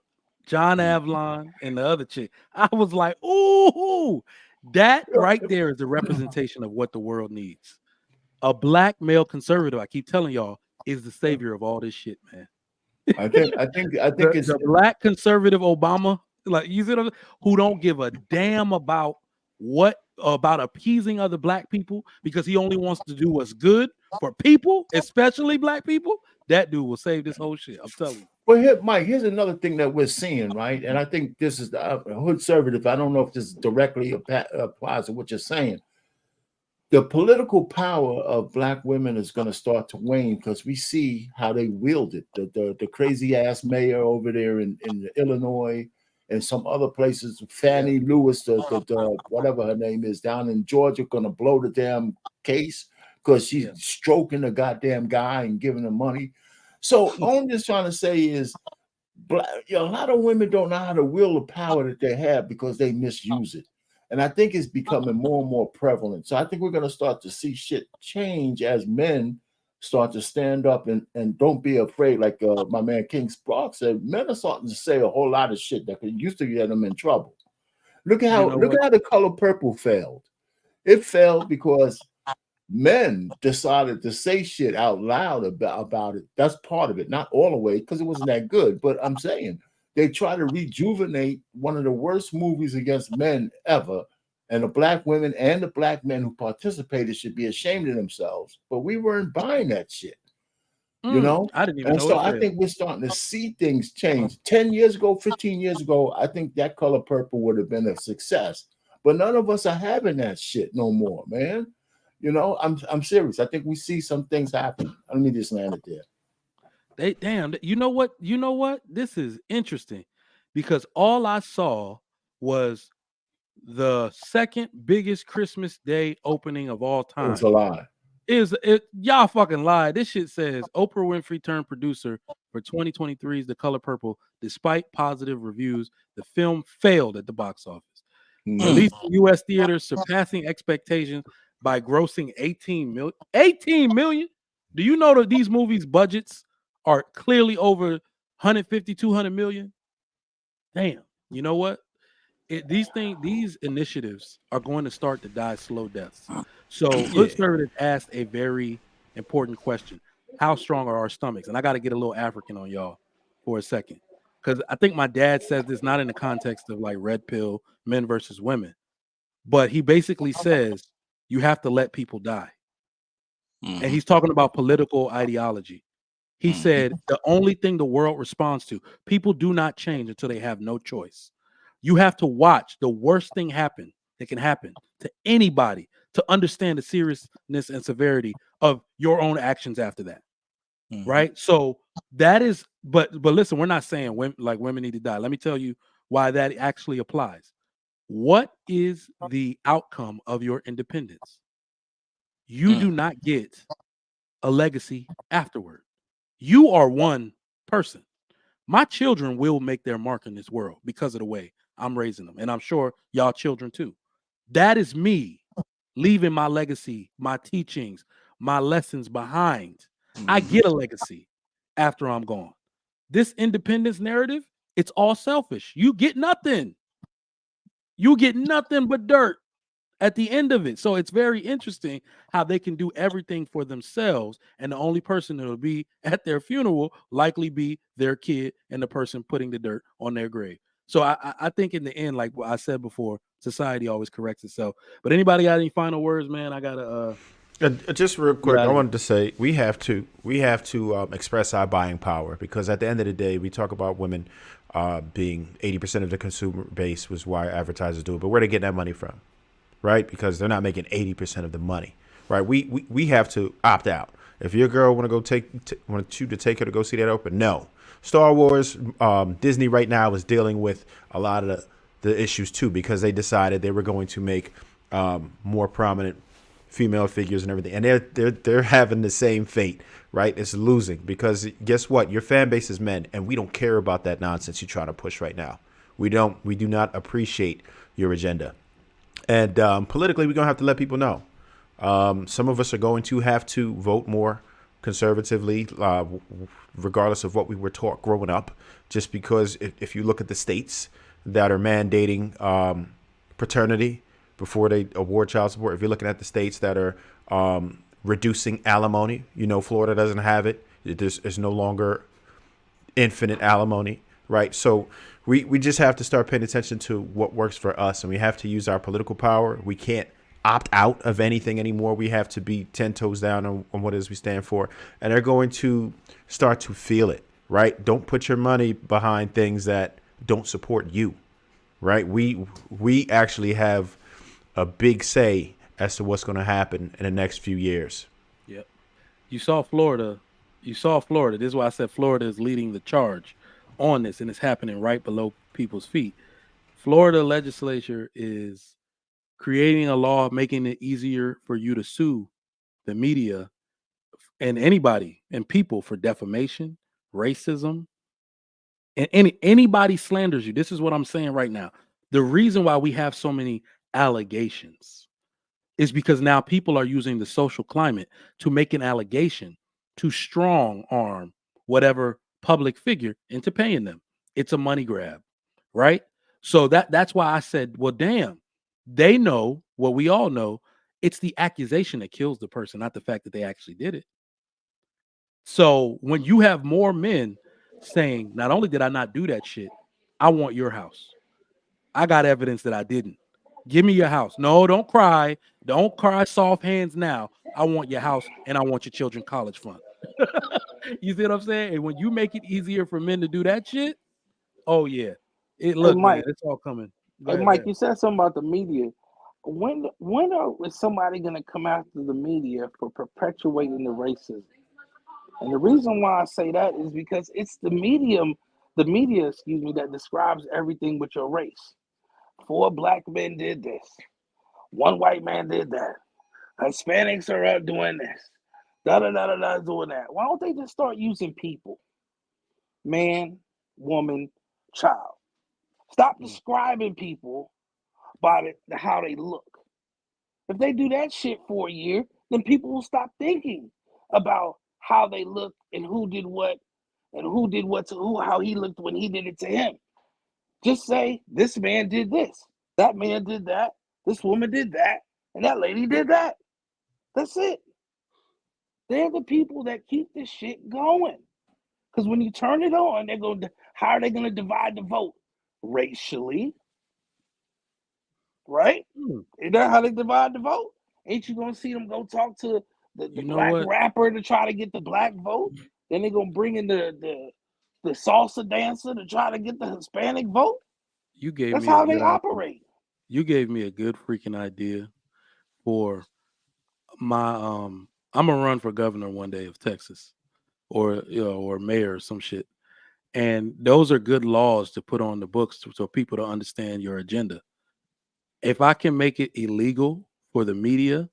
John Avlon, and the other chick. I was like, ooh, that right there is the representation of what the world needs. A black male conservative, I keep telling y'all, is the savior of all this shit, man. I think it's the black conservative Obama, like who don't give a damn about appeasing other black people because he only wants to do what's good for people, especially black people. That dude will save this whole shit. I'm telling you. Well, here, Mike, here's another thing that we're seeing, right? And I think this is the conservative. I don't know if this directly applies to what you're saying. The political power of black women is going to start to wane because we see how they wield it. The crazy ass mayor over there in Illinois and some other places, Fannie Lewis, the whatever her name is, down in Georgia, going to blow the damn case because she's stroking the goddamn guy and giving him money. So all I'm just trying to say is a lot of women don't know how to wield the power that they have because they misuse it. And I think it's becoming more and more prevalent. So I think we're going to start to see shit change as men start to stand up and don't be afraid. Like my man King Spark said, men are starting to say a whole lot of shit that used to get them in trouble. Look at how the color purple failed. It failed because men decided to say shit out loud about it. That's part of it, not all the way, because it wasn't that good. But I'm saying they try to rejuvenate one of the worst movies against men ever. And the black women and the black men who participated should be ashamed of themselves. But we weren't buying that shit. You know? I didn't even And know so it I failed. think we're starting to see things change. 10 years ago, 15 years ago, I think that color purple would have been a success. But none of us are having that shit no more, man. You know, I'm serious. I think we see some things happen. Let me just land it there. Damn, you know what? You know what? This is interesting because all I saw was the second biggest Christmas Day opening of all time. It was a lie. Y'all fucking lied. This shit says Oprah Winfrey turned producer for 2023's The Color Purple. Despite positive reviews, the film failed at the box office. Released in U.S. theaters, surpassing expectations by grossing 18 million. 18 million? Do you know that these movies' budgets are clearly over 150, 200 million? Damn. You know what? These initiatives are going to start to die slow deaths. So Hood Conservative asked a very important question. How strong are our stomachs? And I got to get a little African on y'all for a second. Because I think my dad says this not in the context of like red pill, men versus women. But he basically says you have to let people die. And he's talking about political ideology. He said the only thing the world responds to, people do not change until they have no choice. You have to watch the worst thing happen that can happen to anybody to understand the seriousness and severity of your own actions after that. Right? So that is, but listen, we're not saying women need to die. Let me tell you why that actually applies. What is the outcome of your independence? You do not get a legacy afterward. You are one person. My children will make their mark in this world because of the way I'm raising them. And I'm sure y'all children too. That is me leaving my legacy, my teachings, my lessons behind. I get a legacy after I'm gone. This independence narrative, it's all selfish. You get nothing. You get nothing but dirt at the end of it. So it's very interesting how they can do everything for themselves, and the only person that will be at their funeral likely be their kid and the person putting the dirt on their grave. So I think in the end, like what I said before, society always corrects itself. But anybody got any final words, man? I gotta just real quick, I wanted to say we have to express our buying power, because at the end of the day, we talk about women being 80% of the consumer base was why advertisers do it, but where they get that money from? Right? Because they're not making 80% of the money, right? We have to opt out. If your girl want you to take her to go see that open, no. Star Wars, Disney right now is dealing with a lot of the issues too, because they decided they were going to make more prominent female figures and everything, and they're having the same fate, right? It's losing, because guess what? Your fan base is men, and we don't care about that nonsense you're trying to push right now. We do not appreciate your agenda. And politically, we're going to have to let people know. Some of us are going to have to vote more conservatively, regardless of what we were taught growing up, just because if you look at the states that are mandating paternity before they award child support, if you're looking at the states that are reducing alimony, Florida doesn't have it. There's no longer infinite alimony, right? So we just have to start paying attention to what works for us, and we have to use our political power. We can't opt out of anything anymore. We have to be 10 toes down on what it is we stand for, and they're going to start to feel it, right? Don't put your money behind things that don't support you, right? We actually have a big say as to what's going to happen in the next few years. Yep. You saw Florida. This is why I said Florida is leading the charge on this, and it's happening right below people's feet. Florida legislature is creating a law making it easier for you to sue the media and anybody and people for defamation, racism, and anybody slanders you, this is what I'm saying right now. The reason why we have so many allegations is because now people are using the social climate to make an allegation to strong arm whatever public figure into paying them. It's a money grab, right? So that's why I said, well, damn, they know what we all know. It's the accusation that kills the person, not the fact that they actually did it. So when you have more men saying, not only did I not do that shit, I want your house. I got evidence that I didn't. Give me your house. No, don't cry. Don't cry soft hands now. I want your house and I want your children's college fund. You see what I'm saying? And when you make it easier for men to do that shit, oh yeah. Look, man, Mike. it's all coming. Go Hey, ahead, Mike, you said something about the media. When is somebody going to come after the media for perpetuating the racism? And the reason why I say that is because it's the media, excuse me, that describes everything with your race. 4 black men did this. 1 white man did that. Hispanics are out doing this. Da-da-da-da-da doing that. Why don't they just start using people? Man, woman, child. Stop describing people by how they look. If they do that shit for a year, then people will stop thinking about how they look and who did what and who did what to who, how he looked when he did it to him. Just say, this man did this, that man did that, this woman did that, and that lady did that. That's it. They're the people that keep this shit going. Because when you turn it on, they're going to, how are they going to divide the vote? Racially. Right? Is that how they divide the vote? Ain't you going to see them go talk to the black rapper to try to get the black vote? Then they're going to bring in the salsa dancer to try to get the Hispanic vote? That's how they operate. You gave me a good freaking idea for my I'm gonna run for governor one day of Texas or or mayor or some shit. And those are good laws to put on the books so people to understand your agenda. If I can make it illegal for the media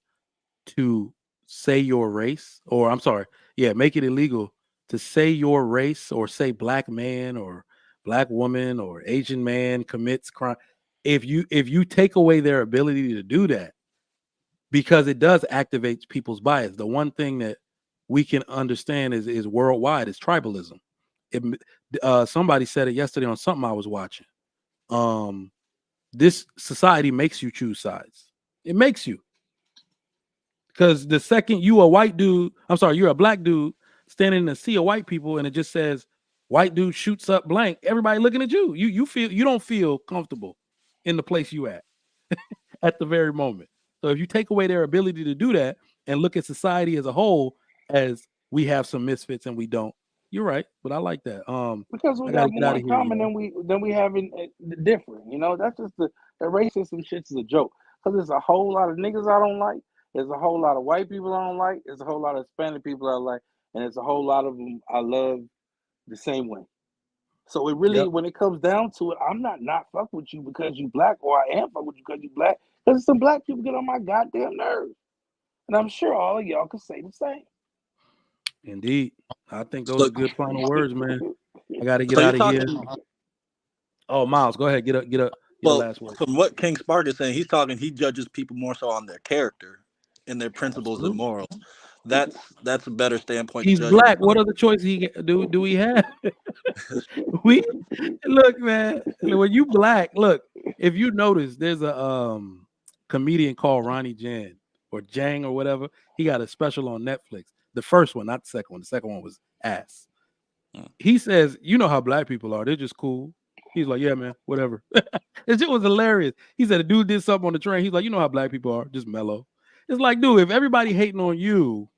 to say your race, or I'm sorry, make it illegal to say your race or say black man or black woman or Asian man commits crime. If you take away their ability to do that, because it does activate people's bias. The one thing that we can understand is worldwide is tribalism. Somebody said it yesterday on something I was watching. This society makes you choose sides. It makes you. Because the second you're a black dude standing in a sea of white people and it just says white dude shoots up blank, everybody looking at you. You don't feel comfortable in the place you at the very moment. So if you take away their ability to do that and look at society as a whole as we have some misfits and we don't, you're right. But I like that. Because we got more in common than we have in different. That's just the racism shit's a joke. Because there's a whole lot of niggas I don't like. There's a whole lot of white people I don't like. There's a whole lot of Hispanic people I like. And there's a whole lot of them I love the same way. So it really, when it comes down to it, I'm not fuck with you because you black, or I am fuck with you because you black. Because some black people get on my goddamn nerves. And I'm sure all of y'all can say the same. Indeed. I think those are good final words, man. I got to get out of here. Oh, Miles, go ahead. Get up. Last word. From what King Spark is saying, he judges people more so on their character and their principles and morals. That's a better standpoint. He's black. What other choice do we have? Look, man. When you black, look. If you notice, there's a comedian called Ronnie Jan or Jang or whatever. He got a special on Netflix. The first one, not the second one. The second one was ass. He says, "You know how black people are. They're just cool." He's like, "Yeah, man, whatever." It just was hilarious. He said a dude did something on the train. He's like, "You know how black people are, just mellow." It's like, dude, if everybody hating on you,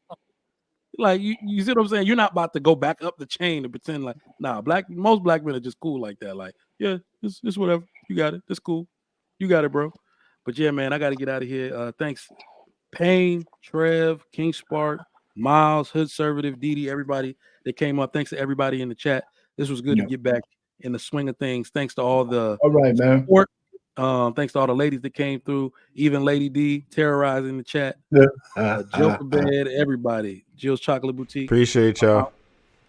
like you see what I'm saying? You're not about to go back up the chain and pretend like, nah, most black men are just cool like that. Like, yeah, it's whatever. You got it. It's cool. You got it, bro. But yeah, man, I got to get out of here. Thanks, Payne, Trev, King Spark, Miles, Hood Conservative, Didi, everybody that came up. Thanks to everybody in the chat. This was good to get back in the swing of things. Thanks to all the support. Thanks to all the ladies that came through, even Lady D terrorizing the chat. Joker Bed, everybody. Jill's Chocolate Boutique. Appreciate y'all.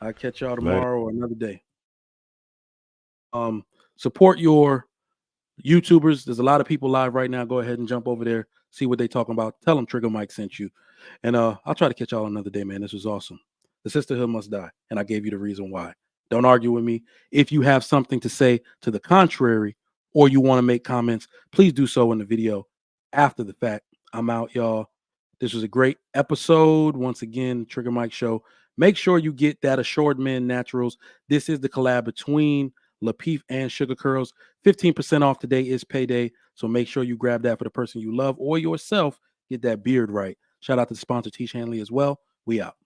I'll catch y'all tomorrow or another day. Support your YouTubers. There's a lot of people live right now. Go ahead and jump over there, see what they're talking about. Tell them Trigger Mike sent you. And I'll try to catch y'all another day, man. This was awesome. The sisterhood must die. And I gave you the reason why. Don't argue with me. If you have something to say to the contrary, or you want to make comments, please do so in the video after the fact. I'm out, y'all. This was a great episode. Once again, Trigger Mike Show. Make sure you get that Assured Men Naturals. This is the collab between Lapeef and Sugar Curls. 15% off today is payday. So make sure you grab that for the person you love or yourself. Get that beard right. Shout out to the sponsor, T. Shanley, as well. We out.